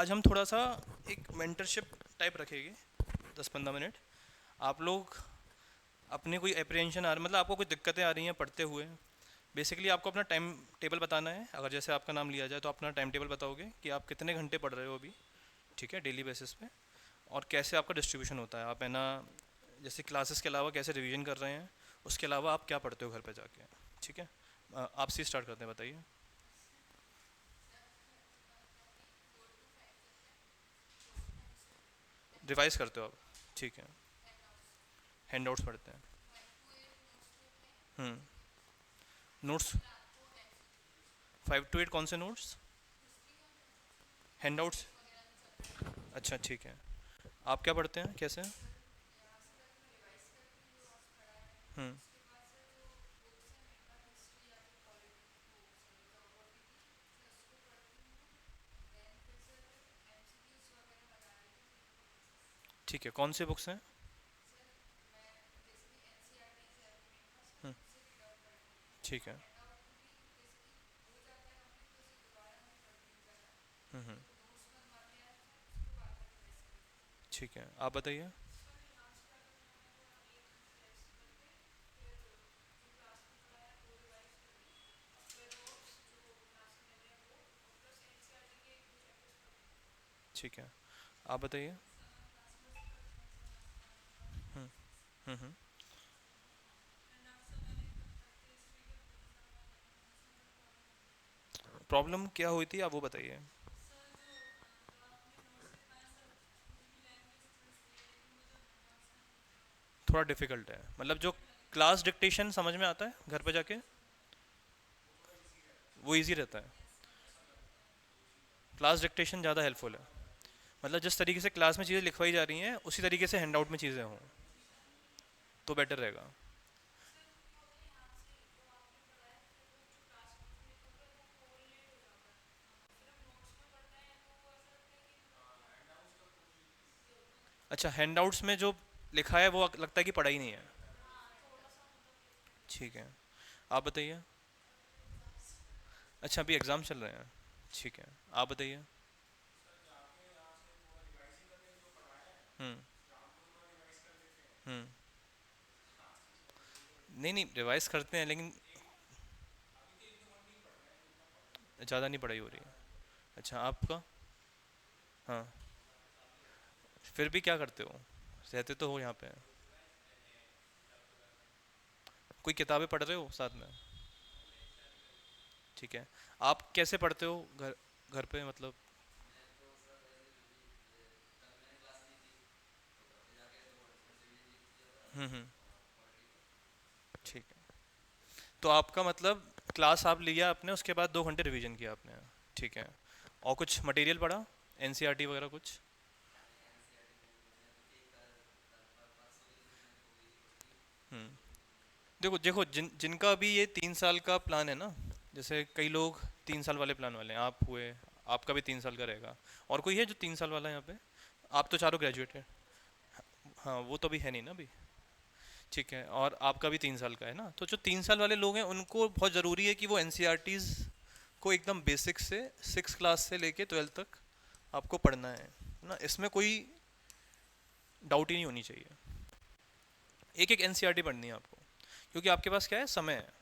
आज हम थोड़ा सा एक मेंटरशिप टाइप रखेंगे, 10-15 मिनट। आप लोग अपने कोई अप्रीहेंशन आ रहा, मतलब आपको कोई दिक्कतें आ रही हैं पढ़ते हुए, बेसिकली आपको अपना टाइम टेबल बताना है। अगर जैसे आपका नाम लिया जाए तो अपना टाइम टेबल बताओगे कि आप कितने घंटे पढ़ रहे हो अभी, ठीक है, डेली बेसिस पे, और कैसे आपका डिस्ट्रीब्यूशन होता है। आप है ना, जैसे क्लासेस के अलावा कैसे रिवीजन कर रहे हैं, उसके अलावा आप क्या पढ़ते हो घर पे जाके, ठीक है। आपसे स्टार्ट करते हैं, बताइए। रिवाइज करते हो आप, ठीक है। हैंड आउट्स पढ़ते हैं। हम्म। नोट्स 5 to 8 कौन से नोट्स? Hand outs. अच्छा, ठीक है। आप क्या पढ़ते हैं, कैसे? हम्म। ठीक है, कौन से बुक्स हैं? हम्म। ठीक है। हम्म। ठीक है, आप बताइए। ठीक है, आप बताइए। हम्म। हम्म। प्रॉब्लम क्या हुई थी, आप वो बताइए। थोड़ा डिफिकल्ट है, मतलब जो क्लास डिक्टेशन समझ में आता है घर पे जाके, वो इजी रहता है। क्लास डिक्टेशन ज़्यादा हेल्पफुल है। मतलब जिस तरीके से क्लास में चीज़ें लिखवाई जा रही हैं उसी तरीके से हैंड आउट में चीज़ें हों, तो बेटर रहेगा। अच्छा, हैंड आउट्स में जो लिखा है वो लगता है कि पढ़ा ही नहीं है। ठीक है, आप बताइए। अच्छा, अभी एग्ज़ाम चल रहे हैं, ठीक है, आप बताइए। हम्म। हम्म। नहीं नहीं, रिवाइज करते हैं लेकिन ज़्यादा नहीं पढ़ाई हो रही है। अच्छा, आपका? हाँ। फिर भी क्या करते हो, रहते तो हो यहाँ पे? कोई किताबें पढ़ रहे हो साथ में? ठीक है। आप कैसे पढ़ते हो घर, घर पे मतलब? हम्म। ठीक है, तो आपका मतलब क्लास आप लिया आपने, उसके बाद 2 घंटे रिवीजन किया आपने, ठीक है। और कुछ मटेरियल पढ़ा, एनसीईआरटी वगैरह कुछ? हम्म। देखो देखो, जिनका अभी ये 3 साल का प्लान है ना, जैसे कई लोग 3 साल वाले प्लान वाले हैं, आप हुए, आपका भी 3 साल का रहेगा। और कोई है जो 3 साल वाला है यहाँ पे? आप तो चारों ग्रेजुएट है। हाँ, वो तो अभी है नहीं ना अभी। ठीक है, और आपका भी 3 साल का है ना, तो जो 3 साल वाले लोग हैं उनको बहुत ज़रूरी है कि वो एनसीईआरटीज़ को एकदम बेसिक से 6 क्लास से लेके 12th तक आपको पढ़ना है ना, इसमें कोई डाउट ही नहीं होनी चाहिए। एक एक एनसीईआरटी पढ़नी है आपको, क्योंकि आपके पास क्या है, समय है।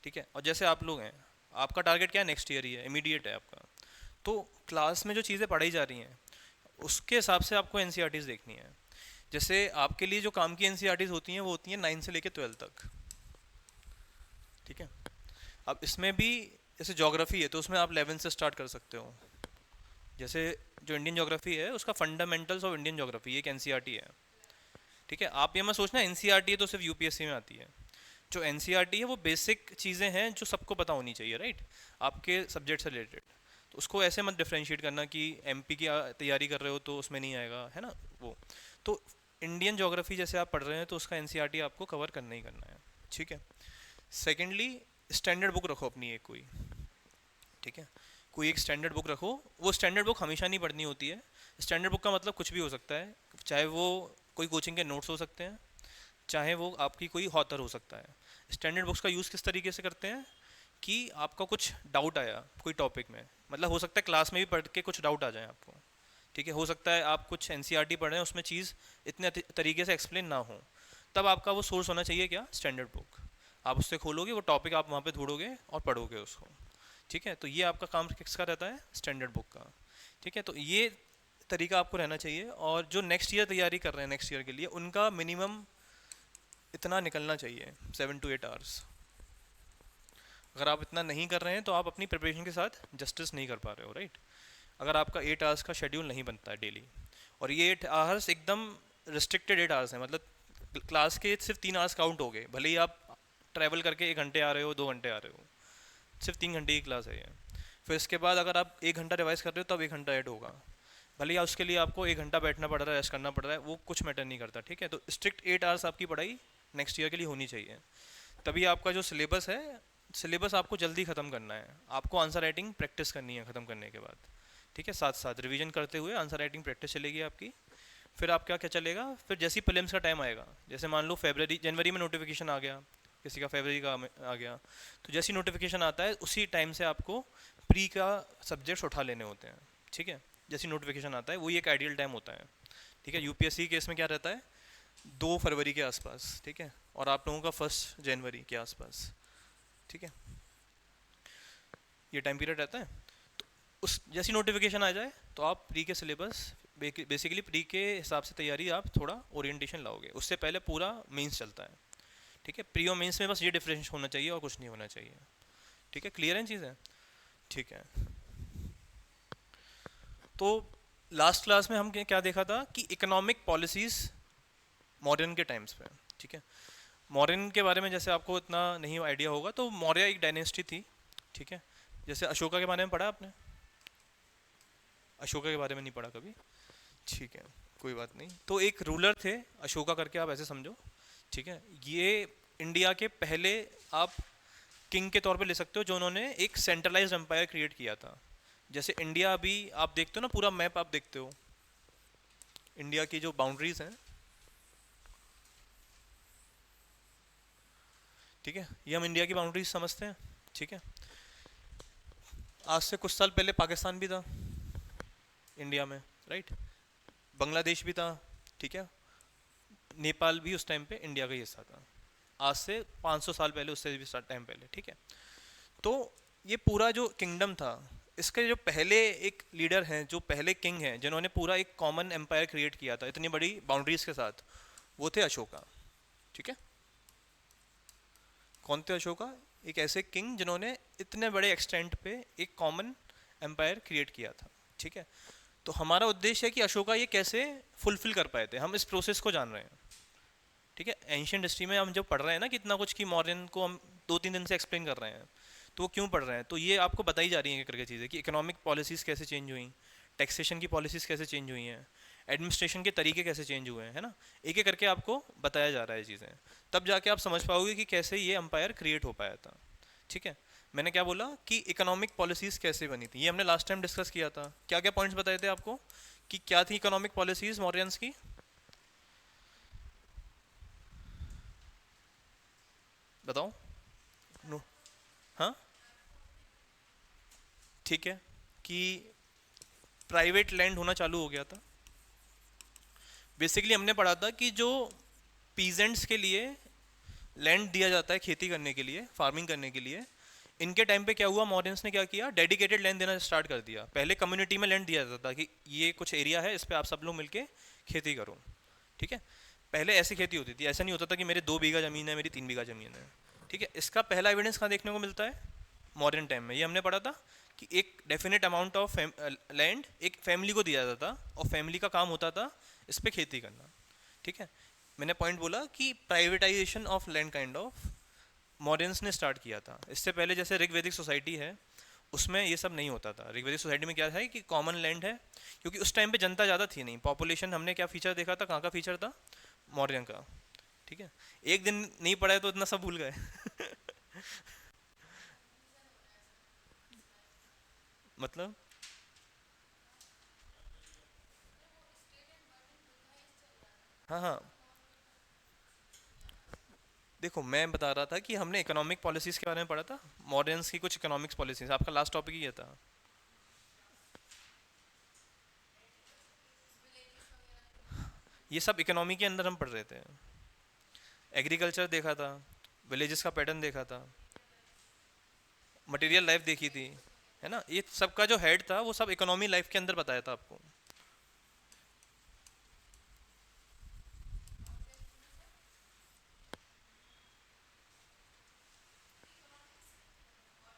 ठीक है, और जैसे आप लोग हैं, आपका टारगेट क्या है, नेक्स्ट ईयर ही है, इमीडिएट है आपका। तो क्लास में जो चीज़ें पढ़ाई जा रही हैं उसके हिसाब से आपको एनसीईआरटीज़ देखनी है। जैसे आपके लिए जो काम की एनसीईआरटीज़ होती हैं वो होती हैं 9 से लेके 12 तक, ठीक है। अब इसमें भी जैसे ज्योग्राफी है तो उसमें आप 11 से स्टार्ट कर सकते हो। जैसे जो इंडियन ज्योग्राफी है उसका फंडामेंटल्स ऑफ इंडियन ज्योग्राफी एक एनसीईआरटी है, ठीक है। आप ये मत सोचना एनसीईआरटी है तो सिर्फ यूपीएससी में आती है। जो एनसीईआरटी है वो बेसिक चीज़ें हैं जो सबको पता होनी चाहिए, राइट, आपके सब्जेक्ट से रिलेटेड। तो उसको ऐसे मत डिफ्रेंशिएट करना कि एमपी की तैयारी कर रहे हो तो उसमें नहीं आएगा, है ना वो। तो इंडियन ज्योग्राफी जैसे आप पढ़ रहे हैं तो उसका एनसीईआरटी आपको कवर करना ही करना है, ठीक है। सेकेंडली, स्टैंडर्ड बुक रखो अपनी एक कोई, ठीक है। कोई एक स्टैंडर्ड बुक रखो। वो स्टैंडर्ड बुक हमेशा नहीं पढ़नी होती है। स्टैंडर्ड बुक का मतलब कुछ भी हो सकता है, चाहे वो कोई कोचिंग के नोट्स हो सकते हैं, चाहे वो आपकी कोई ऑथर हो सकता है। स्टैंडर्ड बुक्स का यूज़ किस तरीके से करते हैं कि आपका कुछ डाउट आया कोई टॉपिक में, मतलब हो सकता है क्लास में भी पढ़ के कुछ डाउट आ जाए आपको, ठीक है, हो सकता है आप कुछ एनसीईआरटी पढ़ रहे हैं उसमें चीज़ इतने तरीके से एक्सप्लेन ना हो, तब आपका वो सोर्स होना चाहिए क्या, स्टैंडर्ड बुक। आप उससे खोलोगे वो टॉपिक, आप वहाँ पे ढूंढोगे और पढ़ोगे उसको, ठीक है। तो ये आपका काम किसका रहता है, स्टैंडर्ड बुक का, ठीक है। तो ये तरीका आपको रहना चाहिए, और जो नेक्स्ट ईयर तैयारी कर रहे हैं नेक्स्ट ईयर के लिए, उनका मिनिमम इतना निकलना चाहिए, 7 to 8 आवर्स। अगर आप इतना नहीं कर रहे हैं तो आप अपनी प्रिपरेशन के साथ जस्टिस नहीं कर पा रहे हो, राइट। अगर आपका 8 आवर्स का शेड्यूल नहीं बनता है डेली, और ये 8 आवर्स एकदम रिस्ट्रिक्टेड 8 आवर्स हैं, मतलब क्लास के सिर्फ 3 आवर्स काउंट हो गए, भले ही आप ट्रैवल करके 1 घंटे आ रहे हो, 2 घंटे आ रहे हो, सिर्फ 3 घंटे की क्लास है ये। फिर इसके बाद अगर आप 1 घंटा रिवाइज कर रहे हो तब 1 घंटा ऐड होगा, भले ही उसके लिए आपको 1 घंटा बैठना पड़ रहा है, रेस्ट करना पड़ रहा है, वो कुछ मैटर नहीं करता, ठीक है। तो स्ट्रिक्ट 8 आवर्स आपकी पढ़ाई नेक्स्ट ईयर के लिए होनी चाहिए। तभी आपका जो सिलेबस है, सिलेबस आपको जल्दी ख़त्म करना है, आपको आंसर राइटिंग प्रैक्टिस करनी है ख़त्म करने के बाद, ठीक है। साथ साथ रिवीजन करते हुए आंसर राइटिंग प्रैक्टिस चलेगी आपकी। फिर आपका क्या चलेगा, फिर जैसे ही प्रीलिम्स का टाइम आएगा, जैसे मान लो फरवरी जनवरी में नोटिफिकेशन आ गया, किसी का फरवरी का आ गया, तो जैसे ही नोटिफिकेशन आता है उसी टाइम से आपको प्री का सब्जेक्ट्स उठा लेने होते हैं, ठीक है। जैसे नोटिफिकेशन आता है वही एक आइडियल टाइम होता है, ठीक है। यूपीएससी केस में क्या रहता है, 2 फरवरी के आसपास, ठीक है, और आप लोगों का 1 जनवरी के आसपास, ठीक है, ये टाइम पीरियड रहता है। उस जैसी नोटिफिकेशन आ जाए तो आप प्री के सिलेबस, बेसिकली प्री के हिसाब से तैयारी आप थोड़ा ओरिएंटेशन लाओगे, उससे पहले पूरा मेंस चलता है, ठीक है। प्री और मेंस में बस ये डिफरेंस होना चाहिए और कुछ नहीं होना चाहिए, ठीक है। क्लियर है चीज़ें, ठीक है। तो लास्ट क्लास में हम क्या देखा था कि इकोनॉमिक पॉलिसीज़ मॉडर्न के टाइम्स पे, ठीक है। मौर्यन के बारे में जैसे आपको इतना नहीं आइडिया होगा, तो मौर्य एक डायनेस्टी थी, ठीक है। जैसे अशोका के बारे में पढ़ा आपने, अशोका के बारे में नहीं पढ़ा कभी, ठीक है, कोई बात नहीं। तो एक रूलर थे अशोका करके, आप ऐसे समझो, ठीक है। ये इंडिया के पहले आप किंग के तौर पे ले सकते हो जो उन्होंने एक सेंट्रलाइज्ड एम्पायर क्रिएट किया था। जैसे इंडिया अभी आप देखते हो ना, पूरा मैप आप देखते हो, इंडिया की जो बाउंड्रीज हैं, ठीक है, ये हम इंडिया की बाउंड्रीज समझते हैं, ठीक है। आज से कुछ साल पहले पाकिस्तान भी था इंडिया में, राइट, बांग्लादेश भी था, ठीक है, नेपाल भी उस टाइम पे इंडिया का ही हिस्सा था, आज से 500 साल पहले, उससे भी टाइम पहले, ठीक है। तो ये पूरा जो किंगडम था, इसके जो पहले एक लीडर हैं, जो पहले किंग हैं जिन्होंने पूरा एक कॉमन एम्पायर क्रिएट किया था इतनी बड़ी बाउंड्रीज के साथ, वो थे अशोका, ठीक है। कौन थे अशोका, एक ऐसे किंग जिन्होंने इतने बड़े एक्सटेंट पे एक कॉमन एम्पायर क्रिएट किया था, ठीक है। तो हमारा उद्देश्य है कि अशोका ये कैसे फुलफिल कर पाए थे, हम इस प्रोसेस को जान रहे हैं, ठीक है। एंशियंट हिस्ट्री में हम जब पढ़ रहे हैं ना कितना कुछ, कि मॉडर्न को हम 2-3 दिन से एक्सप्लेन कर रहे हैं, तो वो क्यों पढ़ रहे हैं, तो ये आपको बताई जा रही है करके चीज़ें, कि इकोनॉमिक पॉलिसीज़ कैसे चेंज हुई, टैक्सेशन की पॉलिसीज़ कैसे चेंज हुई हैं, एडमिनिस्ट्रेशन के तरीके कैसे चेंज हुए हैं, है ना, एक एक करके आपको बताया जा रहा है चीज़ें। तब जाके आप समझ पाओगे कि कैसे ये एम्पायर क्रिएट हो पाया था, ठीक है। मैंने क्या बोला कि इकोनॉमिक पॉलिसीज़ कैसे बनी थी, ये हमने लास्ट टाइम डिस्कस किया था, क्या क्या पॉइंट्स बताए थे आपको कि क्या थी इकोनॉमिक पॉलिसीज़ मॉरियंस की, बताओ। नो, हाँ, ठीक है, कि प्राइवेट लैंड होना चालू हो गया था। बेसिकली हमने पढ़ा था कि जो पीजेंट्स के लिए लैंड दिया जाता है खेती करने के लिए, फार्मिंग करने के लिए, इनके टाइम पे क्या हुआ, मॉडर्न्स ने क्या किया, डेडिकेटेड लैंड देना स्टार्ट कर दिया। पहले कम्युनिटी में लैंड दिया जाता था कि ये कुछ एरिया है, इस पे आप सब लोग मिलके खेती करो, ठीक है। पहले ऐसी खेती होती थी, ऐसा नहीं होता था कि मेरे 2 बीघा ज़मीन है, मेरी 3 बीघा ज़मीन है, ठीक है। इसका पहला एविडेंस कहाँ देखने को मिलता है, मॉडर्न टाइम में। ये हमने पढ़ा था कि एक डेफिनेट अमाउंट ऑफ लैंड एक फैमिली को दिया जाता था, और फैमिली का काम होता था इस पर खेती करना, ठीक है। मैंने पॉइंट बोला कि privatisation of land kind of मॉडर्न्स ने स्टार्ट किया था। इससे पहले जैसे ऋग्वैदिक सोसाइटी है, उसमें ये सब नहीं होता था। ऋग्वैदिक सोसाइटी में क्या है कि कॉमन लैंड है, क्योंकि उस टाइम पे जनता ज़्यादा थी नहीं, पॉपुलेशन, हमने क्या फीचर देखा था, कहाँ का फीचर था, मौर्यन का, ठीक है। एक दिन नहीं पढ़ा है तो इतना सब भूल गए। मतलब, हाँ हाँ, देखो मैं बता रहा था कि हमने इकोनॉमिक पॉलिसीज़ के बारे में पढ़ा था, मॉडर्न्स की कुछ इकोनॉमिक्स पॉलिसीज़, आपका लास्ट टॉपिक ही ये था। ये सब इकोनॉमी के अंदर हम पढ़ रहे थे। एग्रीकल्चर देखा था, विलेजेस का पैटर्न देखा था, मटेरियल लाइफ देखी थी, है ना। ये सबका जो हेड था वो सब इकोनॉमी लाइफ के अंदर बताया था आपको।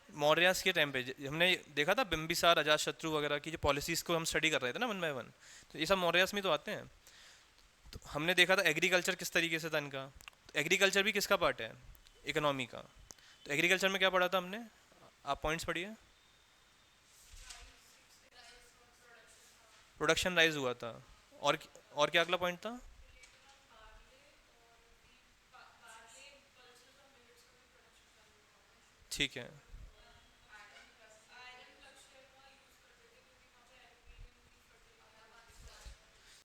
मौर्यास के टाइम पे हमने देखा था बिम्बिसार अजात शत्रु वगैरह की जो पॉलिसीज को हम स्टडी कर रहे थे ना वन बाय वन, तो ये सब मौर्यास में तो आते हैं। तो हमने देखा था एग्रीकल्चर किस तरीके से था इनका। एग्रीकल्चर भी किसका पार्ट है, इकोनॉमी का। तो एग्रीकल्चर में क्या पढ़ा था हमने, आप पॉइंट्स पढ़िए। प्रोडक्शन राइज हुआ था, और और क्या अगला पॉइंट था। ठीक है।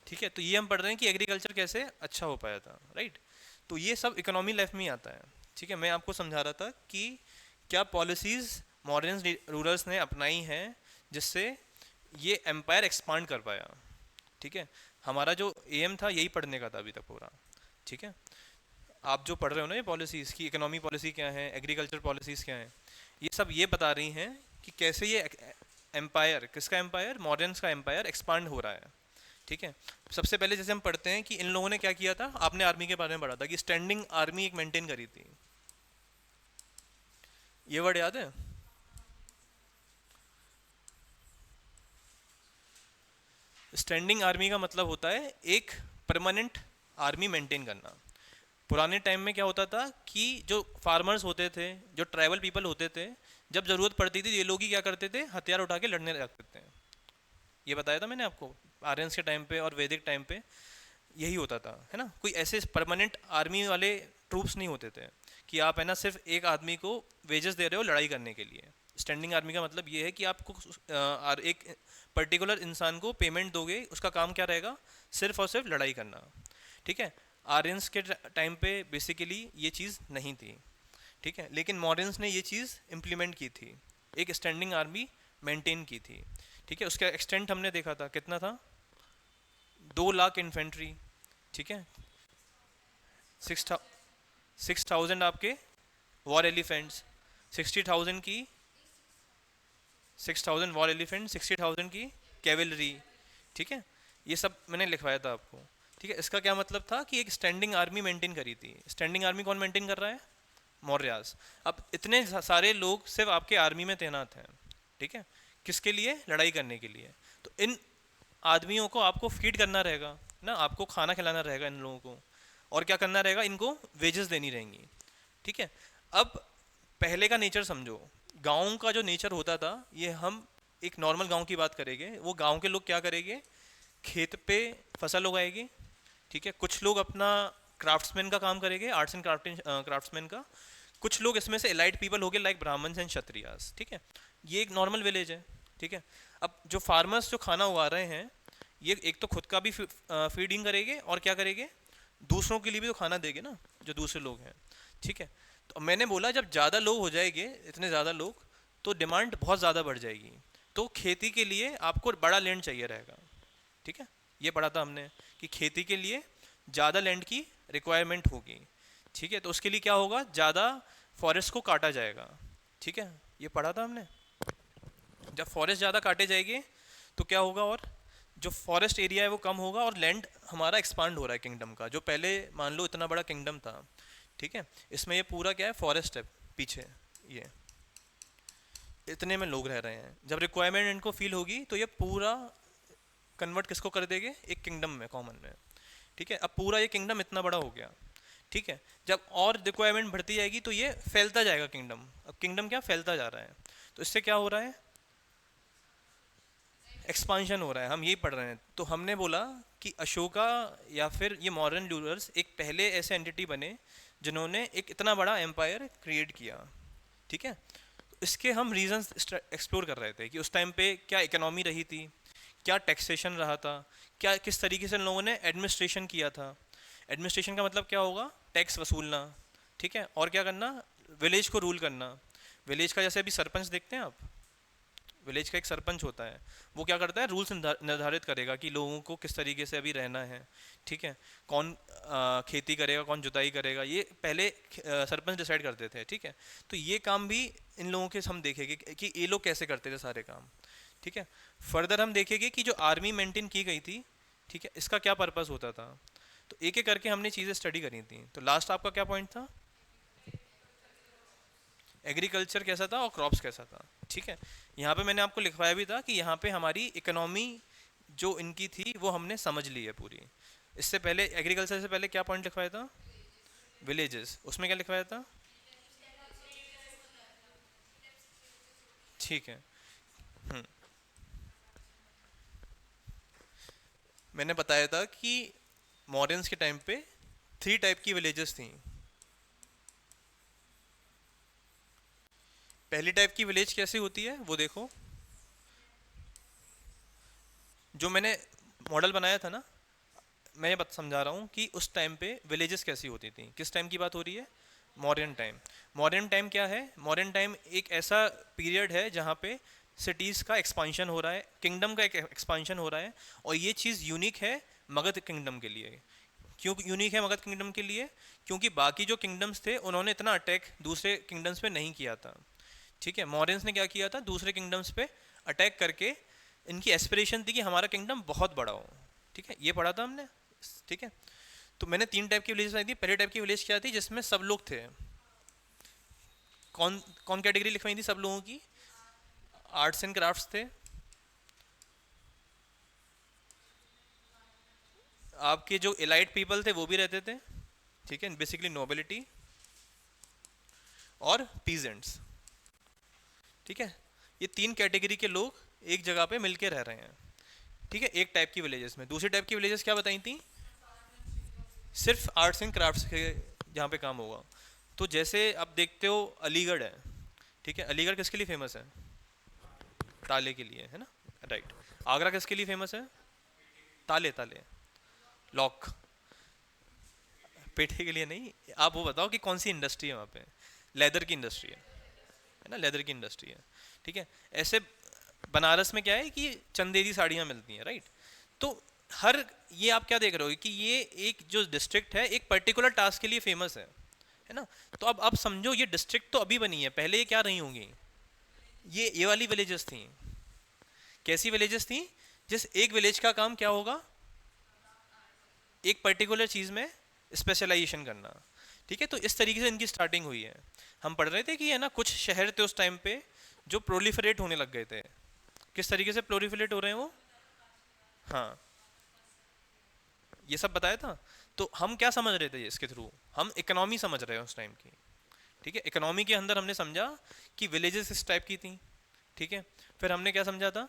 ठीक है, तो ये हम पढ़ रहे हैं कि एग्रीकल्चर कैसे अच्छा हो पाया था, राइट। तो ये सब इकोनॉमी लाइफ में ही आता है। ठीक है, मैं आपको समझा रहा था कि क्या पॉलिसीज मॉडर्न रूलर्स ने अपनाई हैं जिससे ये एम्पायर एक्सपांड कर पाया। ठीक है, हमारा जो एम था यही पढ़ने का था अभी तक पूरा। ठीक है, आप जो पढ़ रहे हो ना ये पॉलिसीज की, इकोनॉमी पॉलिसी क्या है, एग्रीकल्चर पॉलिसीज क्या है, ये सब ये बता रही हैं कि कैसे ये एम्पायर, किसका एम्पायर, मॉडर्न्स का एम्पायर एक्सपांड हो रहा है। ठीक है, सबसे पहले जैसे हम पढ़ते हैं कि इन लोगों ने क्या किया था, आपने आर्मी के बारे में पढ़ा था कि स्टैंडिंग आर्मी एक मेंटेन करी थी। ये वर्ड याद है। स्टैंडिंग आर्मी का मतलब होता है एक परमानेंट आर्मी मेंटेन करना। पुराने टाइम में क्या होता था कि जो फार्मर्स होते थे, जो ट्राइबल पीपल होते थे, जब जरूरत पड़ती थी ये लोग ही क्या करते थे, हथियार उठा के लड़ने लगते थे। ये बताया था मैंने आपको, आर्यंस के टाइम पे और वैदिक टाइम पे यही होता था, है ना। कोई ऐसे परमानेंट आर्मी वाले ट्रूप्स नहीं होते थे कि आप है ना सिर्फ एक आदमी को वेजेस दे रहे हो लड़ाई करने के लिए। स्टैंडिंग आर्मी का मतलब ये है कि आपको एक पर्टिकुलर इंसान को पेमेंट दोगे, उसका काम क्या रहेगा, सिर्फ और सिर्फ लड़ाई करना। ठीक है, आर्यंस के टाइम पे बेसिकली ये चीज़ नहीं थी। ठीक है, लेकिन मॉडर्न्स ने ये चीज़ इम्प्लीमेंट की थी, एक स्टैंडिंग आर्मी मेंटेन की थी। ठीक है, उसका एक्सटेंट हमने देखा था कितना था, 2 लाख इन्फेंट्री। ठीक है, 6,000 आपके वॉर एलिफेंट्स, 60,000 की, 6,000 वॉर एलिफेंट, 60,000 की कैवलरी। ठीक है, ये सब मैंने लिखवाया था आपको। ठीक है, इसका क्या मतलब था कि एक स्टैंडिंग आर्मी मेंटेन करी थी। स्टैंडिंग आर्मी कौन मेंटेन कर रहा है, मौर्यास। अब इतने सारे लोग सिर्फ आपके आर्मी में तैनात हैं। ठीक है, किसके लिए, लड़ाई करने के लिए। तो इन आदमियों को आपको फीड करना रहेगा ना, आपको खाना खिलाना रहेगा इन लोगों को, और क्या करना रहेगा, इनको वेजेस देनी रहेंगी। ठीक है, अब पहले का नेचर समझो, गांव का जो नेचर होता था, ये हम एक नॉर्मल गांव की बात करेंगे, वो गांव के लोग क्या करेंगे, खेत पे फसल उगाएंगे। ठीक है, कुछ लोग अपना क्राफ्ट्समैन का काम करेंगे, आर्ट्स एंड क्राफ्ट्समैन का। कुछ लोग इसमें से एलाइट पीपल हो गए लाइक ब्राह्मण्स एंड क्षत्रियास। ठीक है, ये एक नॉर्मल विलेज है। ठीक है, अब जो फार्मर्स जो खाना उगा रहे हैं, ये एक तो खुद का भी फीडिंग करेंगे, और क्या करेंगे, दूसरों के लिए भी तो खाना देंगे ना, जो दूसरे लोग हैं। ठीक है, तो मैंने बोला जब ज़्यादा लोग हो जाएंगे, इतने ज़्यादा लोग, तो डिमांड बहुत ज़्यादा बढ़ जाएगी। तो खेती के लिए आपको बड़ा लैंड चाहिए रहेगा। ठीक है, ये पढ़ा था हमने कि खेती के लिए ज़्यादा लैंड की रिक्वायरमेंट होगी। ठीक है, तो उसके लिए क्या होगा, ज़्यादा फॉरेस्ट को काटा जाएगा। ठीक है, ये पढ़ा था हमने। जब फॉरेस्ट ज़्यादा काटे जाएंगे तो क्या होगा, और जो फॉरेस्ट एरिया है वो कम होगा, और लैंड हमारा एक्सपांड हो रहा है किंगडम का, जो पहले मान लो इतना बड़ा किंगडम था। ठीक है, इसमें ये पूरा क्या है, फॉरेस्ट है पीछे, ये इतने में लोग रह रहे हैं। जब रिक्वायरमेंट इनको फील होगी तो ये पूरा कन्वर्ट किसको कर देंगे, एक किंगडम में, कॉमन में। ठीक है, अब पूरा ये किंगडम इतना बड़ा हो गया। ठीक है, जब और रिक्वायरमेंट बढ़ती जाएगी तो ये फैलता जाएगा किंगडम। अब किंगडम क्या फैलता जा रहा है, तो इससे क्या हो रहा है, एक्सपांशन हो रहा है, हम यही पढ़ रहे हैं। तो हमने बोला कि अशोका या फिर ये मॉडर्न रूलर्स एक पहले ऐसे एंटिटी बने जिन्होंने एक इतना बड़ा एम्पायर क्रिएट किया। ठीक है, तो इसके हम रीजंस एक्सप्लोर कर रहे थे कि उस टाइम पे क्या इकोनॉमी रही थी, क्या टैक्सेशन रहा था, क्या किस तरीके से इन लोगों ने एडमिनिस्ट्रेशन किया था। एडमिनिस्ट्रेशन का मतलब क्या होगा, टैक्स वसूलना, ठीक है, और क्या करना, विलेज को रूल करना। विलेज का जैसे अभी सरपंच देखते हैं आप, विलेज का एक सरपंच होता है, वो क्या करता है, रूल्स निर्धारित करेगा कि लोगों को किस तरीके से अभी रहना है। ठीक है, कौन खेती करेगा, कौन जुताई करेगा, ये पहले सरपंच डिसाइड करते थे। ठीक है, तो ये काम भी इन लोगों के हम देखेंगे कि ये लोग कैसे करते थे सारे काम। ठीक है, फर्दर हम देखेंगे कि जो आर्मी मेंटेन की गई थी, ठीक है, इसका क्या पर्पस होता था। तो एक एक करके हमने चीज़ें स्टडी करी थी। तो लास्ट आपका क्या पॉइंट था, एग्रीकल्चर कैसा था और क्रॉप्स कैसा था। ठीक है, यहाँ पे मैंने आपको लिखवाया भी था कि यहाँ पे हमारी इकोनॉमी जो इनकी थी वो हमने समझ ली है पूरी। इससे पहले एग्रीकल्चर से पहले क्या पॉइंट लिखवाया था, विलेजेस, उसमें क्या लिखवाया था। ठीक है। हम्म, मैंने बताया था कि मॉडर्न्स के टाइम पे 3 टाइप की विलेजेस थी। पहली टाइप की विलेज कैसी होती है वो देखो, जो मैंने मॉडल बनाया था ना, मैं ये बात समझा रहा हूँ कि उस टाइम पे विलेजेस कैसी होती थी। किस टाइम की बात हो रही है, मॉडर्न टाइम। मॉडर्न टाइम क्या है, मॉडर्न टाइम एक ऐसा पीरियड है जहाँ पे सिटीज़ का एक्सपांशन हो रहा है, किंगडम का एक एक्सपांशन हो रहा है। और ये चीज़ यूनिक है मगध किंगडम के लिए। क्यों यूनिक है मगध किंगडम के लिए, क्योंकि बाकी जो किंगडम्स थे उन्होंने इतना अटैक दूसरे किंगडम्स पे नहीं किया था। ठीक है, मॉरियंस ने क्या किया था, दूसरे किंगडम्स पे अटैक करके, इनकी एस्पिरेशन थी कि हमारा किंगडम बहुत बड़ा हो। ठीक है, ये पढ़ा था हमने। ठीक है, तो मैंने 3 टाइप की विलेज बनाई थी। पहली टाइप की विलेज क्या थी, जिसमें सब लोग थे। कौन कौन कैटेगरी लिखवाई थी सब लोगों की, आर्ट्स एंड क्राफ्ट्स थे, आपके जो एलाइट पीपल थे वो भी रहते थे। ठीक है, बेसिकली नोबिलिटी और पीजेंट्स। ठीक है, ये 3 कैटेगरी के लोग एक जगह पे मिलके रह रहे हैं। ठीक है, एक टाइप की विलेजेस में। दूसरी टाइप की विलेजेस क्या बताई थी, सिर्फ आर्ट्स एंड क्राफ्ट्स के जहाँ पे काम होगा। तो जैसे आप देखते हो अलीगढ़ है। ठीक है, अलीगढ़ किसके लिए फेमस है, ताले के लिए, है ना, राइट। आगरा किसके लिए फेमस है, ताले, ताले, लॉक। पेठे के लिए नहीं, आप वो बताओ कि कौन सी इंडस्ट्री है वहाँ पे, लेदर की इंडस्ट्री है ना, लेदर की इंडस्ट्री है। ठीक है, ऐसे बनारस में क्या है कि चंदेरी साड़ियाँ मिलती हैं, राइट। तो हर, ये आप क्या देख रहे हो कि ये एक जो डिस्ट्रिक्ट है एक पर्टिकुलर टास्क के लिए फेमस है ना। तो अब आप समझो ये डिस्ट्रिक्ट तो अभी बनी है, पहले ये क्या रही होंगी, ये वाली विलेजेस थी। कैसी विलेजेस थी, जिस एक विलेज का काम क्या होगा, एक पर्टिकुलर चीज में स्पेशलाइजेशन करना। ठीक है, तो इस तरीके से इनकी स्टार्टिंग हुई है। हम पढ़ रहे थे कि है ना, कुछ शहर थे उस टाइम पे जो प्रोलिफरेट होने लग गए थे। किस तरीके से प्रोलिफरेट हो रहे हैं वो, हाँ, ये सब बताया था। तो हम क्या समझ रहे थे इसके थ्रू, हम इकोनॉमी समझ रहे हैं उस टाइम की। ठीक है, इकोनॉमी के अंदर हमने समझा कि विलेजेस इस टाइप की थी। ठीक है, फिर हमने क्या समझा था,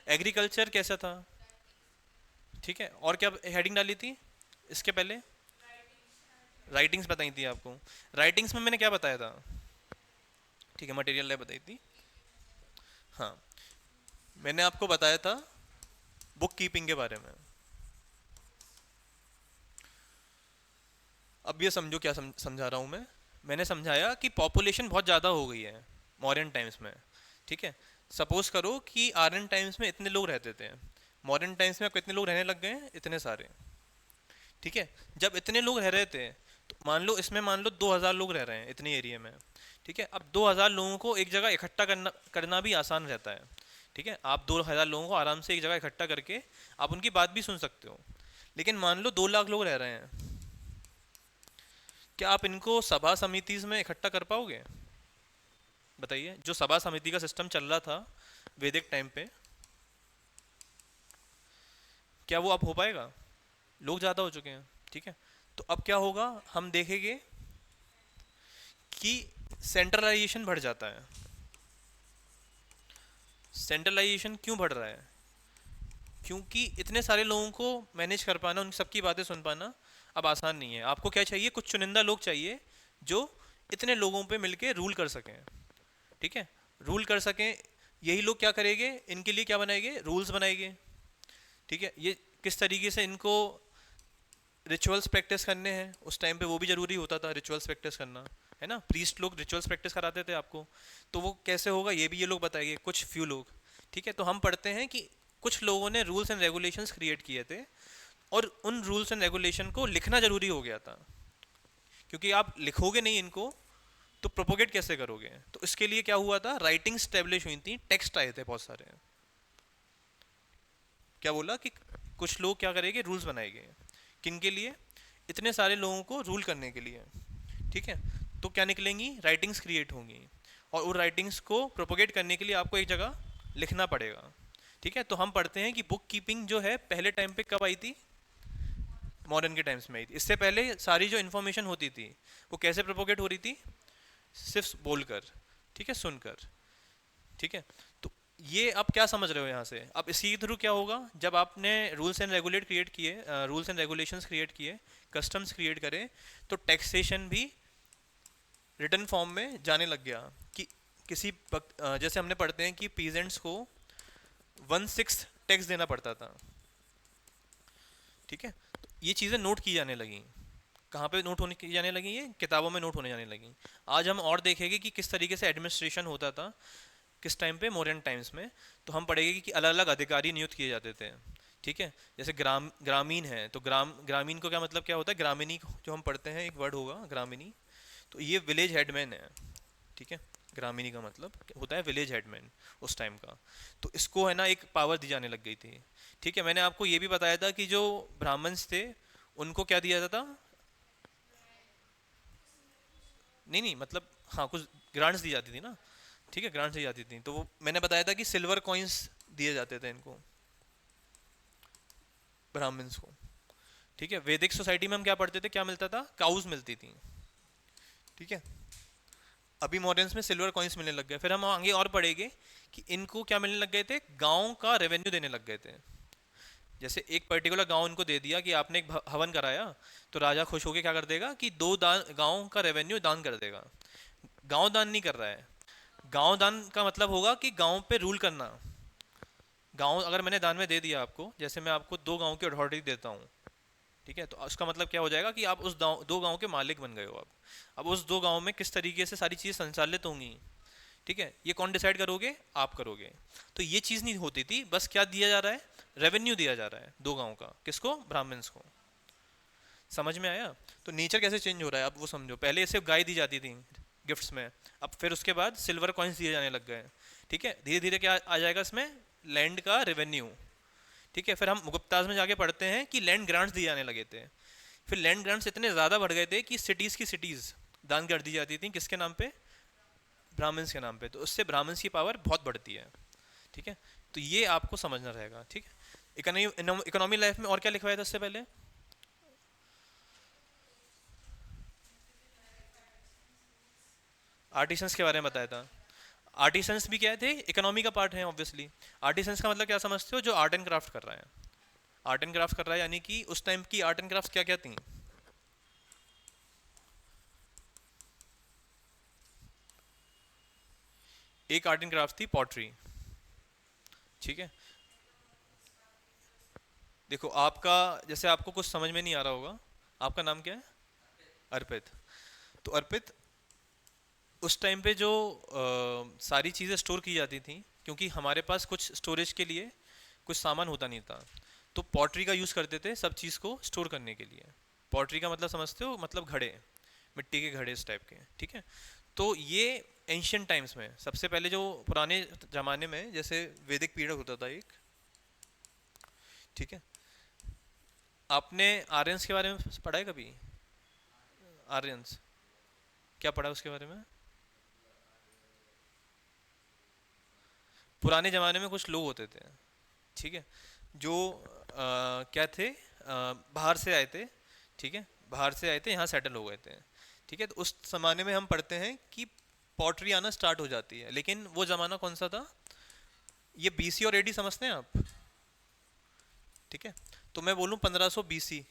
एग्रीकल्चर कैसा था। ठीक है, और क्या हेडिंग डाली थी इसके पहले, राइटिंग्स बताई थी आपको। राइटिंग्स में मैंने क्या बताया था, ठीक है, मटेरियल है बताई थी। हाँ, मैंने आपको बताया था बुक कीपिंग के बारे में। अब ये समझो क्या समझा रहा हूँ मैं। मैंने समझाया कि पॉपुलेशन बहुत ज़्यादा हो गई है मॉडर्न टाइम्स में। ठीक है, सपोज करो कि आर्यन टाइम्स में इतने लोग रहते थे, मॉडर्न टाइम्स में कितने लोग रहने लग गए हैं, इतने सारे। ठीक है, जब इतने लोग रह रहे थे, तो मान लो इसमें मान लो 2000 लोग रह रहे हैं इतने एरिया में। ठीक है, अब 2000 लोगों को एक जगह इकट्ठा करना करना भी आसान रहता है। ठीक है, आप 2000 लोगों को आराम से एक जगह इकट्ठा करके आप उनकी बात भी सुन सकते हो। लेकिन मान लो 2 लाख लोग रह रहे हैं, क्या आप इनको सभा समिति में इकट्ठा कर पाओगे, बताइए। जो सभा समिति का सिस्टम चल रहा था वैदिक टाइम पे, क्या वो अब हो पाएगा, लोग ज़्यादा हो चुके हैं। ठीक है, तो अब क्या होगा, हम देखेंगे कि सेंट्रलाइजेशन बढ़ जाता है। सेंट्रलाइजेशन क्यों बढ़ रहा है, क्योंकि इतने सारे लोगों को मैनेज कर पाना, उन सबकी बातें सुन पाना अब आसान नहीं है। आपको क्या चाहिए, कुछ चुनिंदा लोग चाहिए जो इतने लोगों पे मिलके रूल कर सकें। ठीक है, रूल कर सकें, यही लोग क्या करेंगे, इनके लिए क्या बनाएंगे, रूल्स बनाएंगे। ठीक है, ये किस तरीके से इनको रिचुअल्स प्रैक्टिस करने हैं, उस टाइम पे वो भी जरूरी होता था रिचुअल्स प्रैक्टिस करना, है ना, प्रीस्ट लोग रिचुअल्स प्रैक्टिस कराते थे आपको। तो वो कैसे होगा ये भी ये लोग बताएंगे, कुछ फ्यू लोग। ठीक है, तो हम पढ़ते हैं कि कुछ लोगों ने रूल्स एंड रेगुलेशंस क्रिएट किए थे, और उन रूल्स एंड रेगुलेशन को लिखना जरूरी हो गया था, क्योंकि आप लिखोगे नहीं इनको तो प्रोपोगेट कैसे करोगे। तो इसके लिए क्या हुआ था, राइटिंग स्टेब्लिश हुई थी, टेक्स्ट आए थे बहुत सारे। क्या बोला कि कुछ लोग क्या करेंगे, रूल्स बनाएंगे, किन के लिए, इतने सारे लोगों को रूल करने के लिए। ठीक है, तो क्या निकलेंगी, राइटिंग्स क्रिएट होंगी, और उन राइटिंग्स को प्रोपोगेट करने के लिए आपको एक जगह लिखना पड़ेगा। ठीक है, तो हम पढ़ते हैं कि बुक कीपिंग जो है पहले टाइम पे कब आई थी, मॉडर्न के टाइम्स में आई थी। इससे पहले सारी जो इन्फॉर्मेशन होती थी वो कैसे प्रोपोगेट हो रही थी, सिर्फ बोलकर, ठीक है, सुनकर। ठीक है, तो ये आप क्या समझ रहे हो यहाँ से, अब इसी के थ्रू क्या होगा, जब आपने रूल्स एंड रेगुलेट क्रिएट किए, रूल्स एंड रेगुलेशंस क्रिएट किए, कस्टम्स क्रिएट करे, तो टैक्सेशन भी रिटर्न फॉर्म में जाने लग गया। कि किसी जैसे हमने पढ़ते हैं कि पीजेंट्स को 1/6 टैक्स देना पड़ता था। ठीक है, तो ये चीज़ें नोट की जाने लगी। कहाँ पे नोट होने की जाने लगी, ये किताबों में नोट होने जाने लगी। आज हम और देखेंगे कि किस तरीके से एडमिनिस्ट्रेशन होता था किस टाइम पे, मॉडर्न टाइम्स में। तो हम पढ़ेंगे कि अलग अलग अधिकारी नियुक्त किए जाते थे। ठीक है, जैसे ग्रामीण है, तो ग्रामीण को क्या मतलब क्या होता है, ग्रामीणी जो हम पढ़ते हैं एक वर्ड होगा ग्रामीणी, तो ये विलेज हेडमैन है। ठीक है, ग्रामीणी का मतलब होता है विलेज हेडमैन उस टाइम का। तो इसको है ना एक पावर दी जाने लग गई थी। ठीक है, मैंने आपको ये भी बताया था कि जो ब्राह्मण्स थे उनको क्या दिया जाता था, नहीं नहीं मतलब, हाँ कुछ ग्रांट्स दी जाती थी ना। ठीक है, ग्रांट्स दी जाती थी, तो वो मैंने बताया था कि सिल्वर कॉइन्स दिए जाते थे इनको, ब्राह्मण्स को। ठीक है, वैदिक सोसाइटी में हम क्या पढ़ते थे, क्या मिलता था, काउज मिलती थी। ठीक है, अभी मॉडर्न्स में सिल्वर कॉइन्स मिलने लग गए। फिर हम आगे और पढ़ेंगे कि इनको क्या मिलने लग गए थे, गांव का रेवेन्यू देने लग गए थे। जैसे एक पर्टिकुलर गांव इनको दे दिया कि आपने एक हवन कराया, तो राजा खुश होकर क्या कर देगा कि 2 दान, गांव का रेवेन्यू दान कर देगा। गांव दान नहीं कर रहा है, गांव दान का मतलब होगा कि गांव पे रूल करना। गांव अगर मैंने दान में दे दिया आपको, जैसे मैं आपको 2 गांव की अथॉरिटी देता हूँ, ठीक है, तो उसका मतलब क्या हो जाएगा कि आप उस 2 गांव के मालिक बन गए हो। अब उस 2 गांव में किस तरीके से सारी चीज़ संचालित होंगी, ठीक है, ये कौन डिसाइड करोगे, आप करोगे। तो ये चीज़ नहीं होती थी, बस क्या दिया जा रहा है, रेवेन्यू दिया जा रहा है 2 गांव का, किसको, ब्राह्मण्स को। समझ में आया। तो नेचर कैसे चेंज हो रहा है अब वो समझो। पहले सिर्फ गाय दी जाती थी गिफ्ट्स में, अब फिर उसके बाद सिल्वर कॉइन्स दिए जाने लग गए। ठीक है, धीरे धीरे क्या आ जाएगा इसमें, लैंड का रेवेन्यू। ठीक है, फिर हम गुप्ताज में जाके पढ़ते हैं कि लैंड ग्रांट्स दिए जाने लगे थे। फिर लैंड ग्रांट्स इतने ज़्यादा बढ़ गए थे कि सिटीज़ की सिटीज़ दान कर दी जाती थी, किसके नाम पे, ब्राह्मण्स के नाम पे। तो उससे ब्राह्मण्स की पावर बहुत बढ़ती है। ठीक है, तो ये आपको समझना रहेगा। ठीक है, इकोनॉमी लाइफ में और क्या लिखवाया था इससे पहले, आर्टिसंस के बारे में बताया था। आर्टिसंस भी क्या थे, इकोनॉमी का पार्ट है ऑब्वियसली। आर्टिसंस का मतलब क्या समझते हो, जो आर्ट एंड क्राफ्ट कर रहा है। आर्ट एंड क्राफ्ट कर रहा है यानी कि उस टाइम की आर्ट एंड क्राफ्ट क्या क्या थी। एक आर्ट एंड क्राफ्ट थी पॉटरी। ठीक है, देखो आपका, जैसे आपको कुछ समझ में नहीं आ रहा होगा, आपका नाम क्या है, अर्पित। तो अर्पित, उस टाइम पे जो सारी चीज़ें स्टोर की जाती थी, क्योंकि हमारे पास कुछ स्टोरेज के लिए कुछ सामान होता नहीं था, तो पॉटरी का यूज़ करते थे सब चीज़ को स्टोर करने के लिए। पॉटरी का मतलब समझते हो, मतलब घड़े, मिट्टी के घड़े इस टाइप के। ठीक है, तो ये एंशियंट टाइम्स में सबसे पहले, जो पुराने ज़माने में जैसे वैदिक पीरियड होता था एक। ठीक है, आपने आर्यंस के बारे में पढ़ा है कभी, आर्यंस, क्या पढ़ा है उसके बारे में। पुराने ज़माने में कुछ लोग होते थे, ठीक है, जो क्या थे, बाहर से आए थे। ठीक है, बाहर से आए थे, यहाँ सेटल हो गए थे। ठीक है, तो उस ज़माने में हम पढ़ते हैं कि पॉटरी आना स्टार्ट हो जाती है, लेकिन वो ज़माना कौन सा था, ये बीसी और एडी समझते हैं आप। ठीक है, तो मैं बोलूँ 1500 बीसी,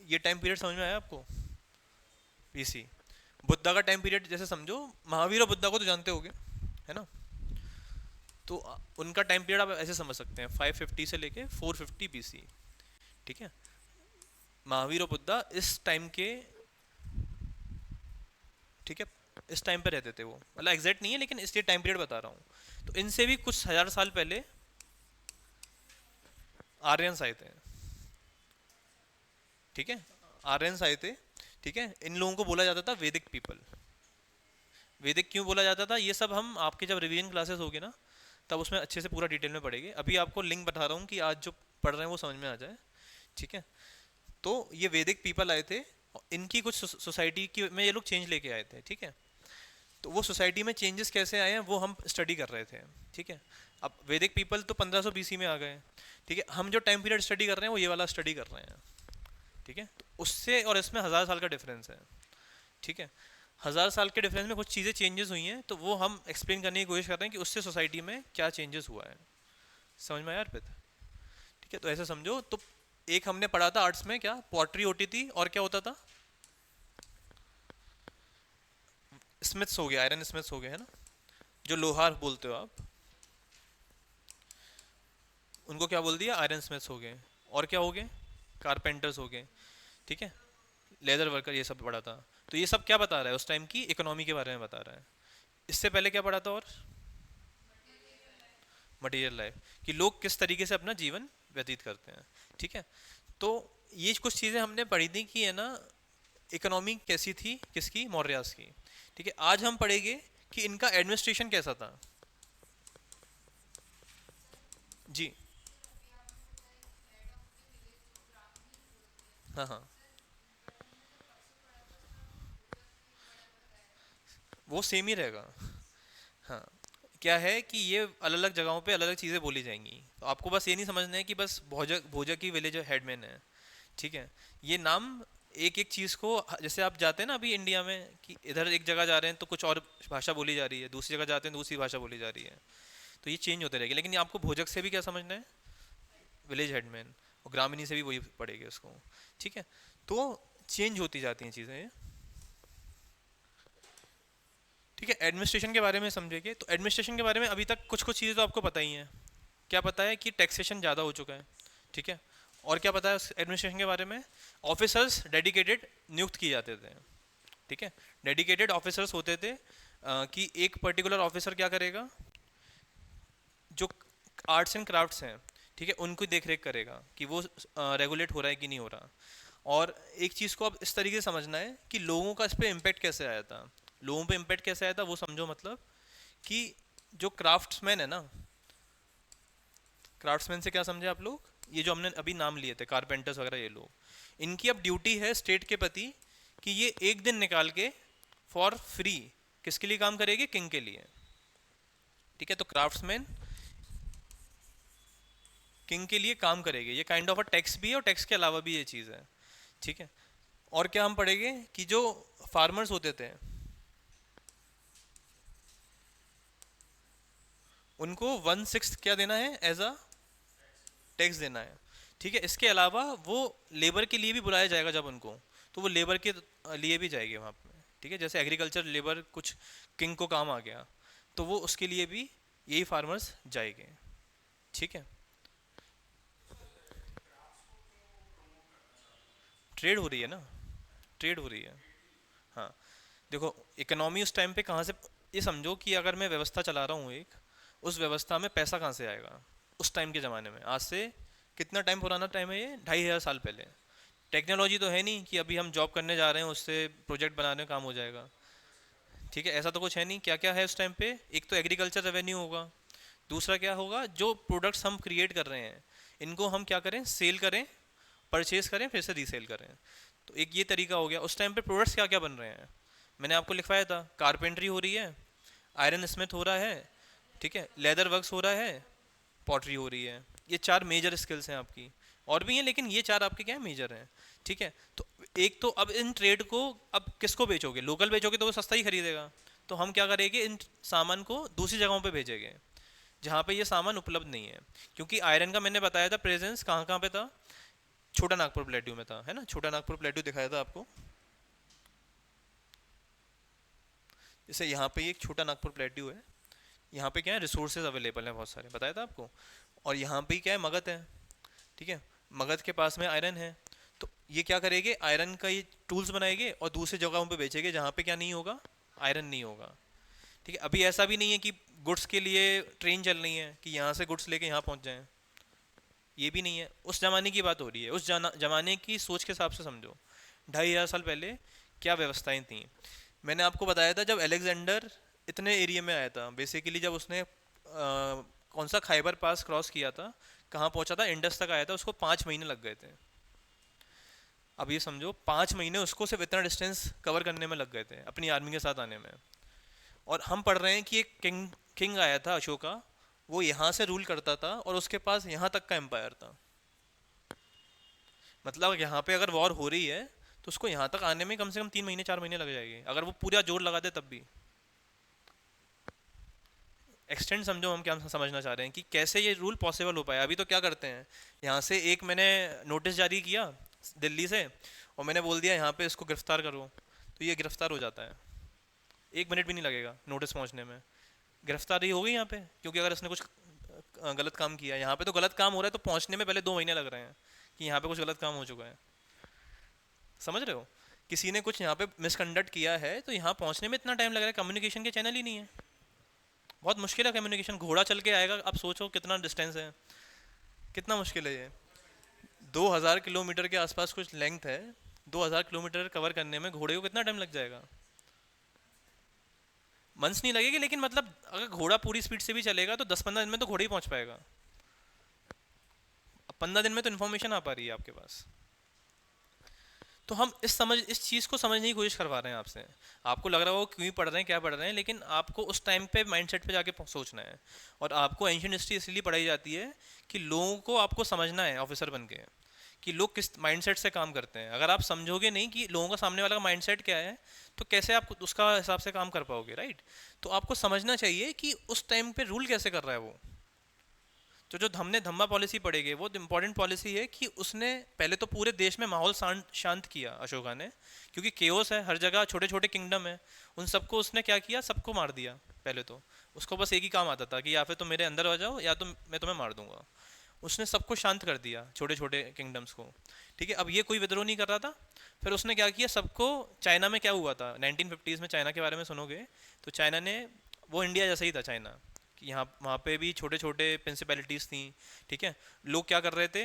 ये टाइम पीरियड समझ में आया आपको, बीसी। बुद्धा का टाइम पीरियड जैसे समझो, महावीर और बुद्धा को तो जानते होगे, है ना। तो उनका टाइम पीरियड आप ऐसे समझ सकते हैं 550 से लेके 450 बीसी। ठीक है, महावीर और बुद्धा इस टाइम के, ठीक है, इस टाइम पे रहते थे वो, मतलब एग्जैक्ट नहीं है लेकिन इसलिए टाइम पीरियड बता रहा हूँ। तो इनसे भी कुछ हजार साल पहले आर्यंस आए थे। ठीक है, आर्यंस आए थे। ठीक है, इन लोगों को बोला जाता था वैदिक पीपल। वैदिक क्यों बोला जाता था, ये सब हम आपके जब रिवीजन क्लासेस होगी ना, तब उसमें अच्छे से पूरा डिटेल में पढ़ेंगे। अभी आपको लिंक बता रहा हूँ कि आज जो पढ़ रहे हैं वो समझ में आ जाए। ठीक है, तो ये वैदिक पीपल आए थे, और इनकी कुछ सोसाइटी की में ये लोग चेंज लेके आए थे। ठीक है, तो वो सोसाइटी में चेंजेस कैसे आए हैं वो हम स्टडी कर रहे थे। ठीक है, अब वैदिक पीपल तो 1500 बीसी में आ गए। ठीक है, हम जो टाइम पीरियड स्टडी कर रहे हैं वो ये वाला स्टडी कर रहे हैं। ठीक है, तो उससे और इसमें हजार साल का डिफरेंस है। ठीक है, हजार साल के डिफरेंस में कुछ चीज़ें चेंजेस हुई हैं, तो वो हम एक्सप्लेन करने की कोशिश कर रहे हैं कि उससे सोसाइटी में क्या चेंजेस हुआ है। समझ में आया अर्पित? ठीक है, तो ऐसे समझो। तो एक हमने पढ़ा था आर्ट्स में, क्या पॉटरी होती थी और क्या होता था, स्मिथ्स हो गया, आयरन स्मिथ्स हो गया, है ना, जो लोहार बोलते हो आप, उनको क्या बोल दिया, आयरन स्मिथ्स हो गए। और क्या हो गए, कारपेंटर्स हो गए। ठीक है, लेदर वर्कर, ये सब पढ़ा था। तो ये सब क्या बता रहा है, उस टाइम की इकोनॉमी के बारे में बता रहा है। इससे पहले क्या पढ़ा था, और मटेरियल लाइफ, कि लोग किस तरीके से अपना जीवन व्यतीत करते हैं। ठीक है, तो ये कुछ चीज़ें हमने पढ़ी थी कि है ना, इकोनॉमी कैसी थी किसकी, मौर्यास की। ठीक है, आज हम पढ़ेंगे कि इनका एडमिनिस्ट्रेशन कैसा था। जी, हाँ हाँ, वो सेम ही रहेगा। हाँ, क्या है कि ये अलग अलग जगहों पे अलग अलग चीज़ें बोली जाएंगी, तो आपको बस ये नहीं समझना है कि बस भोजक भोजक की विलेज हेडमैन है। ठीक है, ये नाम एक एक चीज़ को, जैसे आप जाते हैं ना अभी इंडिया में, कि इधर एक जगह जा रहे हैं तो कुछ और भाषा बोली जा रही है, दूसरी जगह जाते हैं दूसरी भाषा बोली जा रही है। तो ये चेंज होते रहेगी, लेकिन ये आपको भोजक से भी क्या समझना है, विलेज हेडमैन, और ग्रामीणी से भी वही पड़ेगी उसको। ठीक है, तो चेंज होती जाती हैं चीज़ें। ठीक है, एडमिनिस्ट्रेशन के बारे में समझेंगे। तो एडमिनिस्ट्रेशन के बारे में अभी तक कुछ कुछ चीज़ें तो आपको पता ही हैं। क्या पता है कि टैक्सेशन ज़्यादा हो चुका है। ठीक है, और क्या पता है एडमिनिस्ट्रेशन के बारे में, ऑफिसर्स डेडिकेटेड नियुक्त किए जाते थे। ठीक है, डेडिकेटेड ऑफिसर्स होते थे, कि एक पर्टिकुलर ऑफिसर क्या करेगा, जो आर्ट्स एंड क्राफ्ट्स हैं, ठीक है, उनको देख रेख करेगा कि वो रेगुलेट हो रहा है कि नहीं हो रहा। और एक चीज़ को अब इस तरीके से समझना है कि लोगों का इस पर इम्पेक्ट कैसे आया था। लोगों पे इम्पेक्ट कैसे आया था वो समझो, मतलब कि जो क्राफ्ट्समैन है ना, क्राफ्ट्समैन से क्या समझे आप लोग, ये जो हमने अभी नाम लिए थे कारपेंटर्स वगैरह, ये लोग, इनकी अब ड्यूटी है स्टेट के प्रति कि ये एक दिन निकाल के फॉर फ्री किसके लिए काम करेगी, किंग के लिए। ठीक है, तो क्राफ्ट्समैन किंग के लिए काम करेंगे, ये काइंड ऑफ अ टैक्स भी है और टैक्स के अलावा भी ये चीज़ है। ठीक है, और क्या हम पढ़ेंगे कि जो फार्मर्स होते थे उनको 1/6 क्या देना है, एज अ टैक्स देना है। ठीक है, इसके अलावा वो लेबर के लिए भी बुलाया जाएगा जब उनको, तो वो लेबर के लिए भी जाएंगे वहाँ पे। ठीक है, जैसे एग्रीकल्चर लेबर कुछ किंग को काम आ गया, तो वो उसके लिए भी यही फार्मर्स जाएंगे। ठीक है, ट्रेड हो रही है ना, ट्रेड हो रही है। हाँ, देखो इकोनॉमी उस टाइम पे कहाँ से, ये समझो कि अगर मैं व्यवस्था चला रहा हूँ एक, उस व्यवस्था में पैसा कहाँ से आएगा। उस टाइम के ज़माने में, आज से कितना टाइम पुराना टाइम है ये, 2500 साल पहले। टेक्नोलॉजी तो है नहीं कि अभी हम जॉब करने जा रहे हैं उससे प्रोजेक्ट बनाने का काम हो जाएगा। ठीक है, ऐसा तो कुछ है नहीं। क्या क्या है उस टाइम पे, एक तो एग्रीकल्चर रेवेन्यू होगा, दूसरा क्या होगा, जो प्रोडक्ट्स हम क्रिएट कर रहे हैं इनको हम क्या करें, सेल करें, परचेज करें, फिर से रीसेल करें। तो एक ये तरीका हो गया। उस टाइम पे प्रोडक्ट्स क्या क्या बन रहे हैं, मैंने आपको लिखवाया था, कारपेंट्री हो रही है, आयरन स्मिथ हो रहा है, ठीक है, लेदर वर्क्स हो रहा है, पॉटरी हो रही है। ये चार मेजर स्किल्स हैं आपकी, और भी हैं लेकिन ये चार आपके क्या है, मेजर हैं। ठीक है, तो एक तो अब इन ट्रेड को अब किसको बेचोगे, लोकल बेचोगे तो वो सस्ता ही खरीदेगा। तो हम क्या करेंगे, इन सामान को दूसरी जगहों पे भेजेंगे जहाँ पे ये सामान उपलब्ध नहीं है। क्योंकि आयरन का मैंने बताया था प्रेजेंस कहाँ कहाँ पे था, छोटा नागपुर प्लेट्यू में था, है ना, छोटा नागपुर प्लेट्यू दिखाया था आपको। जैसे यहाँ पे एक छोटा नागपुर प्लेट्यू है, यहाँ पे क्या है, रिसोर्सेज अवेलेबल हैं बहुत सारे, बताया था आपको। और यहाँ पे क्या है, मगध है। ठीक है, मगध के पास में आयरन है, तो ये क्या करेंगे, आयरन का ये टूल्स बनाएंगे और दूसरी जगहों पे बेचेंगे जहाँ पे क्या नहीं होगा, आयरन नहीं होगा। ठीक है, अभी ऐसा भी नहीं है कि गुड्स के लिए ट्रेन चल रही है कि यहाँ से गुड्स लेके यहाँ पहुँच जाएं, ये भी नहीं है। उस जमाने की बात हो रही है, उस जमाने की सोच के हिसाब से समझो, 2500 साल पहले क्या व्यवस्थाएं थी। मैंने आपको बताया था जब अलेक्जेंडर इतने एरिया में आया था, बेसिकली जब उसने कौन सा खैबर पास क्रॉस किया था, कहाँ पहुंचा था, इंडस तक आया था, उसको 5 महीने लग गए थे। अब ये समझो 5 महीने उसको सिर्फ इतना डिस्टेंस कवर करने में लग गए थे अपनी आर्मी के साथ आने में। और हम पढ़ रहे हैं कि एक किंग किंग आया था अशोका, वो यहाँ से रूल करता था और उसके पास यहाँ तक का एम्पायर था। मतलब यहाँ पे अगर वॉर हो रही है तो उसको यहाँ तक आने में कम से कम 3 महीने 4 महीने लग जाएंगे, अगर वो पूरा जोर लगा दे तब भी। एक्सटेंड समझो हम क्या समझना चाह रहे हैं कि कैसे ये रूल पॉसिबल हो पाया। अभी तो क्या करते हैं, यहाँ से एक मैंने नोटिस जारी किया दिल्ली से और मैंने बोल दिया यहाँ पे इसको गिरफ्तार करो, तो ये गिरफ्तार हो जाता है। 1 मिनट भी नहीं लगेगा नोटिस पहुँचने में, गिरफ्तारी हो गई यहाँ पे, क्योंकि अगर इसने कुछ गलत काम किया। यहाँ पे तो गलत काम हो रहा है तो पहुँचने में पहले 2 महीने लग रहे हैं कि यहाँ पे कुछ गलत काम हो चुका है। समझ रहे हो, किसी ने कुछ यहाँ पे मिसकंडक्ट किया है तो यहाँ पहुँचने में इतना टाइम लग रहा है, कम्युनिकेशन के चैनल ही नहीं है, बहुत मुश्किल है कम्युनिकेशन। घोड़ा चल के आएगा, अब सोचो कितना डिस्टेंस है, कितना मुश्किल है ये। 2000 किलोमीटर के आसपास कुछ लेंथ है, 2000 किलोमीटर कवर करने में घोड़े को कितना टाइम लग जाएगा। मंथ्स नहीं लगेगी, लेकिन मतलब अगर घोड़ा पूरी स्पीड से भी चलेगा तो 10-15 दिन में तो घोड़े ही पहुंच पाएगा। अब 15 दिन में तो इन्फॉर्मेशन आ पा रही है आपके पास। तो हम इस चीज़ को समझने की कोशिश करवा रहे हैं आपसे। आपको लग रहा हो क्यों पढ़ रहे हैं क्या पढ़ रहे हैं, लेकिन आपको उस टाइम पे माइंडसेट पे जाके सोचना है। और आपको एंशियंट हिस्ट्री इसलिए पढ़ाई जाती है कि लोगों को आपको समझना है ऑफिसर बन के, कि लोग किस माइंडसेट से काम करते हैं। अगर आप समझोगे नहीं कि लोगों का, सामने वाला का माइंडसेट क्या है, तो कैसे आप उसका हिसाब से काम कर पाओगे, राइट। तो आपको समझना चाहिए कि उस टाइम पे रूल कैसे कर रहा है वो। तो जो हमने धम्मा पॉलिसी पढ़ेगी वो इंपॉर्टेंट पॉलिसी है कि उसने पहले तो पूरे देश में माहौल शांत शांत किया अशोका ने, क्योंकि केओस है हर जगह, छोटे छोटे किंगडम है, उन सबको उसने क्या किया, सबको मार दिया। पहले तो उसको बस एक ही काम आता था कि या फिर तुम मेरे अंदर आ जाओ या तो मैं तुम्हें मार दूंगा। उसने सबको शांत कर दिया, छोटे छोटे किंगडम्स को। ठीक है, अब ये कोई विद्रोह नहीं कर रहा था। फिर उसने क्या किया, सबको, चाइना में क्या हुआ था 1950s में, चाइना के बारे में सुनोगे तो चाइना ने, वो इंडिया जैसा ही था चाइना, कि यहाँ वहाँ पे भी छोटे छोटे प्रिंसिपैलिटीज़ थी। ठीक है, लोग क्या कर रहे थे,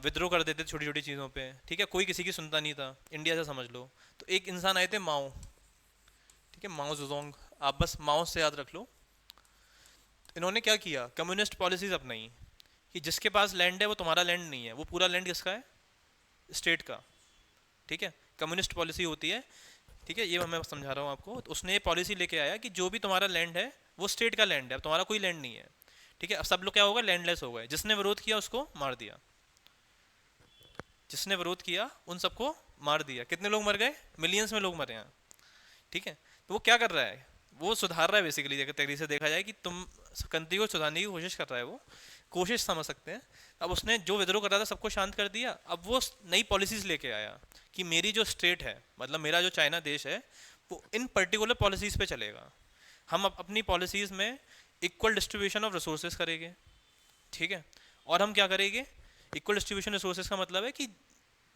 विद्रोह कर देते छोटी छोटी चीज़ों पे। ठीक है, कोई किसी की सुनता नहीं था, इंडिया से समझ लो। तो एक इंसान आए थे माओ, ठीक है, माओ जुजोंग, आप बस माओ से याद रख लो। इन्होंने क्या किया, कम्युनिस्ट पॉलिसीज अपनाई कि जिसके पास लैंड है वो तुम्हारा लैंड नहीं है, वो पूरा लैंड किसका है, स्टेट का। ठीक है, कम्युनिस्ट पॉलिसी होती है। ठीक है, ये मैं समझा रहा हूँ आपको। तो उसने ये पॉलिसी लेके आया कि जो भी तुम्हारा लैंड है वो स्टेट का लैंड है, अब तुम्हारा कोई लैंड नहीं है। ठीक है, अब सब लोग क्या होगा, लैंडलेस हो गए। जिसने विरोध किया उसको मार दिया, जिसने विरोध किया उन सबको मार दिया। कितने लोग मर गए, मिलियंस में लोग मरे हैं। ठीक है, तो वो क्या कर रहा है, वो सुधार रहा है बेसिकली, अगर तरीके से देखा जाए कि तुम कंट्री को सुधारने की कोशिश कर रहा है वो, कोशिश समझ सकते हैं। अब उसने जो विद्रोह कर रहा था सबको शांत कर दिया। अब वो नई पॉलिसीज लेके आया कि मेरी जो स्टेट है, मतलब मेरा जो चाइना देश है, वो इन पर्टिकुलर पॉलिसीज पे चलेगा। हम अपनी पॉलिसीज में इक्वल डिस्ट्रीब्यूशन ऑफ रिसोर्सेज करेंगे। ठीक है, और हम क्या करेंगे, इक्वल डिस्ट्रीब्यूशन रिसोर्सेज का मतलब है कि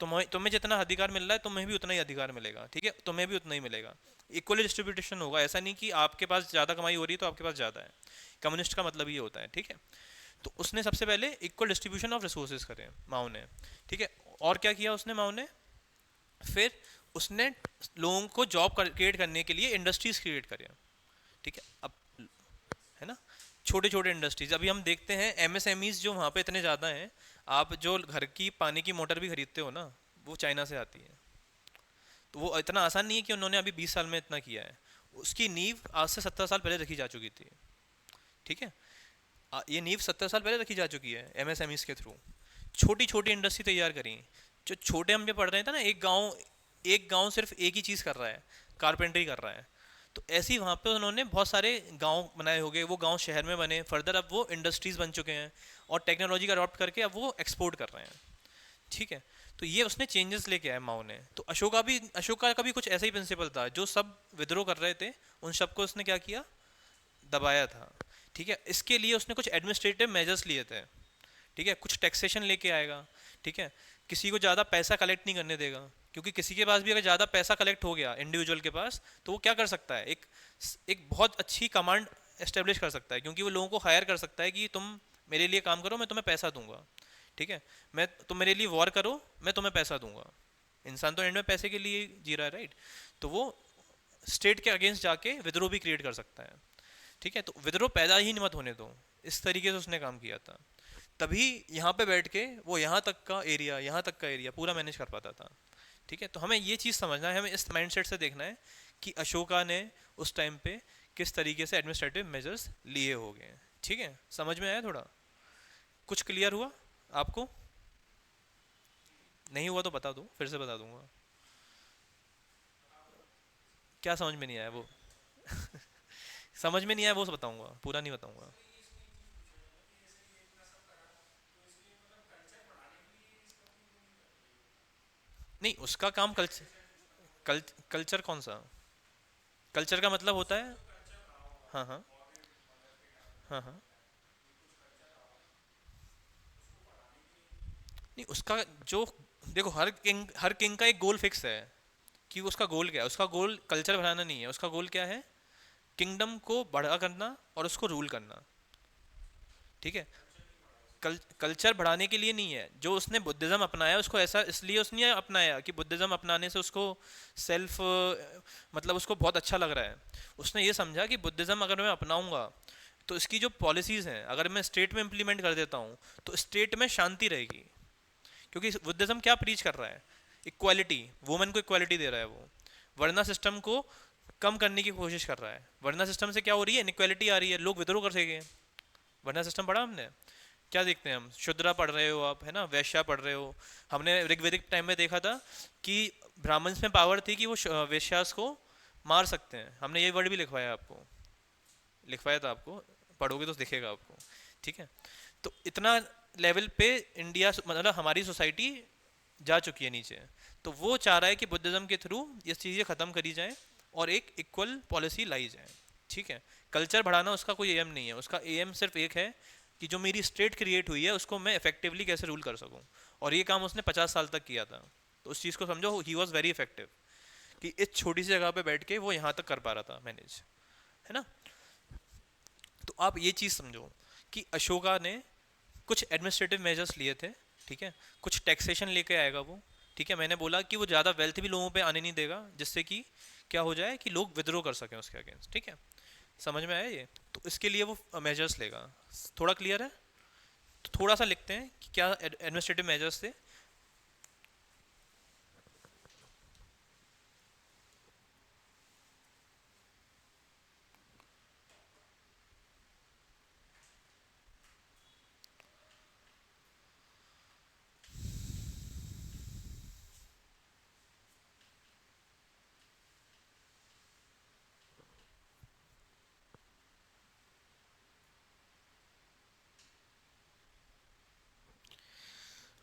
तुम्हें तुम्हें जितना अधिकार मिल रहा है तुम्हें भी उतना ही अधिकार मिलेगा। ठीक है, तुम्हें भी उतना ही मिलेगा, इक्वली डिस्ट्रीब्यूटेशन होगा। ऐसा नहीं कि आपके पास ज़्यादा कमाई हो रही है तो आपके पास ज़्यादा है, कम्युनिस्ट का मतलब ये होता है। ठीक है, तो उसने सबसे पहले इक्वल डिस्ट्रीब्यूशन ऑफ रिसोर्सेज करे माओ ने। ठीक है, और क्या किया उसने माओ ने, फिर उसने लोगों को जॉब क्रिएट करने के लिए इंडस्ट्रीज क्रिएट करे। ठीक है, अब है ना, छोटे छोटे इंडस्ट्रीज। अभी हम देखते हैं एमएसएमईज जो वहाँ पे इतने ज़्यादा हैं, आप जो घर की पानी की मोटर भी खरीदते हो ना, वो चाइना से आती है। तो वो इतना आसान नहीं है कि उन्होंने अभी 20 साल में इतना किया है, उसकी नींव आज से 70 साल पहले रखी जा चुकी थी। ठीक है, ये नींव 70 साल पहले रखी जा चुकी है एमएसएमईज के थ्रू। छोटी छोटी इंडस्ट्री तैयार करी, जो छोटे हम जो पढ़ रहे थे ना, एक गांव सिर्फ एक ही चीज़ कर रहा है, कारपेंटरी कर रहा है। तो ऐसे ही वहाँ पे उन्होंने बहुत सारे गांव बनाए होंगे, वो गांव शहर में बने, फर्दर अब वो इंडस्ट्रीज बन चुके हैं और टेक्नोलॉजी का अडॉप्ट करके अब वो एक्सपोर्ट कर रहे हैं। ठीक है, तो ये उसने चेंजेस लेके आया माओ ने। तो अशोका का भी कुछ ऐसा ही प्रिंसिपल था, जो सब विद्रोह कर रहे थे उन सबको उसने क्या किया, दबाया था। ठीक है, इसके लिए उसने कुछ एडमिनिस्ट्रेटिव मेजर्स लिए थे। ठीक है, कुछ टैक्सेशन लेके आएगा। ठीक है। किसी को ज़्यादा पैसा कलेक्ट नहीं करने देगा, क्योंकि किसी के पास भी अगर ज़्यादा पैसा कलेक्ट हो गया इंडिविजुअल के पास, तो वो क्या कर सकता है, एक बहुत अच्छी कमांड एस्टेब्लिश कर सकता है, क्योंकि वो लोगों को हायर कर सकता है कि तुम मेरे लिए काम करो, मैं तुम्हें पैसा दूंगा। ठीक है। मैं तुम मेरे लिए वॉर करो, मैं तुम्हें पैसा दूंगा। इंसान तो एंड में पैसे के लिए जी रहा है, राइट। तो वो स्टेट के अगेंस्ट जाके विद्रोह भी क्रिएट कर सकता है। ठीक है। तो विद्रोह पैदा ही मत होने दो, इस तरीके से उसने काम किया था। तभी यहाँ पे बैठ के वो यहाँ तक का एरिया पूरा मैनेज कर पाता था। ठीक है। तो हमें ये चीज़ समझना है, हमें इस माइंडसेट से देखना है कि अशोका ने उस टाइम पे किस तरीके से एडमिनिस्ट्रेटिव मेजर्स लिए हो गए। ठीक है, समझ में आया थोड़ा? कुछ क्लियर हुआ आपको? नहीं हुआ तो बता दो, फिर से बता दूंगा। क्या समझ में नहीं आया वो? समझ में नहीं आया वो बताऊंगा, पूरा नहीं बताऊंगा। नहीं, उसका काम कल्चर कौन सा? कल्चर का मतलब होता है। हाँ हाँ। हाँ हाँ। नहीं, उसका जो, देखो, हर किंग का एक गोल फिक्स है कि उसका गोल क्या है। उसका गोल कल्चर बढ़ाना नहीं है, उसका गोल क्या है, किंगडम को बड़ा करना और उसको रूल करना। ठीक है। कल्चर बढ़ाने के लिए नहीं है। जो उसने बुद्धिज्म अपनाया उसको ऐसा इसलिए उसने अपनाया कि बुद्धिज्म अपनाने से उसको सेल्फ, मतलब उसको बहुत अच्छा लग रहा है। उसने ये समझा कि बुद्धिज्म अगर मैं अपनाऊंगा तो इसकी जो पॉलिसीज हैं अगर मैं स्टेट में इम्प्लीमेंट कर देता हूँ तो स्टेट में शांति रहेगी। क्योंकि बुद्धिज्म क्या प्रीच कर रहा है, इक्वालिटी, वुमेन को इक्वालिटी दे रहा है वो। वर्ना सिस्टम को कम करने की कोशिश कर रहा है। वर्ना सिस्टम से क्या हो रही है, इनक्वालिटी आ रही है, लोग विद्रोह कर सकेंगे। वर्ना सिस्टम पढ़ा हमने, क्या देखते हैं हम, शूद्रा पढ़ रहे हो आप, है ना, वैश्या पढ़ रहे हो। हमने ऋग्वेदिक टाइम में देखा था कि ब्राह्मण्स में पावर थी कि वो वैश्यास को मार सकते हैं। हमने ये वर्ड भी लिखवाया आपको, लिखवाया था आपको, पढ़ोगे तो दिखेगा आपको। ठीक है। तो इतना लेवल पे इंडिया, मतलब हमारी सोसाइटी जा चुकी है नीचे। तो वो चाह रहा है कि बुद्धिज्म के थ्रू ये चीज़ें ख़त्म करी जाएं और एक इक्वल पॉलिसी लाई जाए। ठीक है। कल्चर बढ़ाना उसका कोई एम नहीं है, उसका एम सिर्फ एक है कि जो मेरी स्टेट क्रिएट हुई है उसको मैं इफेक्टिवली कैसे रूल कर सकूं। और ये काम उसने 50 साल तक किया था। तो उस चीज़ को समझो, ही वॉज वेरी इफेक्टिव कि इस छोटी सी जगह पे बैठ के वो यहाँ तक कर पा रहा था मैनेज, है ना। तो आप ये चीज़ समझो कि अशोका ने कुछ एडमिनिस्ट्रेटिव मेजर्स लिए थे। ठीक है। कुछ टैक्सेशन लेके आएगा वो। ठीक है। मैंने बोला कि वो ज़्यादा वेल्थ भी लोगों पे आने नहीं देगा, जिससे कि क्या हो जाए कि लोग विद्रोह कर सकें उसके अगेंस्ट। ठीक है। समझ में आया ये? तो इसके लिए वो मेजर्स लेगा। थोड़ा क्लियर है? तो थोड़ा सा लिखते हैं कि क्या एडमिनिस्ट्रेटिव मेजर्स थे।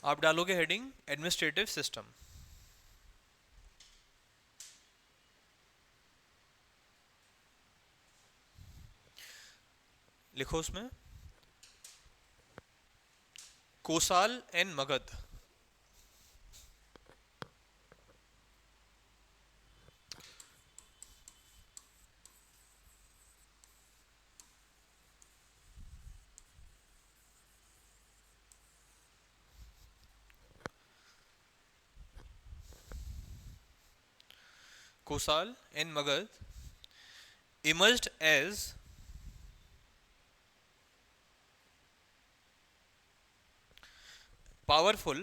आप डालोगे हेडिंग एडमिनिस्ट्रेटिव सिस्टम, लिखो उसमें Kosala and Magadha. Kosala and Magadha emerged as powerful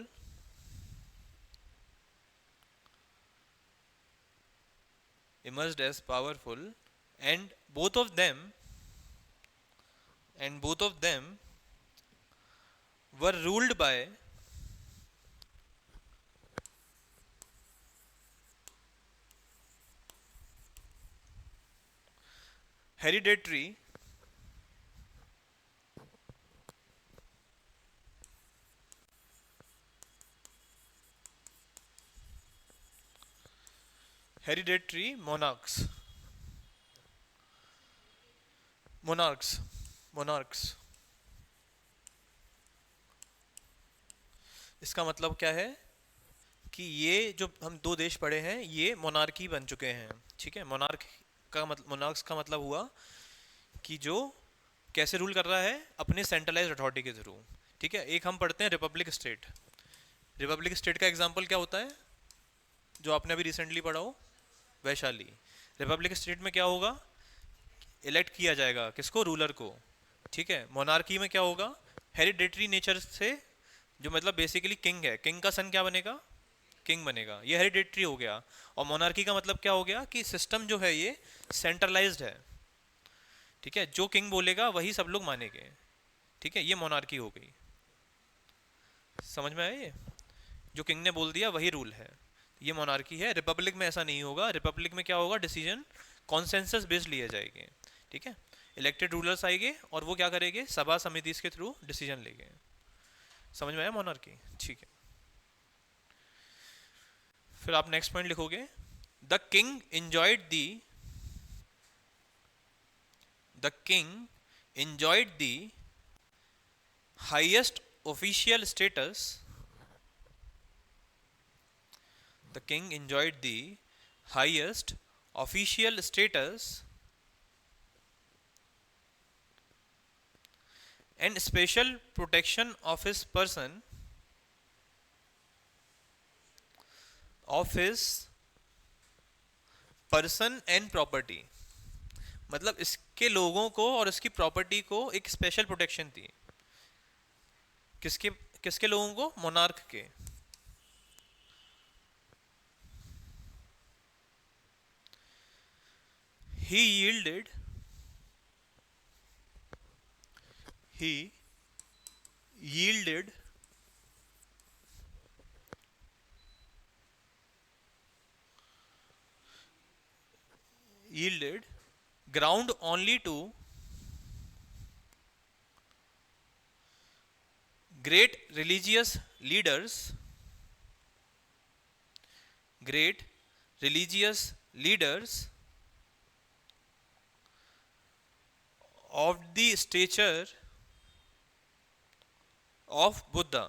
emerged as powerful and both of them and both of them were ruled by hereditary hereditary monarchs. इसका मतलब क्या है कि ये जो हम दो देश पढ़े हैं ये मोनार्की बन चुके हैं। ठीक है, मोनार्क्स का मतलब हुआ कि जो कैसे रूल कर रहा है, अपने सेंट्रलाइज्ड अथॉरिटी के थ्रू। ठीक है, एक हम पढ़ते हैं रिपब्लिक स्टेट। रिपब्लिक स्टेट का एग्जांपल क्या होता है जो आपने अभी रिसेंटली पढ़ा हो? वैशाली। रिपब्लिक स्टेट में क्या होगा, इलेक्ट किया जाएगा किसको, रूलर को। ठीक है, मोनार्की में क्या होगा, हेरिडेटरी नेचर से, जो मतलब बेसिकली किंग है, किंग का सन क्या बनेगा, किंग बनेगा, ये हेरिडेटरी हो गया। और मोनार्की का मतलब क्या हो गया कि सिस्टम जो है ये सेंट्रलाइज्ड है। ठीक है, जो किंग बोलेगा वही सब लोग मानेंगे। ठीक है, ये मोनार्की हो गई। समझ में आया ये? जो किंग ने बोल दिया वही रूल है, ये मोनार्की है। रिपब्लिक में ऐसा नहीं होगा, रिपब्लिक में क्या होगा, डिसीजन कॉन्सेंसस बेस्ड लिए जाएंगे। ठीक है, इलेक्टेड रूलर्स आएंगे और वो क्या करेंगे, सभा समिति के थ्रू डिसीजन लेंगे। समझ में आया मोनार्की? ठीक है, फिर आप नेक्स्ट पॉइंट लिखोगे, the king enjoyed the king enjoyed the highest official status. The king enjoyed the highest official status and special protection of his person and property. मतलब इसके लोगों को और इसकी प्रॉपर्टी को एक स्पेशल प्रोटेक्शन थी। किसके किसके लोगों को, मोनार्क के। he yielded he yielded yielded ground only to great religious leaders, great religious leaders of the stature of Buddha,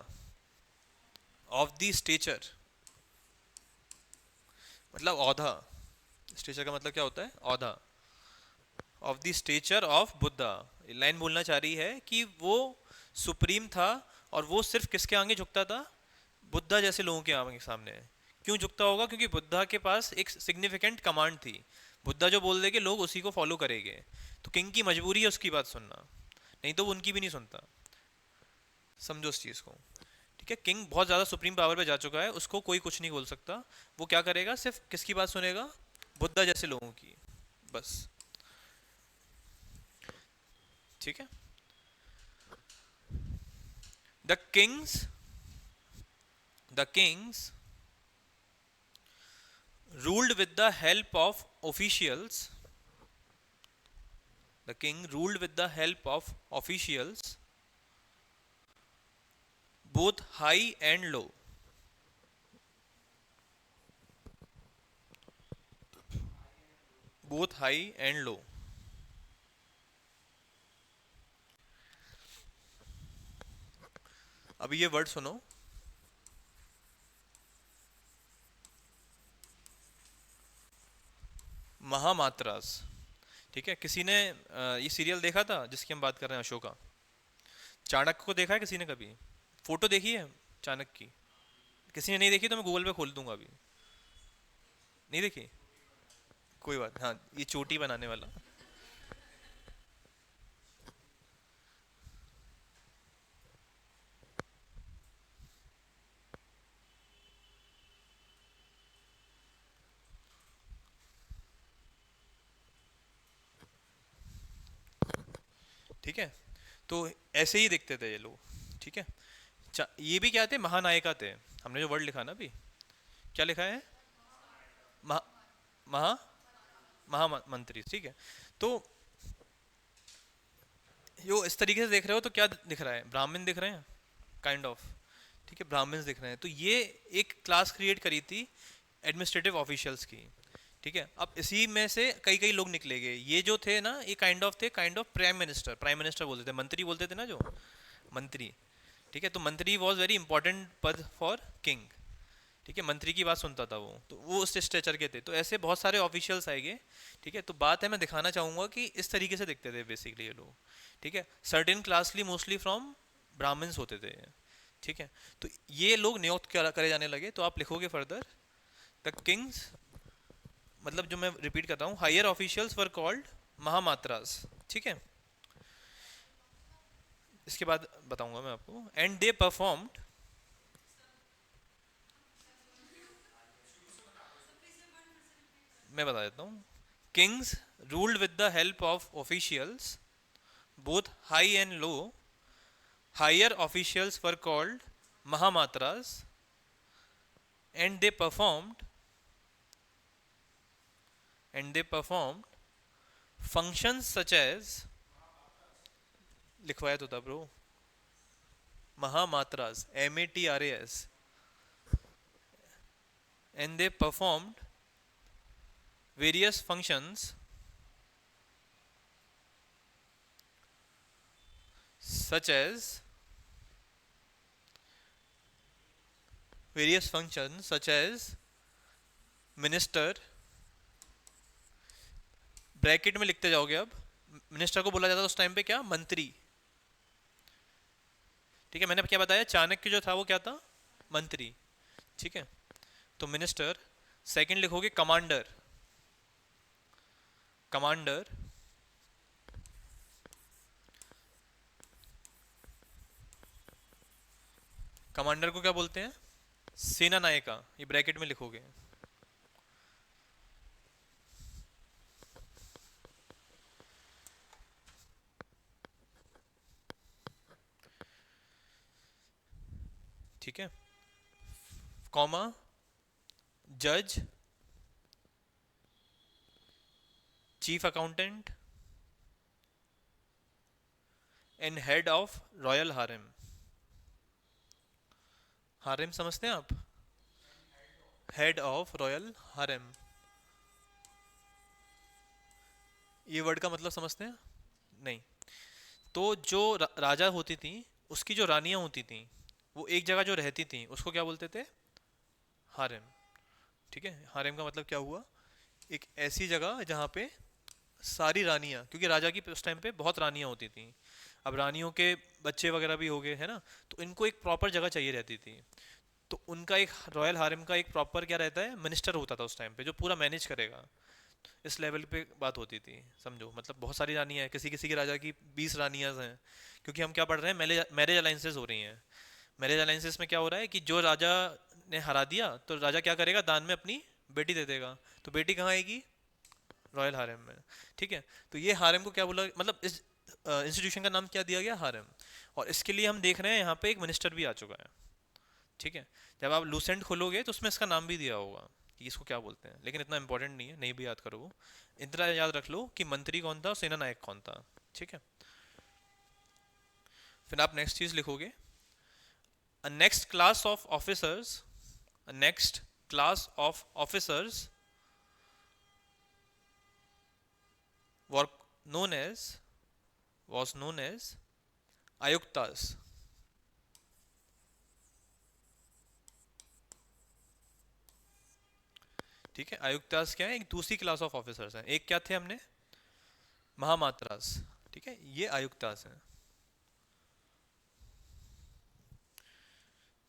of the stature मतलब औधा, स्टेचर का मतलब क्या होता है, औधा। Of the stature of Buddha, line बोलना चाह रही है कि वो सुप्रीम था और वो सिर्फ किसके आगे झुकता था, बुद्धा जैसे लोगों के आगे सामने। क्यों झुकता होगा, क्योंकि बुद्धा के पास एक सिग्निफिकेंट कमांड थी। बुद्धा जो बोल देंगे लोग उसी को फॉलो करेंगे, तो किंग की मजबूरी है उसकी बात सुनना, नहीं तो वो उनकी भी नहीं सुनता। समझो इस चीज़ को। ठीक है, किंग बहुत ज़्यादा सुप्रीम पावर पे जा चुका है, उसको कोई कुछ नहीं बोल सकता। वो क्या करेगा, सिर्फ किसकी बात सुनेगा, बुद्धा जैसे लोगों की, बस। ठीक है, the Kings the Kings ruled with the help of officials. The king ruled with the help of officials, both high and low. Both high and low. अभी ये वर्ड सुनो, महामात्रास। ठीक है, किसी ने ये सीरियल देखा था जिसकी हम बात कर रहे हैं, अशोका? चाणक्य को देखा है किसी ने कभी? फोटो देखी है चाणक्य की? किसी ने नहीं देखी तो मैं गूगल पे खोल दूंगा अभी। नहीं देखी? कोई बात, हाँ, ये चोटी बनाने वाला। ठीक है, तो ऐसे ही दिखते थे ये लोग। ठीक है, ये भी क्या थे, महानायिका थे। हमने जो वर्ड लिखा ना अभी, क्या लिखा है, महा महा महामंत्री। ठीक है, तो यो इस तरीके से देख रहे हो तो क्या दिख रहा है, ब्राह्मण दिख रहे हैं, काइंड ऑफ। ठीक है, ब्राह्मण्स दिख रहे हैं। तो ये एक क्लास क्रिएट करी थी एडमिनिस्ट्रेटिव ऑफिशियल्स की। ठीक है, अब इसी में से कई कई लोग निकलेंगे। ये जो थे ना, ये काइंड ऑफ थे, kind of prime minister, prime minister बोलते थे, मंत्री बोलते थे ना, जो मंत्री। ठीक है, तो मंत्री वॉज वेरी इंपॉर्टेंट पद फॉर किंग। ठीक है, मंत्री की बात सुनता था वो, तो वो उस स्ट्रेचर के थे। तो ऐसे बहुत सारे ऑफिशियल्स आएंगे। ठीक है, तो बात है, मैं दिखाना चाहूंगा कि इस तरीके से दिखते थे बेसिकली ये लोग। ठीक है, सर्टेन क्लासली मोस्टली फ्रॉम ब्राह्मण्स होते थे। ठीक है, तो ये लोग नियुक्त करे जाने लगे। तो आप लिखोगे फर्दर, द किंग्स, मतलब जो मैं रिपीट कर रहा हूँ, higher officials were called Mahamatras. ठीक है, इसके बाद बताऊंगा मैं आपको। एंड दे परफॉर्म्ड, मैं बता देता हूँ। Kings ruled with the help of officials both high and low. Higher officials were called Mahamatras, and they performed functions such as, लिखवाया तो था bro, Mahamatras, MATRAS, and they performed various functions such as minister, bracket में लिखते जाओगे अब। Minister को बोला जाता था उस टाइम पे क्या, मंत्री। ठीक है, मैंने क्या बताया, चाणक्य जो था वो क्या था, मंत्री। ठीक है, तो मिनिस्टर। सेकंड लिखोगे कमांडर, कमांडर। कमांडर को क्या बोलते हैं, सेना नायका, ये ब्रैकेट में लिखोगे। ठीक है, कॉमा, जज, chief accountant and head of royal हारेम। हारेम समझते हैं आप, हेड ऑफ रॉयल हारेम, ये वर्ड का मतलब समझते हैं, नहीं। तो जो राजा होती थी, उसकी जो रानियां होती थी, वो एक जगह जो रहती थी उसको क्या बोलते थे, हारेम। ठीक है, हारेम का मतलब क्या हुआ, एक ऐसी जगह जहाँ पे सारी रानियां, क्योंकि राजा की उस टाइम पे बहुत रानियां होती थी, अब रानियों के बच्चे वगैरह भी हो गए है ना, तो इनको एक प्रॉपर जगह चाहिए रहती थी। तो उनका एक रॉयल हारेम का एक प्रॉपर क्या रहता है, मिनिस्टर होता था उस टाइम पे, जो पूरा मैनेज करेगा। इस लेवल पे बात होती थी, समझो, मतलब बहुत सारी रानियां हैं, किसी किसी के राजा की 20 रानियां हैं। क्योंकि हम क्या पढ़ रहे हैं, मैरिज अलाइंसेस हो रही हैं। मैरिज अलाइंसेस में क्या हो रहा है कि जो राजा ने हरा दिया, तो राजा क्या करेगा, दान में अपनी बेटी दे देगा। तो बेटी कहाँ आएगी, रॉयल हारेम में। ठीक है, तो ये हारेम को क्या बोला, मतलब इस इंस्टीट्यूशन का नाम क्या दिया गया, हारेम। और इसके लिए हम देख रहे हैं यहाँ पे एक मिनिस्टर भी आ चुका है। ठीक है, जब आप लूसेंट खोलोगे तो उसमें इसका नाम भी दिया होगा कि इसको क्या बोलते हैं, लेकिन इतना इंपॉर्टेंट नहीं है, नहीं भी याद करो वो। इतना याद रख लो कि मंत्री कौन था और सेना नायक कौन था। ठीक है, फिर आप नेक्स्ट चीज लिखोगे, अ next class of officers, a next class of officers were known as was known as आयुक्तास। ठीक है, आयुक्तास क्या है, एक दूसरी क्लास ऑफ ऑफिसर्स हैं। एक क्या थे हमने, महामात्रास। ठीक है, ये आयुक्तास हैं।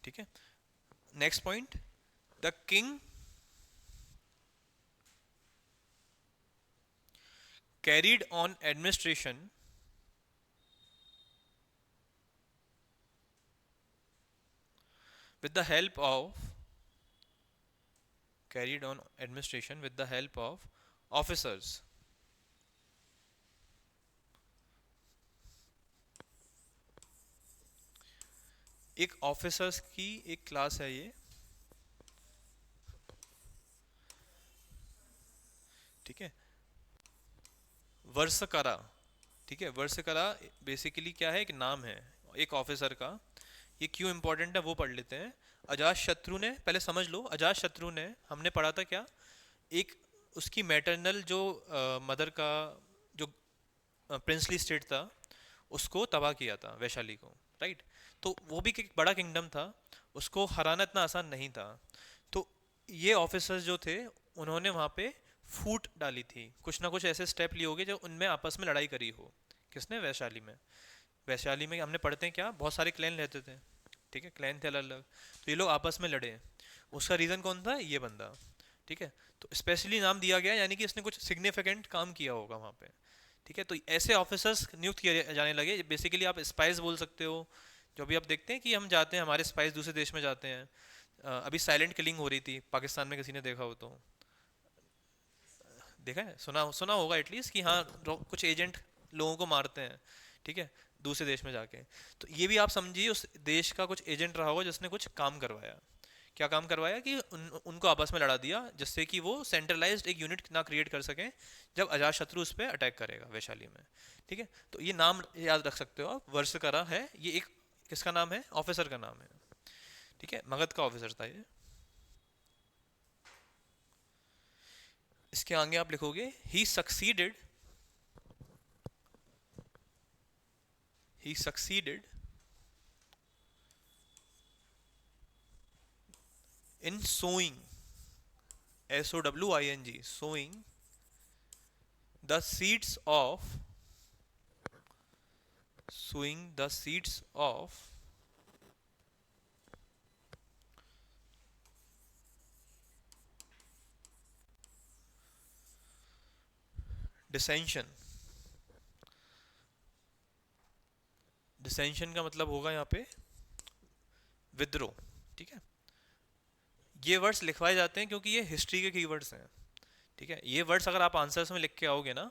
ठीक है, next point, the king carried on administration with the help of carried on administration with the help of officers। एक ऑफिसर्स की एक क्लास है ये। ठीक है, वर्षकरा। ठीक है, वर्षकरा बेसिकली क्या है, एक नाम है एक ऑफिसर का। ये क्यों इंपॉर्टेंट है वो पढ़ लेते हैं। अजात शत्रु ने, पहले समझ लो, अजात शत्रु ने, हमने पढ़ा था क्या, एक उसकी मैटरनल जो मदर का जो प्रिंसली स्टेट था, उसको तबाह किया था, वैशाली को। राइट। तो वो भी एक बड़ा किंगडम था, उसको हराना इतना आसान नहीं था। तो ये ऑफिसर्स जो थे, उन्होंने वहाँ पे फूट डाली थी, कुछ ना कुछ ऐसे स्टेप लिए होंगे जो उनमें आपस में लड़ाई करी हो। किसने? वैशाली में। वैशाली में हमने पढ़ते हैं क्या, बहुत सारे क्लैन रहते थे, ठीक है, क्लैन थे अलग अलग, तो ये लोग आपस में लड़े। उसका रीज़न कौन था? ये बंदा, ठीक है। तो स्पेशली नाम दिया गया, यानी कि इसने कुछ सिग्निफिकेंट काम किया होगा वहाँ पे, ठीक है। तो ऐसे ऑफिसर्स नियुक्त किए जाने लगे, बेसिकली आप स्पाइस बोल सकते हो। जो भी आप देखते हैं कि हम जाते हैं, हमारे स्पाइस दूसरे देश में जाते हैं। अभी साइलेंट किलिंग हो रही थी पाकिस्तान में, किसी ने देखा हो तो, देखा है, सुना सुना होगा एटलीस्ट, कि हाँ कुछ एजेंट लोगों को मारते हैं, ठीक है, दूसरे देश में जाके। तो ये भी आप समझिए उस देश का कुछ एजेंट रहा होगा जिसने कुछ काम करवाया। क्या काम करवाया कि उनको आपस में लड़ा दिया, जिससे कि वो सेंट्रलाइज्ड एक यूनिट ना क्रिएट कर सकें जब अजातशत्रु उस पर अटैक करेगा वैशाली में, ठीक है। तो ये नाम याद रख सकते हो आप, वर्षकरा है ये एक, किसका नाम है? ऑफिसर का नाम है, ठीक है, मगध का ऑफिसर था ये। इसके आगे आप लिखोगे ही succeeded in sowing the seeds of sowing the seeds of dissension। डिसेंशन का मतलब होगा यहाँ पे विद्रोह, ठीक है। ये वर्ड्स लिखवाए जाते हैं क्योंकि ये हिस्ट्री के कीवर्ड्स हैं, ठीक है। ये वर्ड्स अगर आप आंसर्स में लिख के आओगे ना,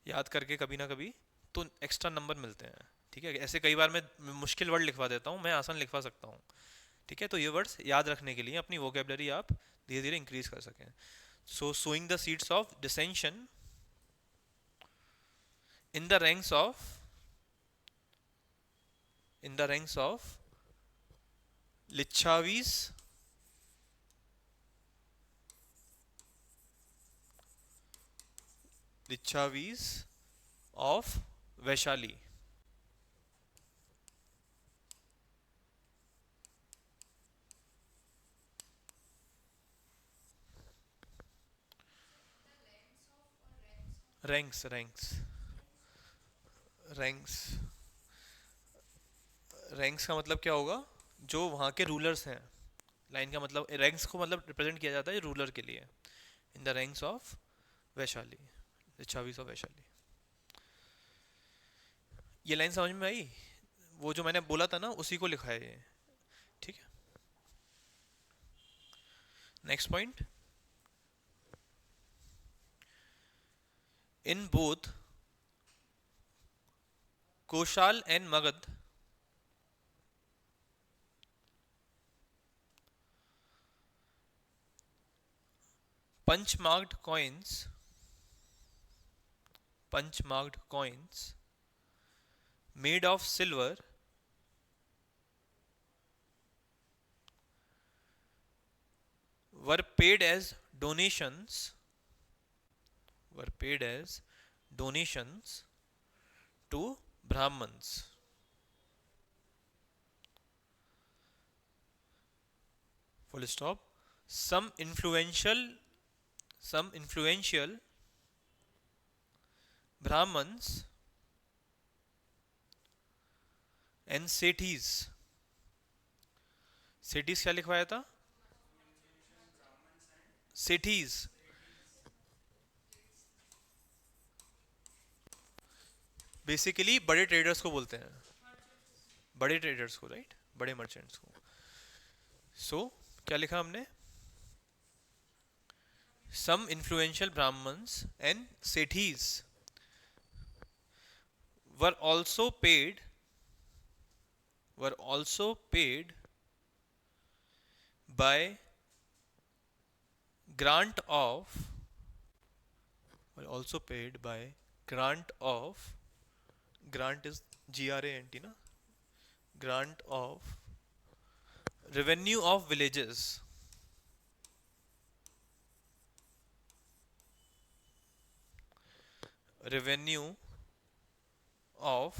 याद करके कभी ना कभी, तो एक्स्ट्रा नंबर मिलते हैं, ठीक है। ऐसे कई बार मैं मुश्किल वर्ड लिखवा देता हूँ, मैं आसान लिखवा सकता हूँ, ठीक है। तो ये वर्ड्स याद रखने के लिए अपनी वोकेबलरी आप धीरे धीरे इंक्रीज कर सकें। So sowing the seeds of dissension in the ranks of in the ranks of Lichavis Lichavis of Vaishali। Ranks ranks ranks का मतलब क्या होगा? जो वहाँ के रूलर्स हैं। लाइन का मतलब, रैंक्स को मतलब रिप्रेजेंट किया जाता है रूलर के लिए। In the ranks of Vaishali, Licchavis of Vaishali. ये लाइन समझ में आई? वो जो मैंने बोला था ना, उसी को लिखा है ये, ठीक है। Next point, in both Kaushal and Magadh punch-marked coins punch-marked coins made of silver were paid as donations were paid as donations to Brahmins. Full stop. Some influential some influential Brahmins and Sethis, Sethis क्या लिखवाया था? Sethis, basically बड़े traders को बोलते हैं, बड़े traders को, right, बड़े मर्चेंट्स को। सो क्या लिखा हमने? Some influential Brahmins and Sethis were also paid were also paid by grant of were also paid by grant of, grant is grant na, grant of revenue of villages, revenue of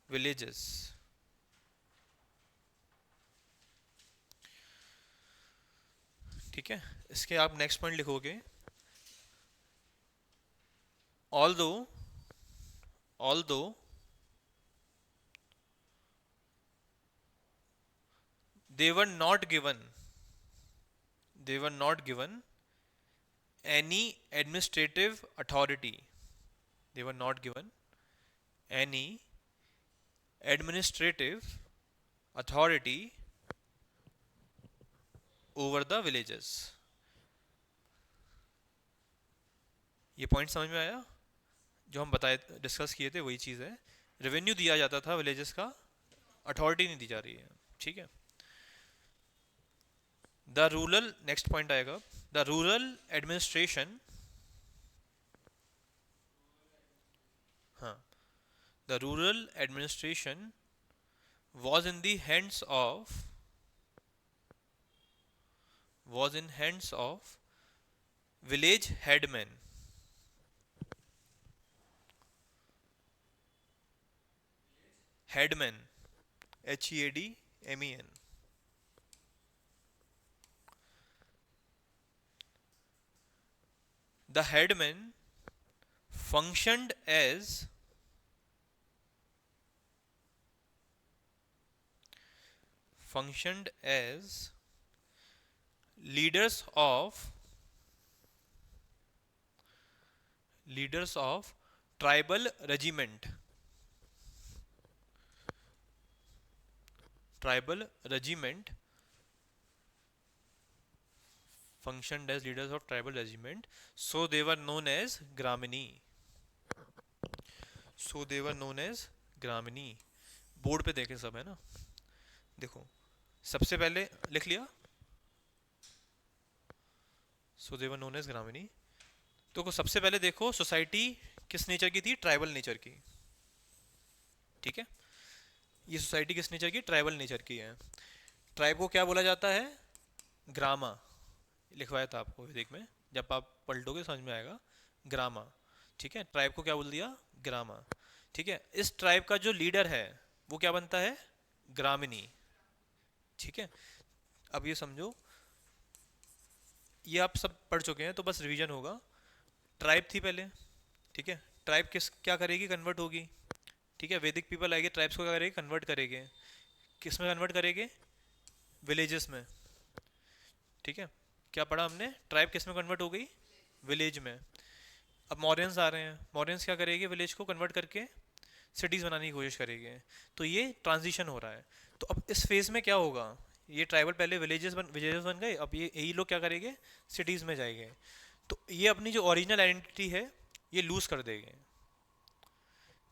villages, ठीक है, इसके आप next point लिखोगे, although although they were not given they were not given any administrative authority. They were not given any administrative authority over the villages. ये point समझ में आया? जो हम बताए डिस्कस किए थे वही चीज़ है। रेवेन्यू दिया जाता था विलेजेस का, अथॉरिटी नहीं दी जा रही है। ठीक है, द रूरल, नेक्स्ट पॉइंट आएगा, द रूरल एडमिनिस्ट्रेशन, हाँ, the rural administration was in the hands of was in hands of village headmen. Headmen, HEADMEN. The headmen functioned as leaders of tribal regiment. Tribal regiment functioned as leaders of tribal regiment, so they were known as Gramini. So they were known as Gramini. Board पे देखें सब, है ना? देखो, सबसे पहले लिख लिया, सो दे वर नोन एज ग्रामीणी। तो सबसे पहले देखो सोसाइटी किस नेचर की थी? ट्राइबल नेचर की। ठीक है, ये सोसाइटी किस नेचर की? ट्राइबल नेचर की है। ट्राइब को क्या बोला जाता है? ग्रामा। लिखवाया था आपको वैदिक में, जब आप पलटोगे समझ में आएगा, ग्रामा। ठीक है, ट्राइब को क्या बोल दिया? ग्रामा। ठीक है, इस ट्राइब का जो लीडर है वो क्या बनता है? ग्रामीणी। ठीक है, अब ये समझो, ये आप सब पढ़ चुके हैं तो बस रिवीजन होगा। ट्राइब थी पहले, ठीक है, ट्राइब किस क्या करेगी? कन्वर्ट होगी। ठीक है, वैदिक पीपल आएंगे, ट्राइब्स को क्या करेंगे? कन्वर्ट करेंगे। किस में कन्वर्ट करेंगे? विलेजेस में। ठीक है, क्या पढ़ा हमने? ट्राइब किस में कन्वर्ट हो गई? विलेज में। अब मॉरियंस आ रहे हैं, मॉरियंस क्या करेंगे? विलेज को कन्वर्ट करके सिटीज़ बनाने की कोशिश करेंगे। तो ये ट्रांजिशन हो रहा है। तो अब इस फेज में क्या होगा? ये ट्राइबल पहले विलेजेस बन गए, अब ये यही लोग क्या करेंगे? सिटीज़ में जाएंगे। तो ये अपनी जो ओरिजिनल आइडेंटिटी है ये लूज़ कर देंगे।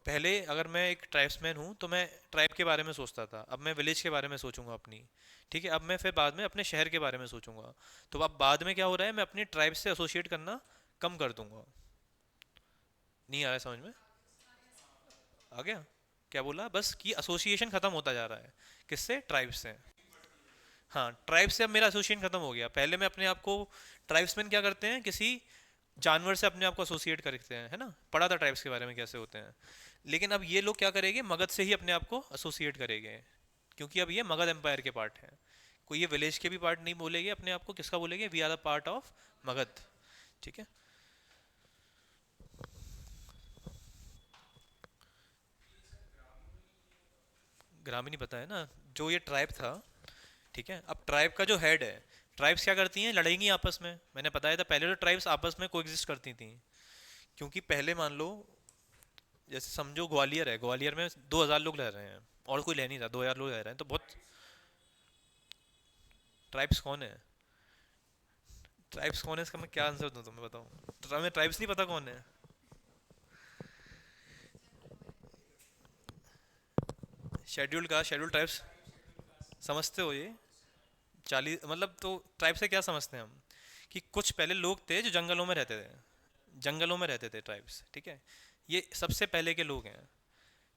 पहले अगर मैं एक ट्राइब्समैन हूँ तो मैं ट्राइब के बारे में सोचता था, अब मैं विलेज के बारे में सोचूंगा अपनी। ठीक है, अब मैं फिर बाद में अपने शहर के बारे में सोचूंगा। तो अब बाद में क्या हो रहा है? मैं अपनी ट्राइब से एसोसिएट करना कम कर दूंगा। नहीं आ रहा है समझ में? आ गया? क्या बोला? बस कि एसोसिएशन खत्म होता जा रहा है। किससे? ट्राइब से। हाँ, ट्राइब से अब मेरा एसोसिएशन खत्म हो गया। पहले मैं अपने आप को, ट्राइब्समैन क्या करते हैं? किसी जानवर से अपने आप को एसोसिएट करते हैं, है ना? पढ़ा था ट्राइब्स के बारे में कैसे होते हैं। लेकिन अब ये लोग क्या करेंगे? मगध से ही अपने आप को एसोसिएट करेंगे, क्योंकि अब ये मगध एम्पायर के पार्ट हैं। कोई ये विलेज के भी पार्ट नहीं बोलेंगे अपने आप को। किसका बोलेंगे? We are the part of Magadh. ठीक है, ग्रामीणी पता है ना, जो ये ट्राइब था। ठीक है, अब ट्राइब का जो हेड है, ट्राइब्स क्या करती हैं? लड़ेंगी आपस में। मैंने बताया था पहले तो ट्राइब्स आपस में कोएग्जिस्ट करती थी। क्योंकि पहले मान लो, जैसे समझो ग्वालियर है, ग्वालियर में 2000 लोग रह रहे हैं और कोई रह नहीं रहा, 2000 लोग रह रहे हैं, तो बहुत। ट्राइब्स कौन है? ट्राइब्स कौन है इसका मैं क्या आंसर दूं तुम्हें? बताओ, तुम्हें ट्राइब्स नहीं पता कौन है? शेड्यूल्ड कास्ट, शेड्यूल्ड ट्राइब्स समझते हो ये? 40 मतलब, तो ट्राइब से क्या समझते हैं हम? कि कुछ पहले लोग थे जो जंगलों में रहते थे, जंगलों में रहते थे ट्राइब्स। ठीक है, ये सबसे पहले के लोग हैं।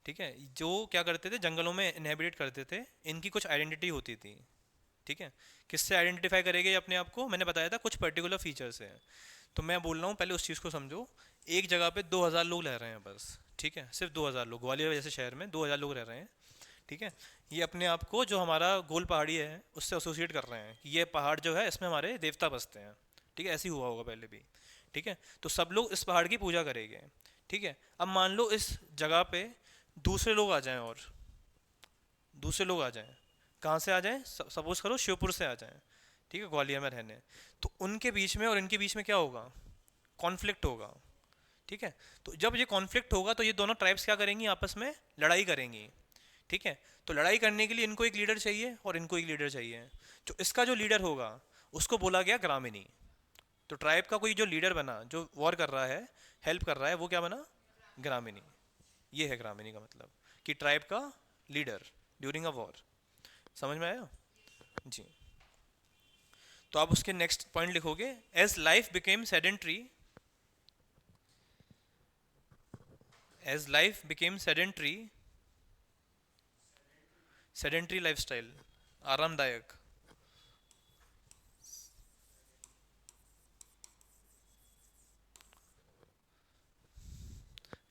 ठीक है, जो क्या करते थे? जंगलों में इनहेबिटेट करते थे। इनकी कुछ आइडेंटिटी होती थी। ठीक है, किससे आइडेंटिफाई करेंगे अपने आप को? मैंने बताया था कुछ पर्टिकुलर फीचर्स है। तो मैं बोल रहा हूँ पहले उस चीज़ को समझो। एक जगह पे 2000 लोग रह रहे हैं बस। ठीक है, सिर्फ 2000 लोग, ग्वालियर जैसे शहर में 2000 लोग रह रहे हैं। ठीक है। ये अपने आप को जो हमारा गोल पहाड़ी है उससे एसोसिएट कर रहे हैं कि ये पहाड़ जो है इसमें हमारे देवता बसते हैं। ठीक है, ऐसे ही हुआ होगा पहले भी। ठीक है, तो सब लोग इस पहाड़ की पूजा करेंगे। ठीक है, अब मान लो इस जगह पे दूसरे लोग आ जाएं, और दूसरे लोग आ जाएं। कहाँ से आ जाएं? सपोज करो शिवपुर से आ जाएं। ठीक है, ग्वालियर में रहने। तो उनके बीच में और इनके बीच में क्या होगा? कॉन्फ्लिक्ट होगा। ठीक है, तो जब ये कॉन्फ्लिक्ट होगा तो ये दोनों ट्राइब्स क्या करेंगी? आपस में लड़ाई करेंगी। ठीक है, तो लड़ाई करने के लिए इनको एक लीडर चाहिए और इनको एक लीडर चाहिए। जो इसका जो लीडर होगा उसको बोला गया ग्रामिनी। तो ट्राइब का कोई जो लीडर बना, जो वॉर कर रहा है, हेल्प कर रहा है, वो क्या बना? ग्रामिनी। ये है ग्रामिनी का मतलब, कि ट्राइब का लीडर ड्यूरिंग अ वॉर। समझ में आया? जी। तो आप उसके नेक्स्ट पॉइंट लिखोगे, as life became sedentary, as life became sedentary, sedentary lifestyle, आरामदायक।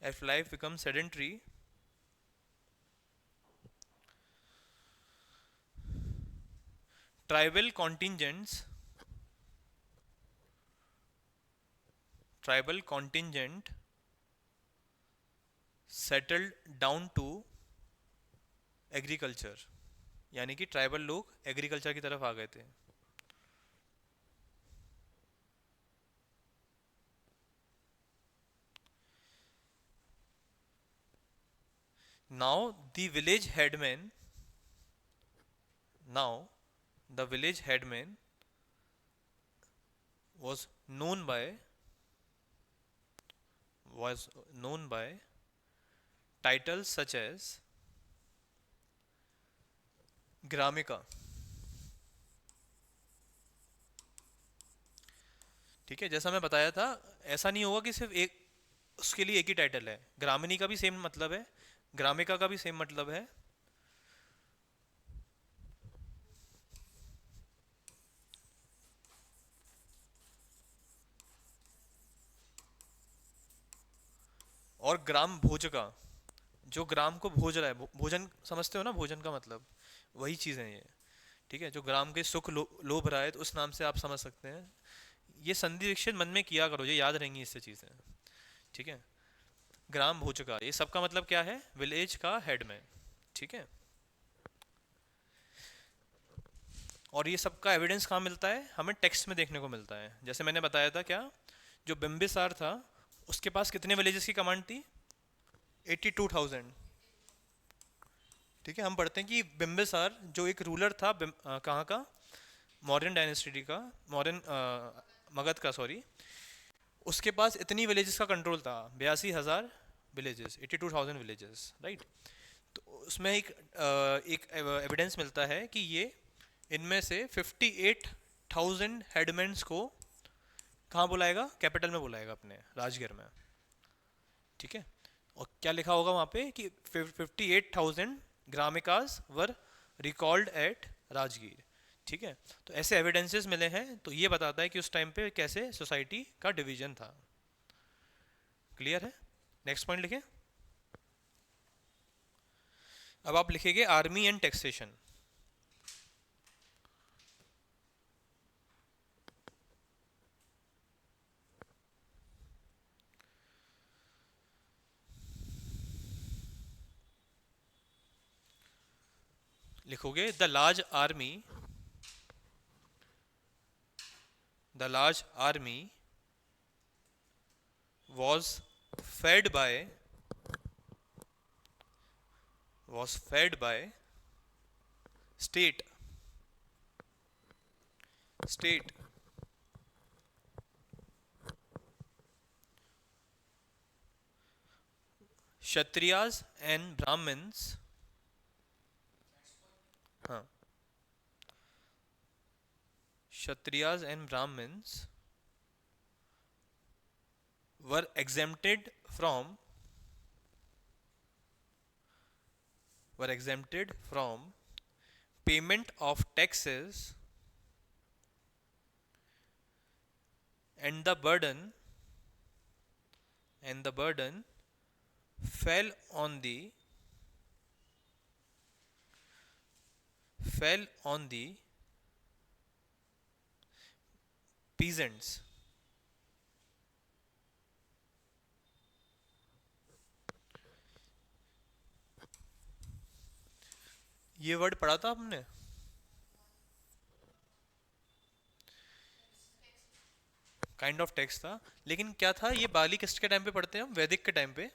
If life becomes sedentary, tribal contingents, tribal contingent settled down to agriculture. यानी कि ट्राइबल लोग एग्रीकल्चर की तरफ आ गए थे। Now the village headman, now the village headman was known by was known by titles such as ग्रामिका। ठीक है, जैसा मैं बताया था, ऐसा नहीं होगा कि सिर्फ एक उसके लिए एक ही टाइटल है। ग्रामिनी का भी सेम मतलब है, ग्रामिका का भी सेम मतलब है। और ग्राम भोजका, जो ग्राम को भोज रहा है, भोजन समझते हो ना, भोजन का मतलब वही चीज़ है ये। ठीक है, जो ग्राम के सुख लोभ रहा है, तो उस नाम से आप समझ सकते हैं। ये संधि विच्छेद मन में किया करो, ये याद रहेंगी इससे चीज़ें। ठीक है, ग्राम भोजका, ये सबका मतलब क्या है? विलेज का हेडमैन। ठीक है, और ये सबका एविडेंस कहाँ मिलता है? हमें टेक्स्ट में देखने को मिलता है। जैसे मैंने बताया था, क्या जो बिम्बिसार था उसके पास कितने विलेजेस की कमांड थी? 82,000। ठीक है, हम पढ़ते हैं कि बिम्बिसार जो एक रूलर था, कहाँ का? मौर्यन डायनेस्टी का, मौर्यन मगध का, सॉरी। उसके पास इतनी विलेजेस का कंट्रोल था, 82,000 विलेजेस, 82,000 विलेजेस, राइट। तो उसमें एक एविडेंस मिलता है कि ये इनमें से 58,000 हेडमेंस को कहाँ बुलाएगा? कैपिटल में बुलाएगा, अपने राजगीर में। ठीक है, और क्या लिखा होगा वहाँ पे कि 58,000 ग्रामिकाज वर रिकॉल्ड एट राजगीर। ठीक है, तो ऐसे एविडेंसेस मिले हैं, तो ये बताता है कि उस टाइम पे कैसे सोसाइटी का डिवीजन था। क्लियर है? नेक्स्ट पॉइंट लिखें। अब आप लिखेंगे आर्मी एंड टैक्सेशन। लिखोगे the large army was fed by was fed by state state kshatriyas and brahmins. हाँ, kshatriyas and brahmins were exempted from payment of taxes, and the burden fell on the fell on the peasants. ये word पढ़ा था आपने? Kind of text था, लेकिन क्या था ये? बाली किसके टाइम पे पढ़ते हैं हम? वैदिक के टाइम पे।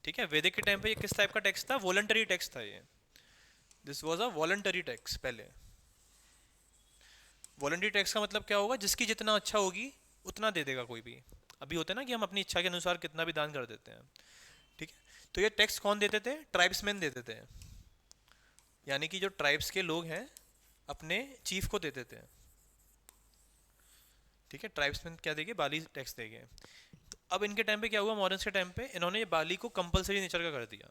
ठीक है, वैदिक के टाइम पे ये किस टाइप का टेक्स्ट था? वॉलंटरी टेक्स्ट था ये। This was a voluntary text पहले। वॉलंटरी टेक्स्ट का मतलब क्या होगा? जिसकी जितना अच्छा होगी उतना दे देगा कोई भी। अभी होता है ना कि हम अपनी इच्छा के अनुसार कितना भी दान कर देते हैं। ठीक है, तो ये टेक्स्ट कौन देते थे? ट्राइब्समैन देते थे, यानी कि जो ट्राइब्स के लोग हैं अपने चीफ को देते थे। ठीक है, ट्राइब्समैन क्या देंगे? बाली टैक्स देंगे। तो अब इनके टाइम पे क्या हुआ? मॉडर्न्स के टाइम पे इन्होंने ये बाली को कंपलसरी नेचर का कर दिया।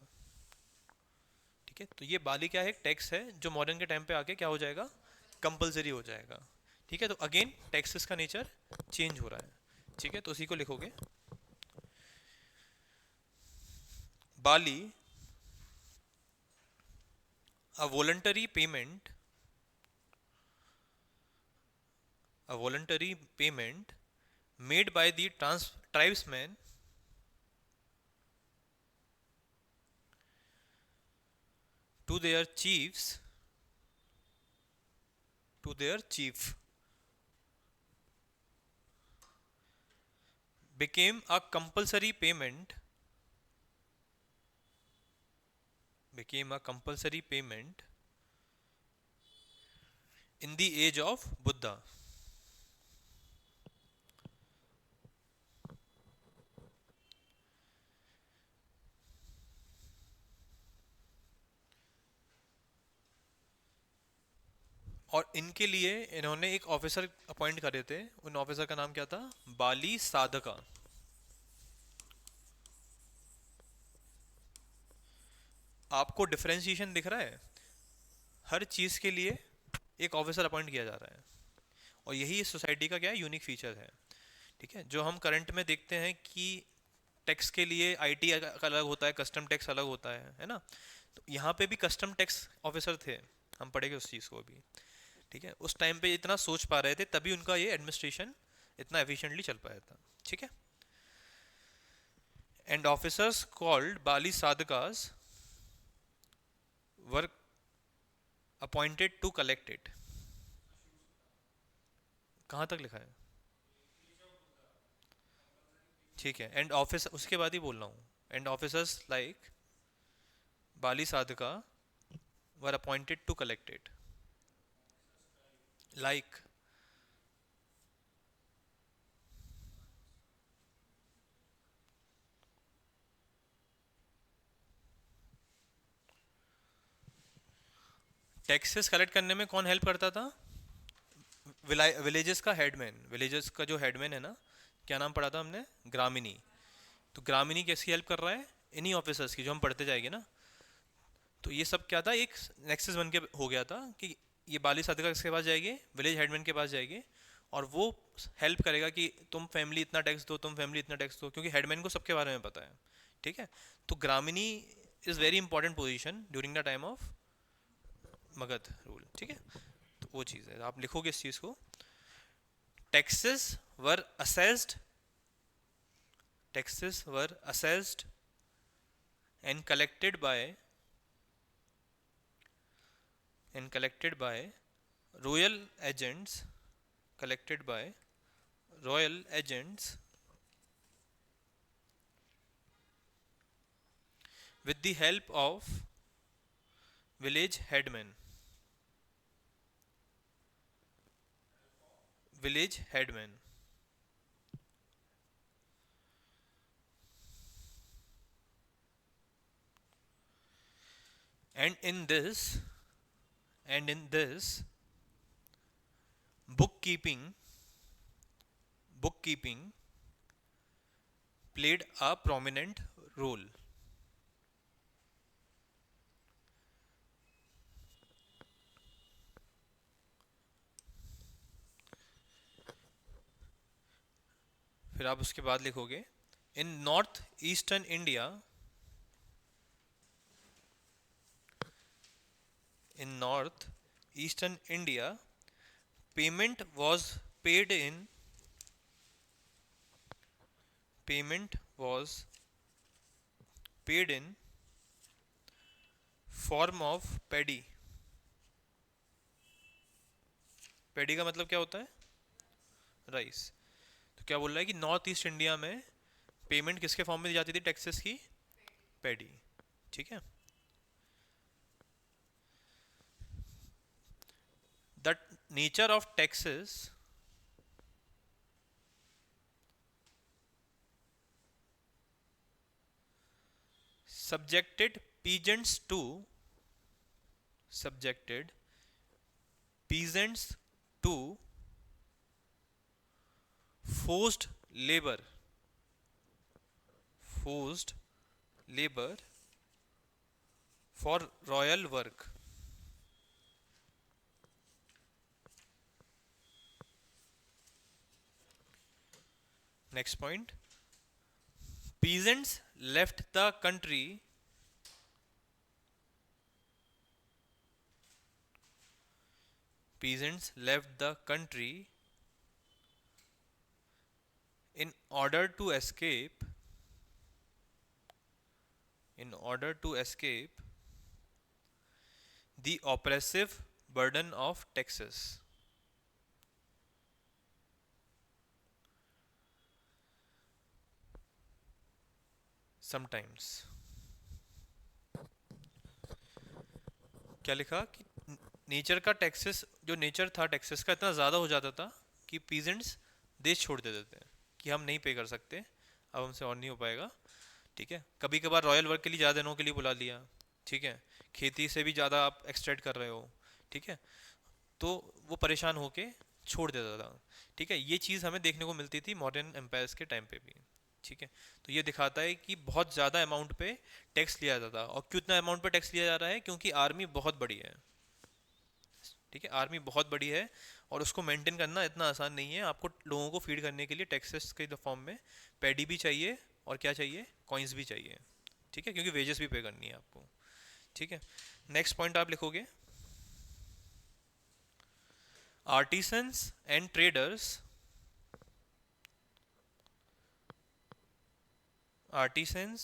ठीक है, तो ये बाली क्या है? एक टैक्स है जो मॉडर्न के टाइम पे आके क्या हो जाएगा? कंपलसरी हो जाएगा। ठीक है, तो अगेन टैक्सेस का नेचर चेंज हो रहा है। ठीक है, तो उसी को लिखोगे। Bali a voluntary payment, a voluntary payment made by the tribesmen to their chiefs, to their chief, became a compulsory payment, became a compulsory payment in the age of Buddha. और इनके लिए इन्होंने एक ऑफिसर अपॉइंट करे थे। उन officer का नाम क्या था? बाली साधका। आपको डिफरेंशिएशन दिख रहा है? हर चीज के लिए एक ऑफिसर अपॉइंट किया जा रहा है, और यही इस सोसाइटी का क्या है? यूनिक फीचर है। ठीक है, जो हम करंट में देखते हैं कि टैक्स के लिए आईटी अलग होता है, कस्टम टैक्स अलग होता है ना? तो यहाँ पे भी कस्टम टैक्स ऑफिसर थे, हम पढ़ेंगे उस चीज़ को अभी। ठीक है, उस टाइम पे इतना सोच पा रहे थे, तभी उनका ये एडमिनिस्ट्रेशन इतना एफिशिएंटली चल पाया था। ठीक है, and officers called bali sadhakas were appointed to collect it. कहाँ तक लिखा है? ठीक है, एंड ऑफिस उसके बाद ही बोल रहा हूँ। And officers like bali sadhaka were appointed to collect it, like. Taxes collect करने में कौन हेल्प करता था? विलेजेस का हेडमैन। विलेजेस का जो हेडमैन है ना, क्या नाम पढ़ा था हमने? ग्रामीणी। तो ग्रामीणी किसकी हेल्प कर रहा है? इन्हीं ऑफिसर्स की, जो हम पढ़ते जाएंगे ना। तो ये सब क्या था? एक नेक्सस बन के हो गया था कि ये बाली साधका किसके पास जाएगी? विलेज हेडमैन के पास जाएगी, और वो हेल्प करेगा कि तुम फैमिली इतना टैक्स दो, तुम फैमिली इतना टैक्स दो, क्योंकि हेडमैन को सबके बारे में पता है। ठीक है, तो gramini is very important position during the time of Magadha rule. ठीक है, तो वो चीज़ है, आप लिखोगे इस चीज़ को। taxes were assessed taxes were assessed and collected by royal agents collected by royal agents with the help of village headmen. Village headmen. And in this and in this bookkeeping bookkeeping played a prominent role. फिर आप उसके बाद लिखोगे, in north eastern India, in North eastern India payment was paid in payment was paid in form of paddy. Paddy का मतलब क्या होता है? राइस. तो क्या बोल रहा है कि नॉर्थ ईस्ट इंडिया में पेमेंट किसके फॉर्म में दी जाती थी टैक्सेस की? पैडी. ठीक है. The nature of taxes subjected peasants to subjected peasants to forced labor forced labor for royal work. Next point, peasants left the country peasants left the country in order to escape in order to escape the oppressive burden of taxes. Sometimes. क्या लिखा कि nature का taxes, जो nature था taxes का इतना ज़्यादा हो जाता था कि पीजेंट्स देश छोड़ देते थे कि हम नहीं पे कर सकते, अब हमसे और नहीं हो पाएगा. ठीक है. कभी कभार रॉयल वर्क के लिए ज़्यादा दिनों के लिए बुला लिया. ठीक है. खेती से भी ज़्यादा आप एक्सट्रैक्ट कर रहे हो. ठीक है. तो वो परेशान होके छोड़ देता था. ठीक है. ये चीज़ हमें देखने को मिलती थी मॉडर्न एम्पायर्स के टाइम पे भी. ठीक है. तो ये दिखाता है कि बहुत ज़्यादा अमाउंट पे टैक्स लिया जाता था. और कितना अमाउंट पे टैक्स लिया जा रहा है? क्योंकि आर्मी बहुत बड़ी है. ठीक है. आर्मी बहुत बड़ी है और उसको मेंटेन करना इतना आसान नहीं है. आपको लोगों को फीड करने के लिए टैक्सेस के फॉर्म में पैडी भी चाहिए और क्या चाहिए? कॉइन्स भी चाहिए. ठीक है. क्योंकि वेजेस भी पे करनी है आपको. ठीक है. नेक्स्ट पॉइंट आप लिखोगे, artisans and traders artisans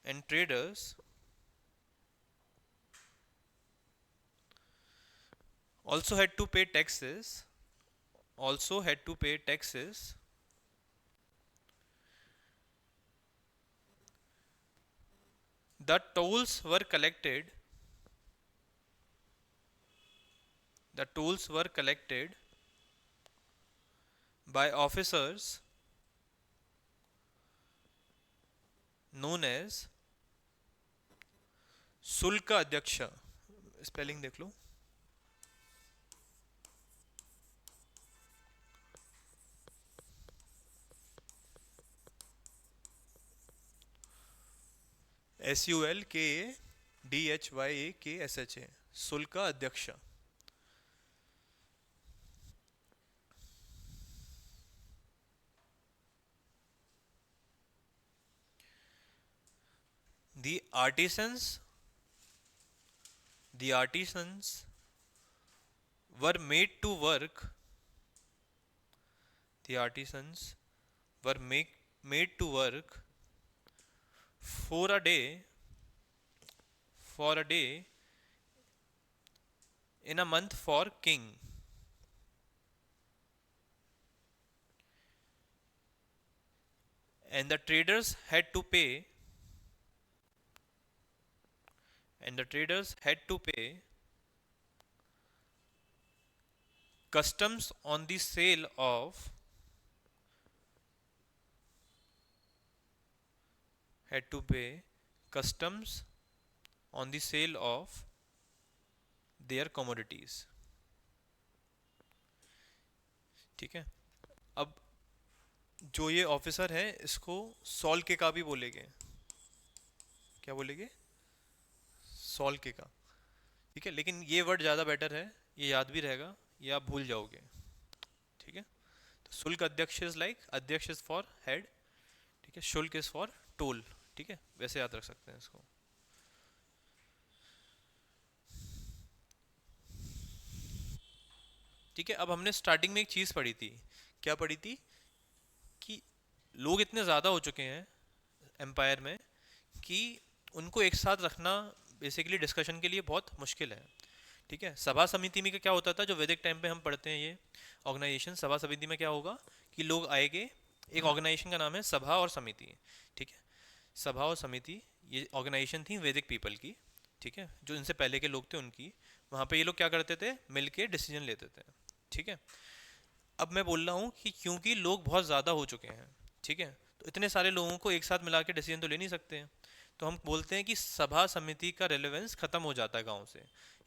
and traders also had to pay taxes also had to pay taxes the tolls were collected the tolls were collected by officers known as शुल्क अध्यक्ष. स्पेलिंग देख लो. SULKADHYAKSH. शुल्क अध्यक्ष. the artisans the artisans were made to work the artisans were made to work for a day in a month for king. And the traders had to pay customs on the sale of had to pay customs on the sale of their commodities. ठीक है. अब जो ये officer है इसको sol के का भी बोलेंगे. क्या बोलेंगे? सॉल के का. ठीक है. लेकिन ये वर्ड ज़्यादा बेटर है, ये याद भी रहेगा, ये आप भूल जाओगे. ठीक है. तो शुल्क अध्यक्ष इज लाइक, अध्यक्ष इज फॉर हेड. ठीक है. शुल्क इज फॉर टोल. ठीक है. वैसे याद रख सकते हैं इसको. ठीक है, अब हमने स्टार्टिंग में एक चीज़ पढ़ी थी, क्या पढ़ी थी, कि लोग इतने ज़्यादा हो चुके हैं एम्पायर में कि उनको एक साथ रखना बेसिकली डिस्कशन के लिए बहुत मुश्किल है। ठीक है, सभा समिति में क्या होता था, जो वैदिक टाइम पे हम पढ़ते हैं ये ऑर्गेनाइजेशन, सभा समिति में क्या होगा कि लोग आएंगे, एक ऑर्गेनाइजेशन का नाम है सभा और समिति। ठीक है, सभा और समिति ये ऑर्गेनाइजेशन थी वैदिक पीपल की। ठीक है, जो इनसे पहले के लोग थे उनकी, वहाँ पे ये लोग क्या करते थे, मिल के डिसीजन लेते थे। ठीक है, अब मैं बोल रहा हूँ कि क्योंकि लोग बहुत ज़्यादा हो चुके हैं, ठीक है, तो इतने सारे लोगों को एक साथ मिला के डिसीजन तो ले नहीं सकते हैं। तो हम बोलते हैं कि सभा समिति का रेलेवेंस खत्म हो जाता है गांव से।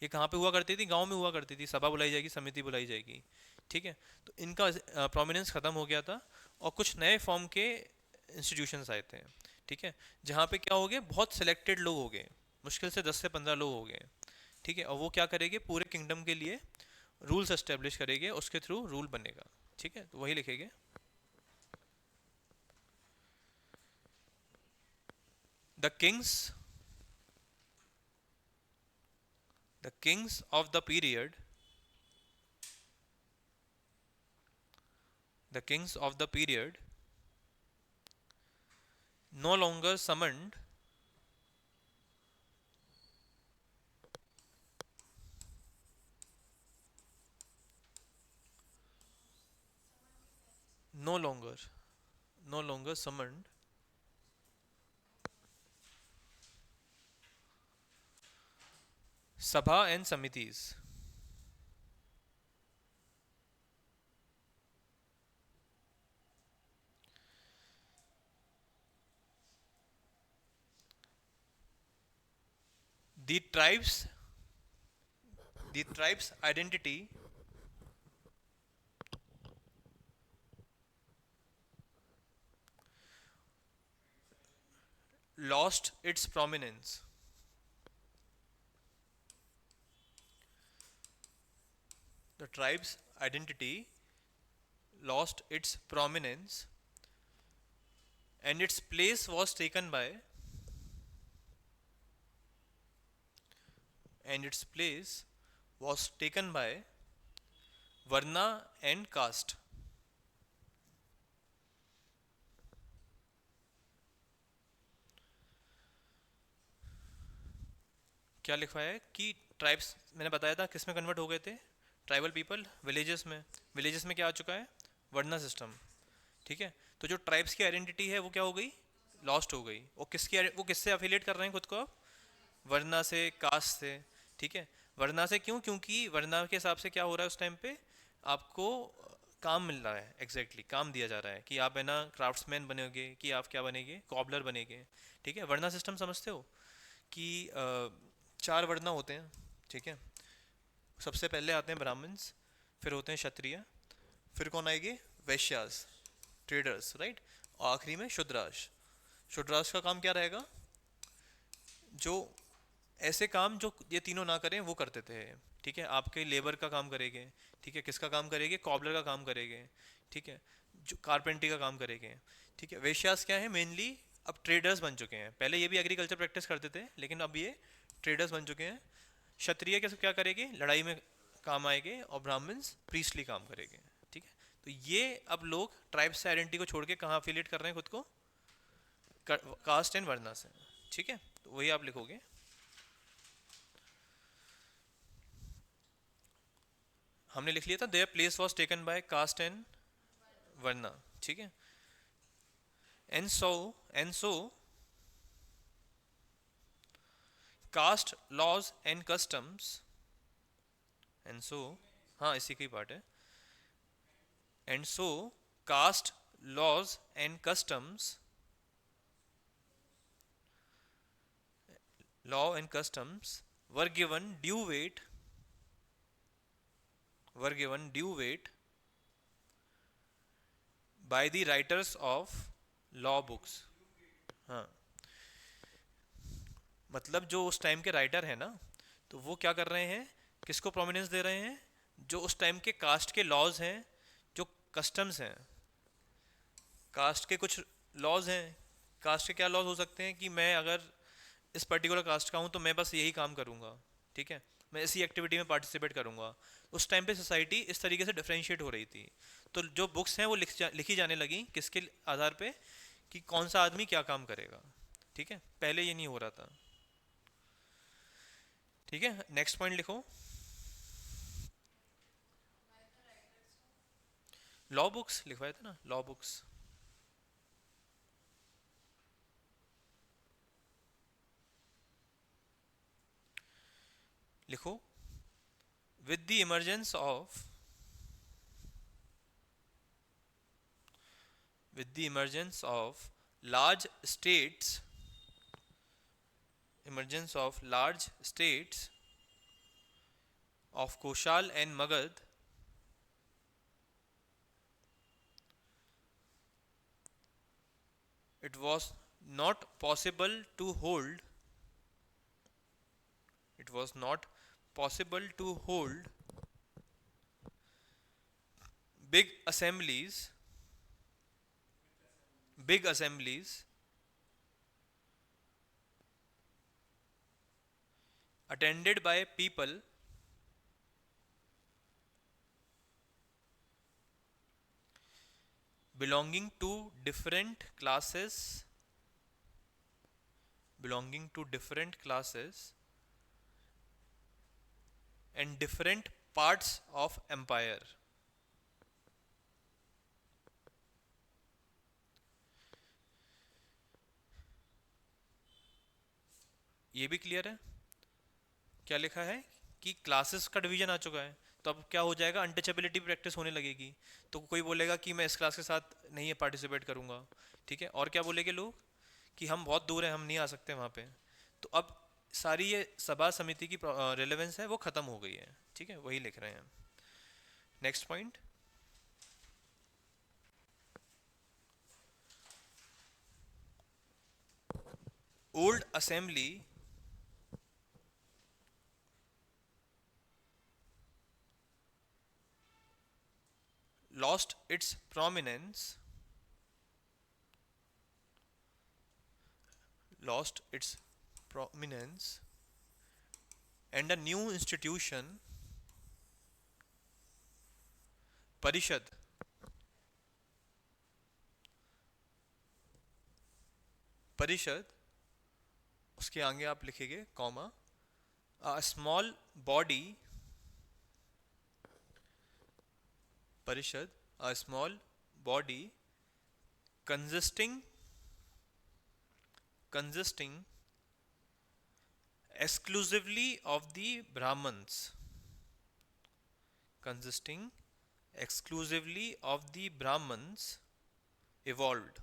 ये कहाँ पे हुआ करती थी, गांव में हुआ करती थी, सभा बुलाई जाएगी, समिति बुलाई जाएगी। ठीक है, तो इनका प्रोमिनेंस खत्म हो गया था और कुछ नए फॉर्म के इंस्टीट्यूशंस आए थे। ठीक है, जहाँ पे क्या हो गए, बहुत सिलेक्टेड लोग हो गए, मुश्किल से 10 से 15 लोग हो गए। ठीक है, और वो क्या करेंगे, पूरे किंगडम के लिए रूल्स एस्टेब्लिश करेंगे, उसके थ्रू रूल बनेगा। ठीक है, तो वही लिखेंगे, the Kings, the Kings of the period, the Kings of the period no longer summoned, no longer, no longer summoned sabha and samitis. The tribes, the tribe's identity lost its prominence. The tribe's identity lost its prominence and its place was taken by, and its place was taken by varna and caste. क्या लिखवाया है कि tribes, मैंने बताया था किस में convert हो गए थे, ट्राइबल पीपल विलेजेस में, विलेजेस में क्या आ चुका है, वर्ना सिस्टम। ठीक है, तो जो ट्राइब्स की आइडेंटिटी है वो क्या हो गई, लॉस्ट हो गई। वो किसकी, वो किससे अफिलिएट कर रहे हैं खुद को अब, वर्ना से, कास्ट से। ठीक है, वर्ना से क्यों, क्योंकि वर्ना के हिसाब से क्या हो रहा है उस टाइम पे, आपको काम मिल रहा है, एग्जैक्टली काम दिया जा रहा है कि आप है ना क्राफ्ट्समैन बनेंगे, कि आप क्या बनेंगे, कॉबलर बनेंगे। ठीक है, वर्ना सिस्टम समझते हो कि 4 वर्णा होते हैं। ठीक है, सबसे पहले आते हैं ब्राह्मण्स, फिर होते हैं क्षत्रिय, फिर कौन आएंगे, वैश्यास, ट्रेडर्स, राइट, और आखिरी में शूद्रास। शूद्रास का काम क्या रहेगा, जो ऐसे काम जो ये तीनों ना करें वो करते थे। ठीक है, आपके लेबर का काम करेंगे। ठीक है, किसका काम करेंगे, कॉबलर का काम करेंगे। ठीक है, जो कारपेंटरी का काम करेंगे। ठीक है, वेश्यास क्या है, मेनली अब ट्रेडर्स बन चुके हैं, पहले ये भी एग्रीकल्चर प्रैक्टिस करते थे लेकिन अब ये ट्रेडर्स बन चुके हैं। क्षत्रिय कैसे क्या करेंगे, लड़ाई में काम आएंगे, और ब्राह्मण्स प्रीस्टली काम करेंगे। ठीक है, तो ये अब लोग ट्राइब से आइडेंटिटी को छोड़ के कहाँ अफिलिएट कर रहे हैं खुद को, कास्ट एंड वर्ना से। ठीक है, तो वही आप लिखोगे, हमने लिख लिया था, their place was taken by caste and varna. ठीक है, and so, and so caste laws and customs, and so, हाँ इसी का ही पार्ट है, and so caste laws and customs, law and customs were given due weight, were given due weight by the writers of law books. हाँ, मतलब जो उस time के राइटर हैं ना, तो वो क्या कर रहे हैं, किसको प्रोमिनेंस दे रहे हैं, जो उस टाइम के कास्ट के लॉज हैं, जो कस्टम्स हैं, कास्ट के कुछ लॉज हैं। कास्ट के क्या लॉज हो सकते हैं, कि मैं अगर इस पर्टिकुलर कास्ट का हूँ तो मैं बस यही काम करूँगा। ठीक है, मैं इसी एक्टिविटी में पार्टिसिपेट करूँगा, उस टाइम पे सोसाइटी इस तरीके से डिफरेंशिएट हो रही थी। तो जो बुक्स हैं वो लिखी जाने लगी किसके आधार पे, कि कौन सा आदमी क्या काम करेगा। ठीक है, पहले ये नहीं हो रहा था। ठीक है, नेक्स्ट पॉइंट लिखो। लॉ बुक्स लिखवाए थे ना, लॉ बुक्स। लिखो, with the emergence of with the emergence of large states of Koshal and Magad, it was not possible to hold it was not possible to hold big assemblies big assemblies attended by people belonging to different classes belonging to different classes and different parts of empire। ये भी clear है? क्या लिखा है कि classes का division आ चुका है, तो अब क्या हो जाएगा, अनटचेबिलिटी प्रैक्टिस होने लगेगी। तो कोई बोलेगा कि मैं इस क्लास के साथ नहीं पार्टिसिपेट करूंगा। ठीक है, और क्या बोलेंगे लोग कि हम बहुत दूर हैं, हम नहीं आ सकते वहाँ पे। तो अब सारी ये सभा समिति की रेलेवेंस है वो खत्म हो गई है। ठीक है, वही लिख रहे हैं। Next point, old assembly lost its prominence lost its prominence and a new institution, परिषद, परिषद, उसके आगे आप लिखेंगे कॉमा, a small body, परिषद, a small body consisting exclusively of the Brahmins, consisting exclusively of the Brahmins evolved।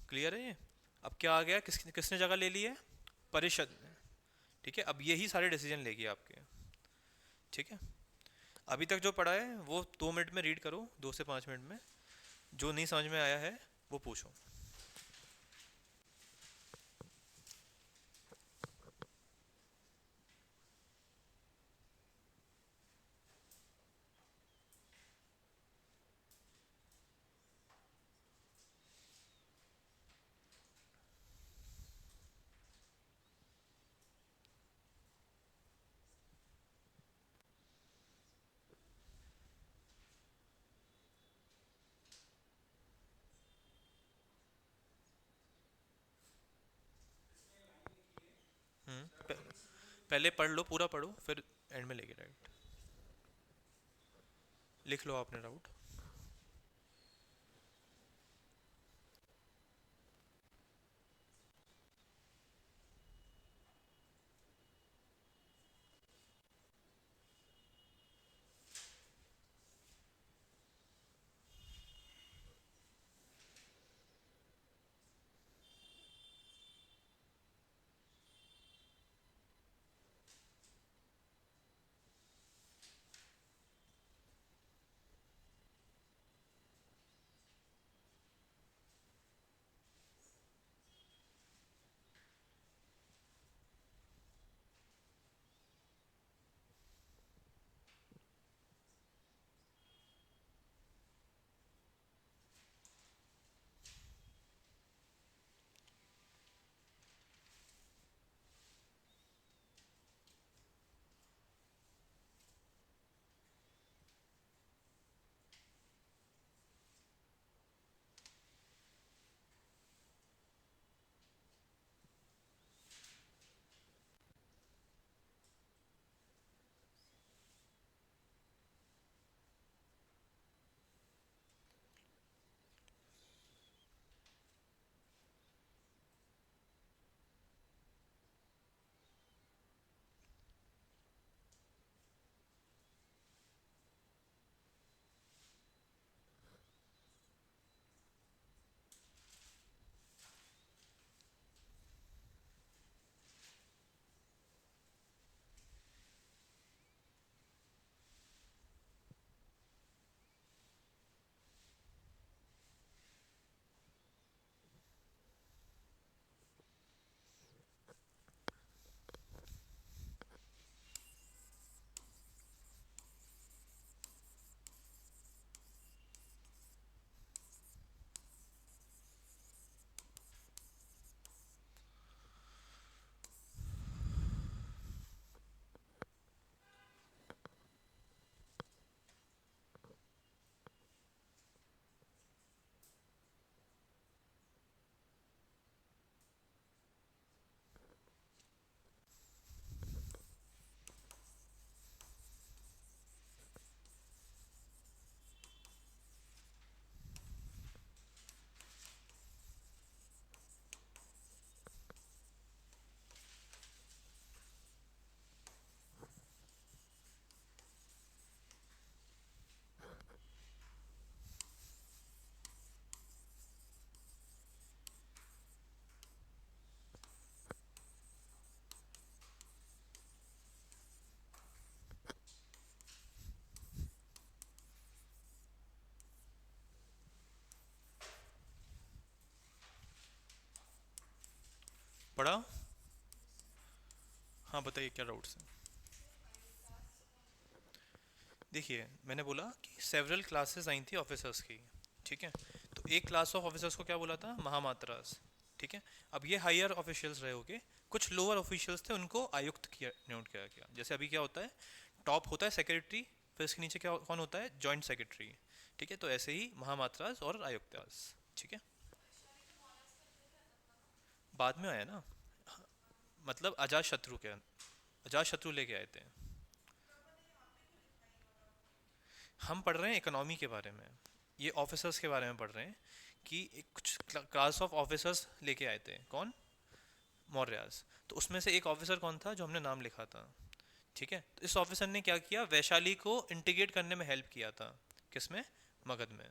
Clear है ये? अब क्या आ गया, किसने जगह ले ली है? परिषद ने। ठीक है, अब यही सारे डिसीजन लेगी आपके। ठीक है, अभी तक जो पढ़ा है वो 2 मिनट में रीड करो, 2 से 5 मिनट में। जो नहीं समझ में आया है वो पूछो। प- पहले पढ़ लो, पूरा पढ़ो, फिर एंड में लेके राइट लिख लो आपने डाउट। पढ़ा? हाँ बताइए क्या डाउट्स हैं? देखिए मैंने बोला कि सेवरल क्लासेस आई थी ऑफिसर्स की, ठीक है। तो एक क्लास ऑफ ऑफिसर्स को क्या बोला था? महामात्रास, ठीक है। अब ये हायर ऑफिशियल्स रहे होगे, कुछ लोअर ऑफिशियल्स थे उनको आयुक्त किया, नोट किया गया। जैसे अभी क्या होता है, टॉप होता है सेक्रेटरी, फिर इसके नीचे क्या कौन होता है? जॉइंट सेक्रेटरी, ठीक है। तो ऐसे ही महामात्रास और आयुक्तास, ठीक है। बाद में आया ना, मतलब अजात शत्रु के, अजात शत्रु लेके आए थे। हम पढ़ रहे हैं इकोनॉमी के बारे में, ये ऑफिसर्स के बारे में पढ़ रहे हैं कि एक कुछ क्लास ऑफ ऑफिसर्स लेके आए थे। कौन? मौर्यास। तो उसमें से एक ऑफिसर कौन था जो हमने नाम लिखा था, ठीक है। तो इस ऑफिसर ने क्या किया? वैशाली को इंटीग्रेट करने में हेल्प किया था। किसमें? मगध में।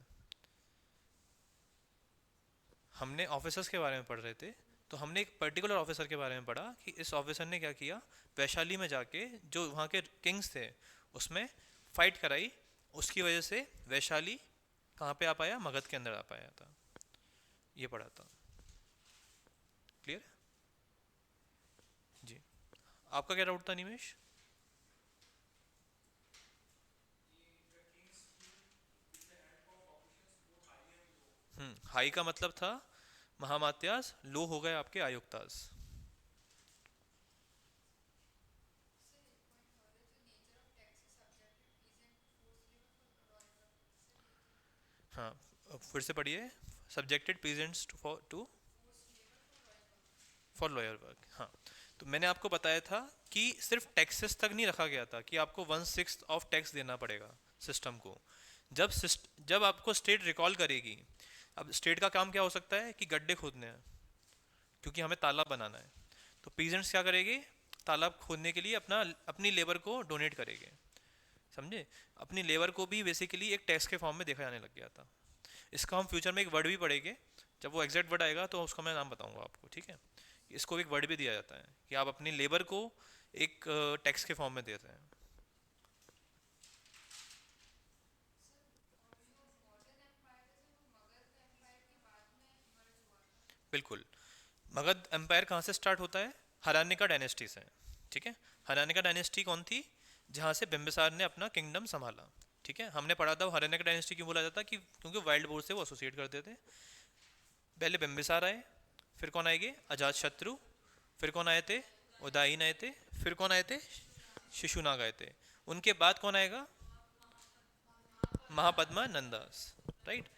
हमने ऑफिसर्स के बारे में पढ़ रहे थे, तो हमने एक पर्टिकुलर ऑफिसर के बारे में पढ़ा कि इस ऑफिसर ने क्या किया, वैशाली में जाके जो वहाँ के किंग्स थे उसमें फाइट कराई। उसकी वजह से वैशाली कहाँ पे आ पाया? मगध के अंदर आ पाया था। ये पढ़ा था। क्लियर? जी। आपका क्या डाउट था निमेश? हाई का मतलब था महामात्यास, लो हो गए आपके आयुक्तास। हाँ, अब फिर से पढ़िए। सब्जेक्टेड पीजेंट्स टू फॉर लॉयर वर्क। हाँ, तो मैंने आपको बताया था कि सिर्फ टैक्सेस तक नहीं रखा गया था कि आपको 1/6 ऑफ टैक्स देना पड़ेगा सिस्टम को। जब आपको स्टेट रिकॉल करेगी, अब स्टेट का काम क्या हो सकता है कि गड्ढे खोदने हैं, क्योंकि हमें तालाब बनाना है। तो पीजेंट्स क्या करेंगे? तालाब खोदने के लिए अपनी लेबर को डोनेट करेंगे। समझे? अपनी लेबर को भी बेसिकली एक टैक्स के फॉर्म में देखा जाने लग गया था। इसका हम फ्यूचर में एक वर्ड भी पढ़ेंगे, जब वो एग्जैक्ट वर्ड आएगा तो उसका मैं नाम बताऊंगा आपको, ठीक है। इसको एक वर्ड भी दिया जाता है कि आप अपनी लेबर को एक टैक्स के फॉर्म में देते हैं। बिल्कुल। मगध एम्पायर कहाँ से स्टार्ट होता है? हरानिका डायनेस्टी से, ठीक है। हरानिका डायनेस्टी कौन थी? जहाँ से बिम्बिसार ने अपना किंगडम संभाला, ठीक है। हमने पढ़ा था हरानिका डायनेस्टी क्यों बोला जाता, कि क्योंकि वाइल्ड बोर से वो एसोसिएट करते थे। पहले बिम्बिसार आए, फिर कौन आएंगे? अजात शत्रु, फिर कौन आए थे? उदायन आए थे, फिर कौन आए थे? शिशुनाग आए थे। उनके बाद कौन आएगा? महापद्मा नंदास, राइट।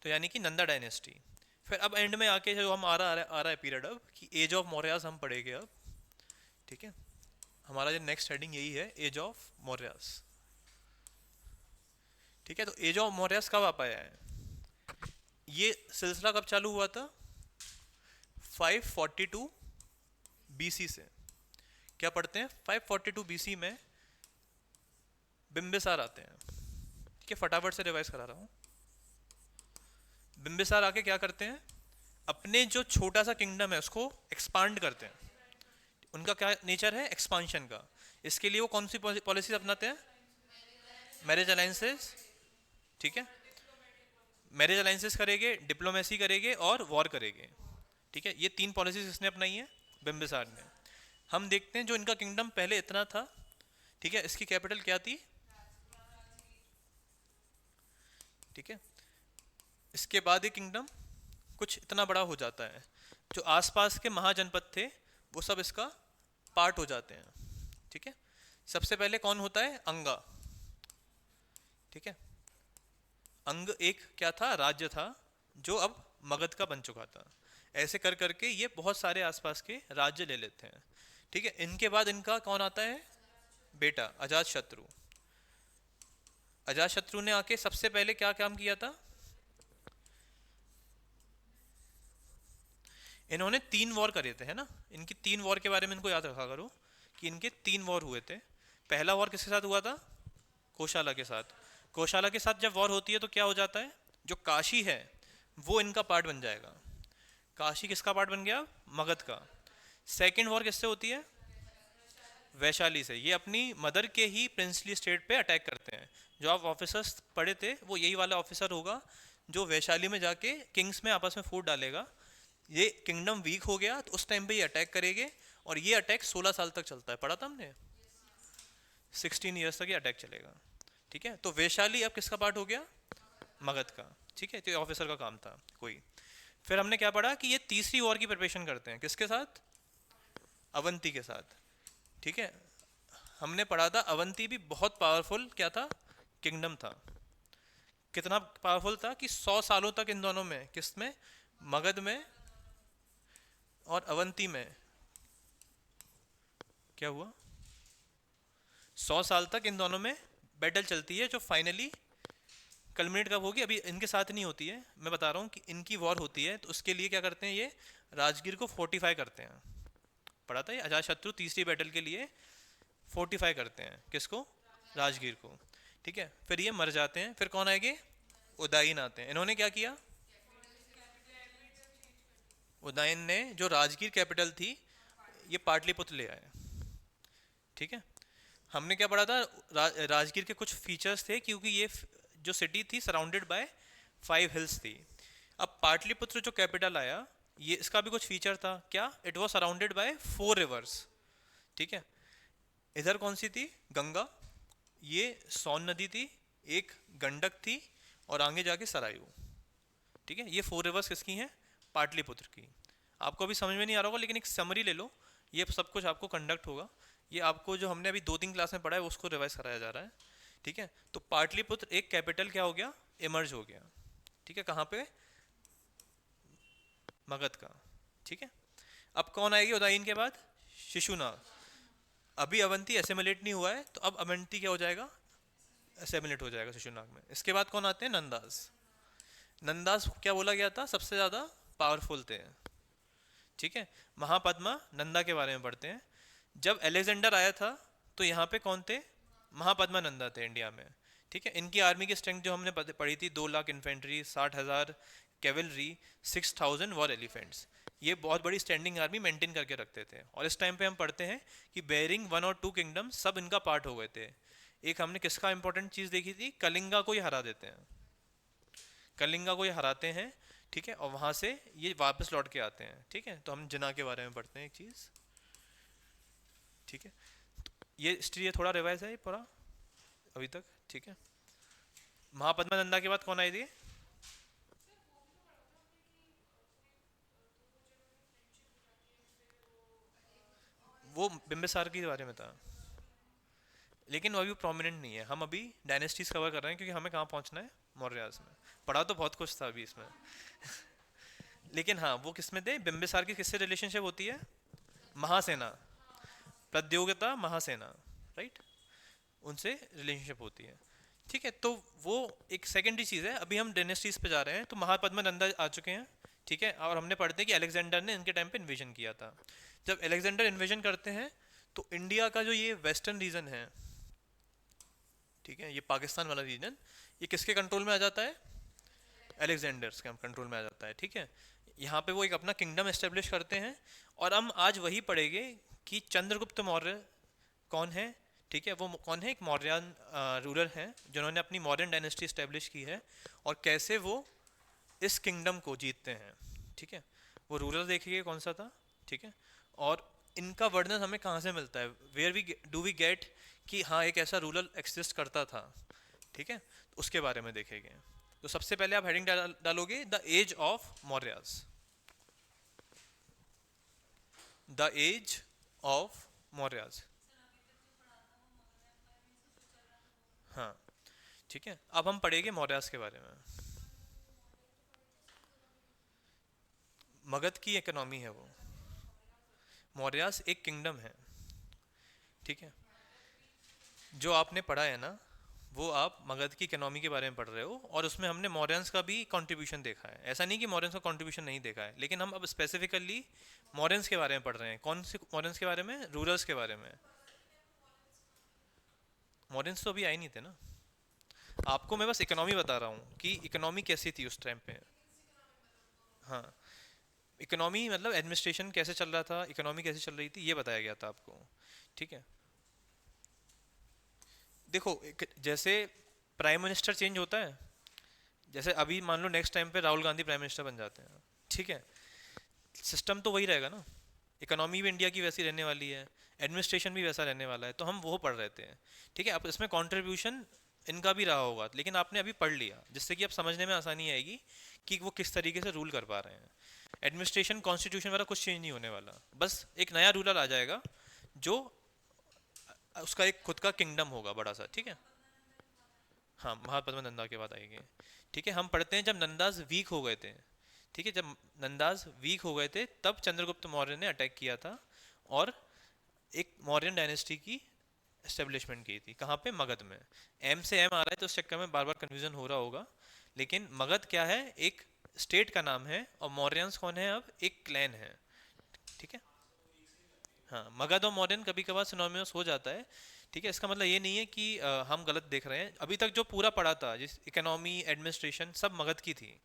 तो यानी कि नंदा डायनेस्टी। फिर अब एंड में आके जो हम आ रहा है पीरियड, अब कि एज ऑफ मौर्यास हम पढ़ेंगे अब, ठीक है। हमारा जो नेक्स्ट हेडिंग यही है, एज ऑफ मौर्यास, ठीक है। तो एज ऑफ मौर्यास कब आ पाया है? ये सिलसिला कब चालू हुआ था? 542 बीसी से। क्या पढ़ते हैं? 542 बीसी में बिम्बिसार आते हैं, ठीक है। फटाफट से रिवाइज करा रहा हूँ। बिम्बिसार आके क्या करते हैं? अपने जो छोटा सा किंगडम है उसको एक्सपांड करते हैं। उनका क्या नेचर है? एक्सपांशन का। इसके लिए वो कौन सी पॉलिसीज अपनाते हैं? मैरिज अलाइंसेस, ठीक है। मैरिज अलाइंसेस करेंगे, डिप्लोमेसी करेंगे और वॉर करेंगे, ठीक है। ये तीन पॉलिसीज इसने अपनाई है बिम्बिसार ने। हम देखते हैं जो इनका किंगडम पहले इतना था, ठीक है। इसकी कैपिटल क्या थी? ठीक है। इसके बाद ये किंगडम कुछ इतना बड़ा हो जाता है, जो आसपास के महाजनपद थे वो सब इसका पार्ट हो जाते हैं, ठीक है। सबसे पहले कौन होता है? अंगा, ठीक है। अंग एक क्या था? राज्य था, जो अब मगध का बन चुका था। ऐसे कर करके ये बहुत सारे आसपास के राज्य ले लेते हैं, ठीक है। इनके बाद इनका कौन आता है? बेटा अजात शत्रु। अजात शत्रु ने आके सबसे पहले क्या काम किया था? इन्होंने 3 वॉर करे थे, है ना। इनकी 3 वॉर के बारे में इनको याद रखा करो कि इनके 3 वॉर हुए थे। पहला वॉर किसके साथ हुआ था? कोशाला के साथ। कोशाला के साथ जब वॉर होती है तो क्या हो जाता है? जो काशी है वो इनका पार्ट बन जाएगा। काशी किसका पार्ट बन गया? मगध का। सेकेंड वॉर किससे होती है? वैशाली से। ये अपनी मदर के ही प्रिंसली स्टेट पे अटैक करते हैं। जो आप ऑफिसर्स पढ़े थे वो यही वाला ऑफिसर होगा जो वैशाली में जाके किंग्स में आपस में फूट डालेगा। ये किंगडम वीक हो गया तो उस टाइम पे ये अटैक करेंगे, और ये अटैक 16 साल तक चलता है, पढ़ा था हमने, 16 ईयर्स तक ये अटैक चलेगा। ठीक है, तो वैशाली अब किसका पार्ट हो गया, मगध का। ठीक है, तो ये ऑफिसर का काम था कोई। फिर हमने क्या पढ़ा कि ये तीसरी वॉर की प्रिपरेशन करते हैं, किसके साथ, अवंती के साथ। ठीक है, हमने पढ़ा था अवंती भी बहुत पावरफुल क्या था, किंगडम था। कितना पावरफुल था कि 100 सालों तक इन दोनों में, किस में, मगध में और अवंती में क्या हुआ, 100 साल तक इन दोनों में बैटल चलती है, जो फाइनली कल्मिनेट कब होगी, अभी इनके साथ नहीं होती है, मैं बता रहा हूँ कि इनकी वॉर होती है, तो उसके लिए क्या करते हैं ये, राजगीर को फोर्टिफाई करते हैं। पढ़ा था ये, अजात शत्रु तीसरी बैटल के लिए फोर्टिफाई करते हैं, किसको, राजगीर को। ठीक है, फिर ये मर जाते हैं, फिर कौन आएंगे, उदयन आते हैं। इन्होंने क्या किया, उदयन ने जो राजगीर कैपिटल थी ये पाटलिपुत्र ले आए। ठीक है, हमने क्या पढ़ा था, राजगीर के कुछ फीचर्स थे, क्योंकि ये जो सिटी थी सराउंडेड बाय 5 हिल्स थी। अब पाटलिपुत्र जो कैपिटल आया, ये इसका भी कुछ फीचर था क्या, it was surrounded by 4 reverse. ठीक है, इधर कौन सी थी, गंगा, ये सोन नदी थी, एक गंडक थी, और आगे जाके सरायू। ठीक है, ये 4 रिवर्स किसकी हैं, पाटलिपुत्र की। आपको अभी समझ में नहीं आ रहा होगा, लेकिन एक समरी ले लो, ये सब कुछ आपको कंडक्ट होगा। ये आपको जो हमने अभी 2-3 क्लास में पढ़ा है उसको रिवाइज कराया जा रहा है। ठीक है, तो पाटलिपुत्र एक कैपिटल क्या हो गया, इमर्ज हो गया। ठीक है, कहाँ पे, मगध का। ठीक है, अब कौन आएगी उदयन के बाद, शिशुनाग। अभी अवंती एसेमिलेट नहीं हुआ है, तो अब अवंती क्या हो जाएगा, एसेमिलेट हो जाएगा शिशुनाग में। इसके बाद कौन आते हैं, नंदास। नंदास क्या बोला गया था, सबसे ज़्यादा पावरफुल थे। ठीक है, महापद्मा नंदा के बारे में पढ़ते हैं। जब अलेक्जेंडर आया था तो यहाँ पे कौन थे, महापद्मा नंदा थे इंडिया में। ठीक है, इनकी आर्मी की स्ट्रेंथ जो हमने पढ़ी थी, 2 lakh infantry, 60,000 cavalry, 6,000 war elephants. ये बहुत बड़ी स्टैंडिंग आर्मी मेंटेन करके रखते थे। और इस टाइम पे हम पढ़ते हैं कि बेरिंग 1 और 2 किंगडम सब इनका पार्ट हो गए थे। एक हमने किसका इंपॉर्टेंट चीज़ देखी थी, कलिंगा को ही हरा देते हैं, कलिंगा को ये हराते हैं। ठीक है, और वहाँ से ये वापस लौट के आते हैं। ठीक है, तो हम जिना के बारे में पढ़ते हैं एक चीज़। ठीक है, ये हिस्ट्री, ये थोड़ा रिवाइज है ये पूरा अभी तक। ठीक है, महापद्मा नंदा के बाद कौन आई थी, वो बिम्बिसार के बारे में था, लेकिन वो अभी प्रोमिनेंट नहीं है। हम अभी डायनेस्टीज कवर कर रहे हैं, क्योंकि हमें कहाँ पहुँचना है, मौर्यास में। पढ़ा तो बहुत कुछ था अभी इसमें, लेकिन हाँ, वो किस में थे, बिम्बिसार की किससे रिलेशनशिप होती है, महासेना, प्रद्योगिता महासेना, राइट, उनसे रिलेशनशिप होती है। ठीक है, तो वो एक सेकेंडरी चीज़ है। अभी हम डायनेस्टीज पे जा रहे हैं, तो महापद्मा नंदा आ चुके हैं। ठीक है, और हमने पढ़ते हैं कि अलेक्जेंडर ने इनके टाइम पे इन्वेजन किया था। जब अलेक्जेंडर इन्वेजन करते हैं, तो इंडिया का जो ये वेस्टर्न रीजन है, ठीक है, ये पाकिस्तान वाला रीजन, ये किसके कंट्रोल में आ जाता है, अलेक्जेंडर्स के कंट्रोल में आ जाता है। ठीक है, यहाँ पे वो एक अपना किंगडम एस्टेब्लिश करते हैं। और हम आज वही पढ़ेंगे कि चंद्रगुप्त मौर्य कौन है। ठीक है, वो कौन है, एक मौर्यन रूलर हैं जिन्होंने अपनी मौर्यन डायनेस्टी इस्टेब्लिश की है, और कैसे वो इस किंगडम को जीतते हैं। ठीक है, वो रूलर देखिए कौन सा था। ठीक है, और इनका वर्णन हमें कहाँ से मिलता है, where we do we get कि हाँ एक ऐसा रूलर एक्सिस्ट करता था। ठीक है, तो उसके बारे में देखेंगे। तो सबसे पहले आप हेडिंग डालोगे, the age of Mauryas, the age of Mauryas. हाँ, ठीक है, अब हम पढ़ेंगे मौर्यास के बारे में। मगध की इकोनॉमी है वो, मौर्यास एक किंगडम है। ठीक है, जो आपने पढ़ा है ना, वो आप मगध की इकोनॉमी के बारे में पढ़ रहे हो, और उसमें हमने मौर्यंस का भी कंट्रीब्यूशन देखा है। ऐसा नहीं कि मौर्यंस का कंट्रीब्यूशन नहीं देखा है, लेकिन हम अब स्पेसिफिकली मौर्यंस के बारे में पढ़ रहे हैं। कौन से मौर्यंस के बारे में, रूलर्स के बारे में। मौर्यंस तो अभी आए नहीं थे ना, आपको मैं बस इकोनॉमी बता रहा हूँ कि इकोनॉमी कैसी थी उस टाइम पे। हाँ, इकोनॉमी मतलब एडमिनिस्ट्रेशन कैसे चल रहा था, इकोनॉमी कैसे चल रही थी, ये बताया गया था आपको। ठीक है, देखो जैसे प्राइम मिनिस्टर चेंज होता है, जैसे अभी मान लो नेक्स्ट टाइम पे राहुल गांधी प्राइम मिनिस्टर बन जाते हैं। ठीक है, सिस्टम तो वही रहेगा ना, इकोनॉमी भी इंडिया की वैसी रहने वाली है, एडमिनिस्ट्रेशन भी वैसा रहने वाला है, तो हम वो पढ़ रहे थे। ठीक है, अब इसमें कंट्रीब्यूशन इनका भी रहा होगा, लेकिन आपने अभी पढ़ लिया जिससे कि अब समझने में आसानी आएगी कि वो किस तरीके से रूल कर पा रहे हैं। एडमिनिस्ट्रेशन कॉन्स्टिट्यूशन वाला कुछ चेंज नहीं होने वाला, बस एक नया रूलर आ जाएगा जो उसका एक खुद का किंगडम होगा बड़ा सा। ठीक है, हाँ महापद्मा नंदा के बाद आएंगे। ठीक है, हम पढ़ते हैं जब नंदाज वीक हो गए थे। ठीक है, जब नंदाज वीक हो गए थे तब चंद्रगुप्त मौर्य ने अटैक किया था और एक मौर्यन डायनेस्टी की एस्टेब्लिशमेंट की थी। कहाँ पे? मगध में। एम से एम आ रहा है तो उस चक्कर में बार बार कन्फ्यूजन हो रहा होगा, लेकिन मगध क्या है? एक स्टेट का नाम है, और मौर्यंस कौन है? अब एक क्लैन है। ठीक है, हाँ मगध और मौर्यन कभी कभार सिनोनिमस हो जाता है। ठीक है, इसका मतलब ये नहीं है कि हम गलत देख रहे हैं। अभी तक जो पूरा पढ़ा था, जिस इकोनॉमी एडमिनिस्ट्रेशन सब मगध की थी।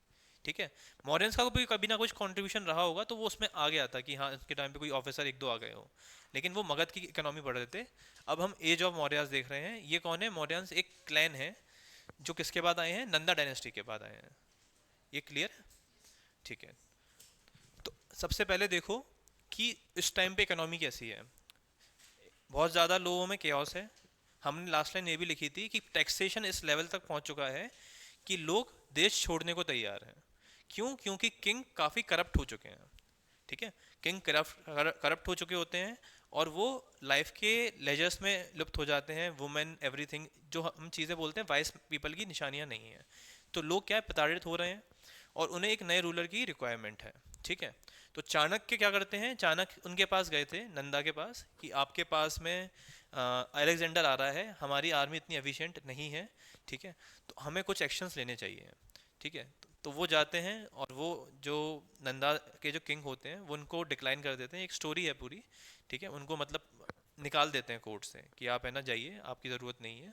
ठीक है, मॉरियंस का भी कभी ना कुछ कंट्रीब्यूशन रहा होगा तो वो उसमें आ गया था कि हाँ इसके टाइम पे कोई ऑफिसर एक दो आ गए हो, लेकिन वो मगध की इकोनॉमी पढ़ रहे थे। अब हम एज ऑफ मौर्यास देख रहे हैं। ये कौन है? मौर्यंस एक क्लैन है जो किसके बाद आए हैं? नंदा डायनेस्टी के बाद आए हैं। ये क्लियर है? ठीक है, तो सबसे पहले देखो कि इस टाइम पे इकोनॉमी कैसी है। बहुत ज़्यादा लोगों में केओस है। हमने लास्ट लाइन ये भी लिखी थी कि टैक्सेशन इस लेवल तक पहुंच चुका है कि लोग देश छोड़ने को तैयार हैं। क्यों? क्योंकि किंग काफ़ी करप्ट हो चुके हैं। ठीक है, किंग करप्ट करप्ट हो चुके होते हैं और वो लाइफ के लेजर्स में लुप्त हो जाते हैं। वुमेन, एवरीथिंग जो हम चीज़ें बोलते हैं वाइस पीपल की निशानियां नहीं है, तो लोग क्या है? प्रताड़ित हो रहे हैं और उन्हें एक नए रूलर की रिक्वायरमेंट है। ठीक है, तो चाणक्य क्या करते हैं? चाणक्य उनके पास गए थे, नंदा के पास, कि आपके पास में अलेक्जेंडर आ रहा है, हमारी आर्मी इतनी एफिशिएंट नहीं है। ठीक है, तो हमें कुछ एक्शंस लेने चाहिए। ठीक है, तो वो जाते हैं और वो जो नंदा के जो किंग होते हैं वो उनको डिक्लाइन कर देते हैं। एक स्टोरी है पूरी। ठीक है, उनको मतलब निकाल देते हैं कोर्ट से कि आप है ना जाइए, आपकी ज़रूरत नहीं है।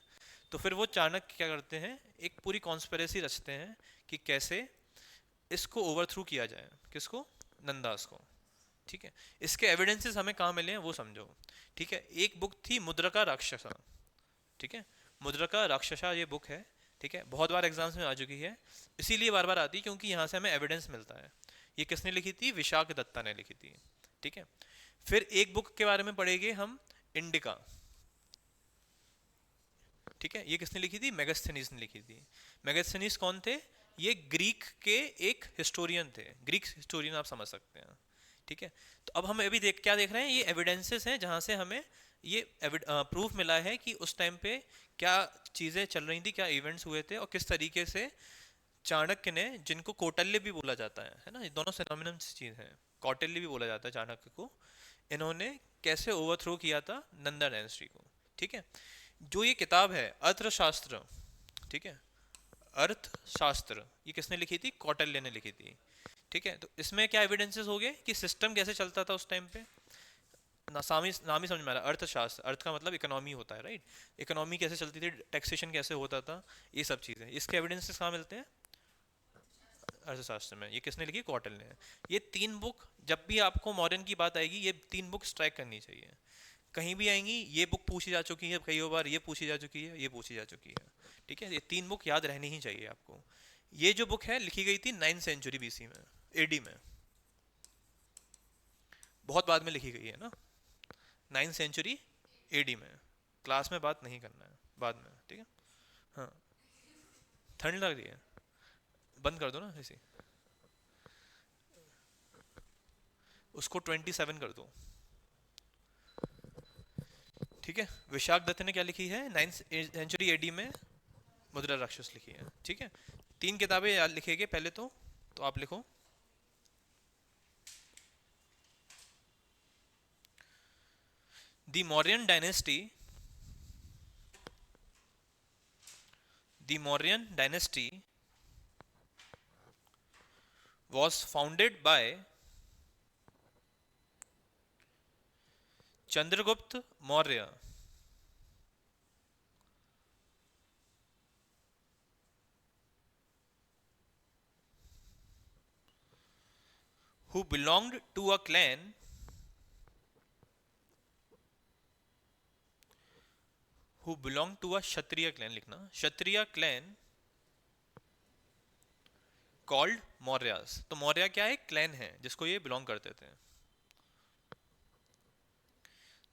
तो फिर वो चाणक्य क्या करते हैं? एक पूरी कॉन्स्पिरेसी रचते हैं कि कैसे इसको ओवरथ्रू किया जाए। किसको? नंदास को। ठीक है, इसके एविडेंसेस हमें कहाँ मिले हैं वो समझो। ठीक है, एक बुक थी मुद्रका राक्षसा। ठीक है, मुद्रका राक्षसा ये बुक है। ठीक है, बहुत बार एग्जाम्स में आ चुकी है, इसीलिए बार बार आती है क्योंकि यहाँ से हमें एविडेंस मिलता है। ये किसने लिखी थी? विशाख दत्ता ने लिखी थी। ठीक है, फिर एक बुक के बारे में पढ़ेंगे हम, इंडिका। ठीक है, ये किसने लिखी थी? मेगास्थनीज ने लिखी थी। मेगास्थनीज कौन थे? ये ग्रीक के एक हिस्टोरियन थे, ग्रीक हिस्टोरियन आप समझ सकते हैं। ठीक है, तो अब हम अभी क्या देख रहे हैं? ये एविडेंसेस हैं जहाँ से हमें ये प्रूफ मिला है कि उस टाइम पे क्या चीज़ें चल रही थी, क्या इवेंट्स हुए थे, और किस तरीके से चाणक्य ने, जिनको कौटिल्य भी बोला जाता है ना, ये दोनों सिनोनिमस चीज़ हैं, कौटिल्य भी बोला जाता है चाणक्य को, इन्होंने कैसे ओवरथ्रो किया था नंदा डायनेस्टी को। ठीक है, जो ये किताब है अर्थशास्त्र, ठीक है, अर्थशास्त्र, ये किसने लिखी थी? कौटिल्य ने लिखी थी। ठीक है, तो इसमें क्या एविडेंसेस हो गए कि सिस्टम कैसे चलता था उस टाइम पे? नाम ही समझ में आ रहा है, अर्थशास्त्र, अर्थ का मतलब इकोनॉमी होता है, राइट? इकोनॉमी कैसे चलती थी, टैक्सेशन कैसे होता था, ये सब चीज़ें, इसके एविडेंसेस कहाँ मिलते हैं? अर्थशास्त्र में। ये किसने लिखी? कौटिल्य ने। ये तीन बुक, जब भी आपको मॉडर्न की बात आएगी ये तीन बुक स्ट्राइक करनी चाहिए। कहीं भी आएंगी, ये बुक पूछी जा चुकी है कई बार, ये पूछी जा चुकी है, ये पूछी जा चुकी है। ठीक है, ये तीन बुक याद रहनी ही चाहिए आपको। ये जो बुक है लिखी गई थी 9th सेंचुरी बीसी में, एडी में, बहुत बाद में लिखी गई है ना, 9th सेंचुरी एडी में। क्लास में बात नहीं करना है, बाद में। ठीक है, हाँ। ठंड लग रही है? बंद कर दो ना इसी, उसको 27 कर दो। ठीक है, विशाख दत्त ने क्या लिखी है? 9th सेंचुरी एडी में मुद्रा राक्षस लिखी है। ठीक है, तीन किताबें याद लिखेंगे पहले तो आप लिखो, the Mauryan dynasty, the Mauryan dynasty was founded by Chandragupta Maurya, who belonged to a clan who belonged to a Kshatriya clan, लिखना, Kshatriya clan कॉल्ड मौर्यास। तो मौर्य क्या है, क्लैन है जिसको ये बिलोंग करते थे।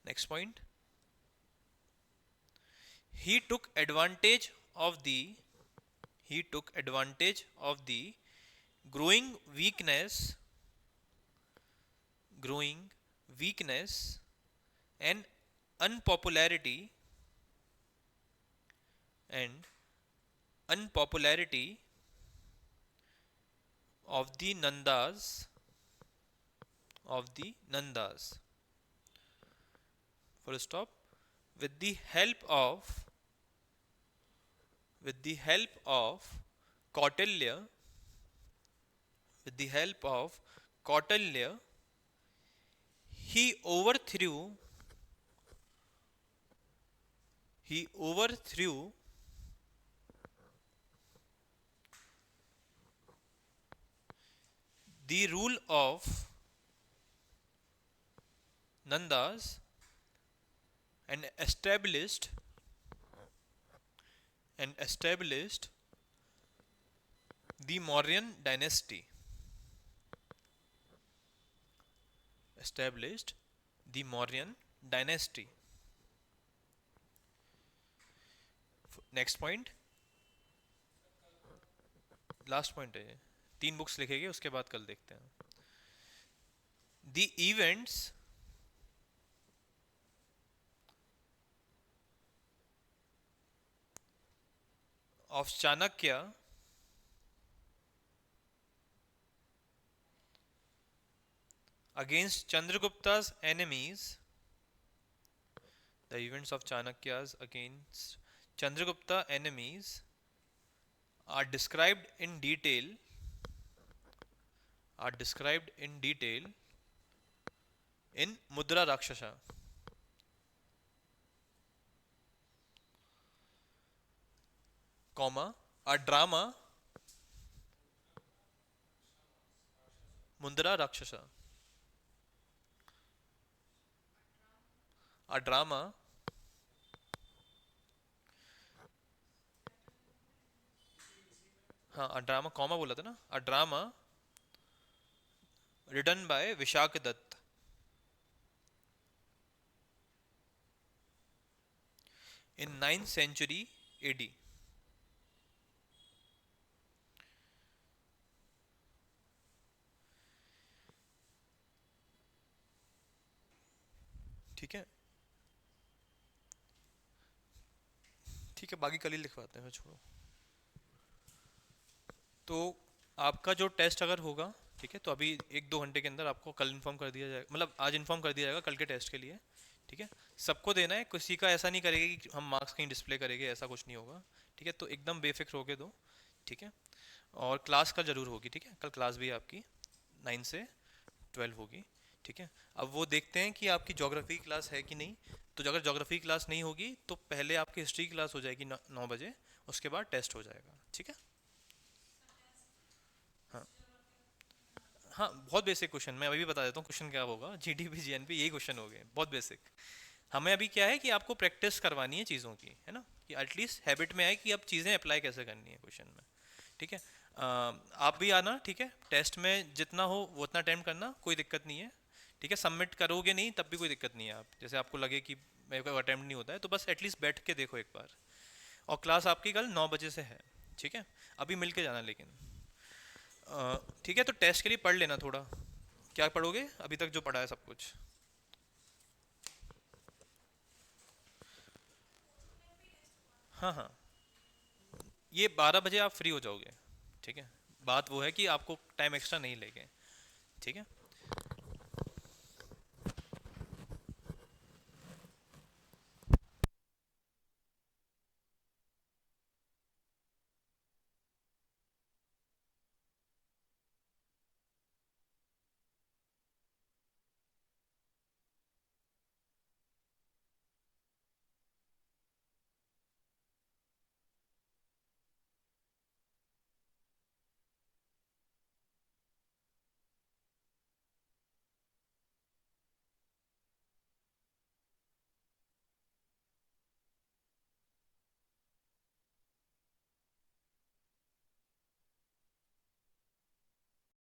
Next point, he took advantage of the he took advantage of the growing weakness growing weakness and unpopularity and unpopularity of the Nandas, full stop. with the help of with the help of Kautilya with the help of Kautilya he overthrew he overthrew the rule of Nandas and established the Mauryan dynasty. Established the Mauryan dynasty. Next point, last point है ये, 3 books लिखेंगे उसके बाद कल देखते हैं। The events of Chanakya against Chandragupta's enemies, the events of Chanakya's against Chandragupta enemies are described in detail in Mudra Rakshasa. Comma, a drama Mudra Rakshasa. A drama हाँ, a drama comma बोला था ना, a drama written by Vishak Dutt in 9th century AD. ठीक है, ठीक है, बाकी कल ही लिखवाते हैं, छोड़ो। तो आपका जो टेस्ट अगर होगा, ठीक है, तो अभी 1-2 घंटे के अंदर आपको कल इन्फॉर्म कर दिया जाएगा, मतलब आज इन्फॉर्म कर दिया जाएगा कल के टेस्ट के लिए। ठीक है, सबको देना है, किसी का ऐसा नहीं करेगा कि हम मार्क्स कहीं डिस्प्ले करेंगे, ऐसा कुछ नहीं होगा। ठीक है, तो एकदम बेफिक्र होके दो। ठीक है, और क्लास कल जरूर होगी। ठीक है, कल क्लास भी आपकी 9 से 12 होगी। ठीक है, अब वो देखते हैं कि आपकी ज्योग्राफी क्लास है कि नहीं। तो अगर ज्योग्राफी क्लास नहीं होगी तो पहले आपकी हिस्ट्री क्लास हो जाएगी 9 बजे, उसके बाद टेस्ट हो जाएगा। ठीक है, हाँ हाँ, बहुत बेसिक क्वेश्चन, मैं अभी भी बता देता हूँ क्वेश्चन क्या होगा। जीडीपी जीएनपी यही क्वेश्चन हो गए, बहुत बेसिक। हमें अभी क्या है कि आपको प्रैक्टिस करवानी है चीज़ों की, है ना, कि एटलीस्ट हैबिट में आए कि अब चीज़ें अप्लाई कैसे करनी है क्वेश्चन में। ठीक है, आप भी आना। ठीक है, टेस्ट में जितना हो वो उतना अटेम्प्ट करना, कोई दिक्कत नहीं है। ठीक है, सबमिट करोगे नहीं तब भी कोई दिक्कत नहीं है। आप जैसे आपको लगे कि मेरे को अटेम्प्ट नहीं होता है तो बस एटलीस्ट बैठ के देखो एक बार। और क्लास आपकी कल 9 बजे से है। ठीक है, अभी मिल के जाना लेकिन। ठीक है, तो टेस्ट के लिए पढ़ लेना थोड़ा। क्या पढ़ोगे अभी तक जो पढ़ा है सब कुछ? हाँ हाँ, ये 12 बजे आप फ्री हो जाओगे। ठीक है, बात वो है कि आपको टाइम एक्स्ट्रा नहीं लेंगे। ठीक है।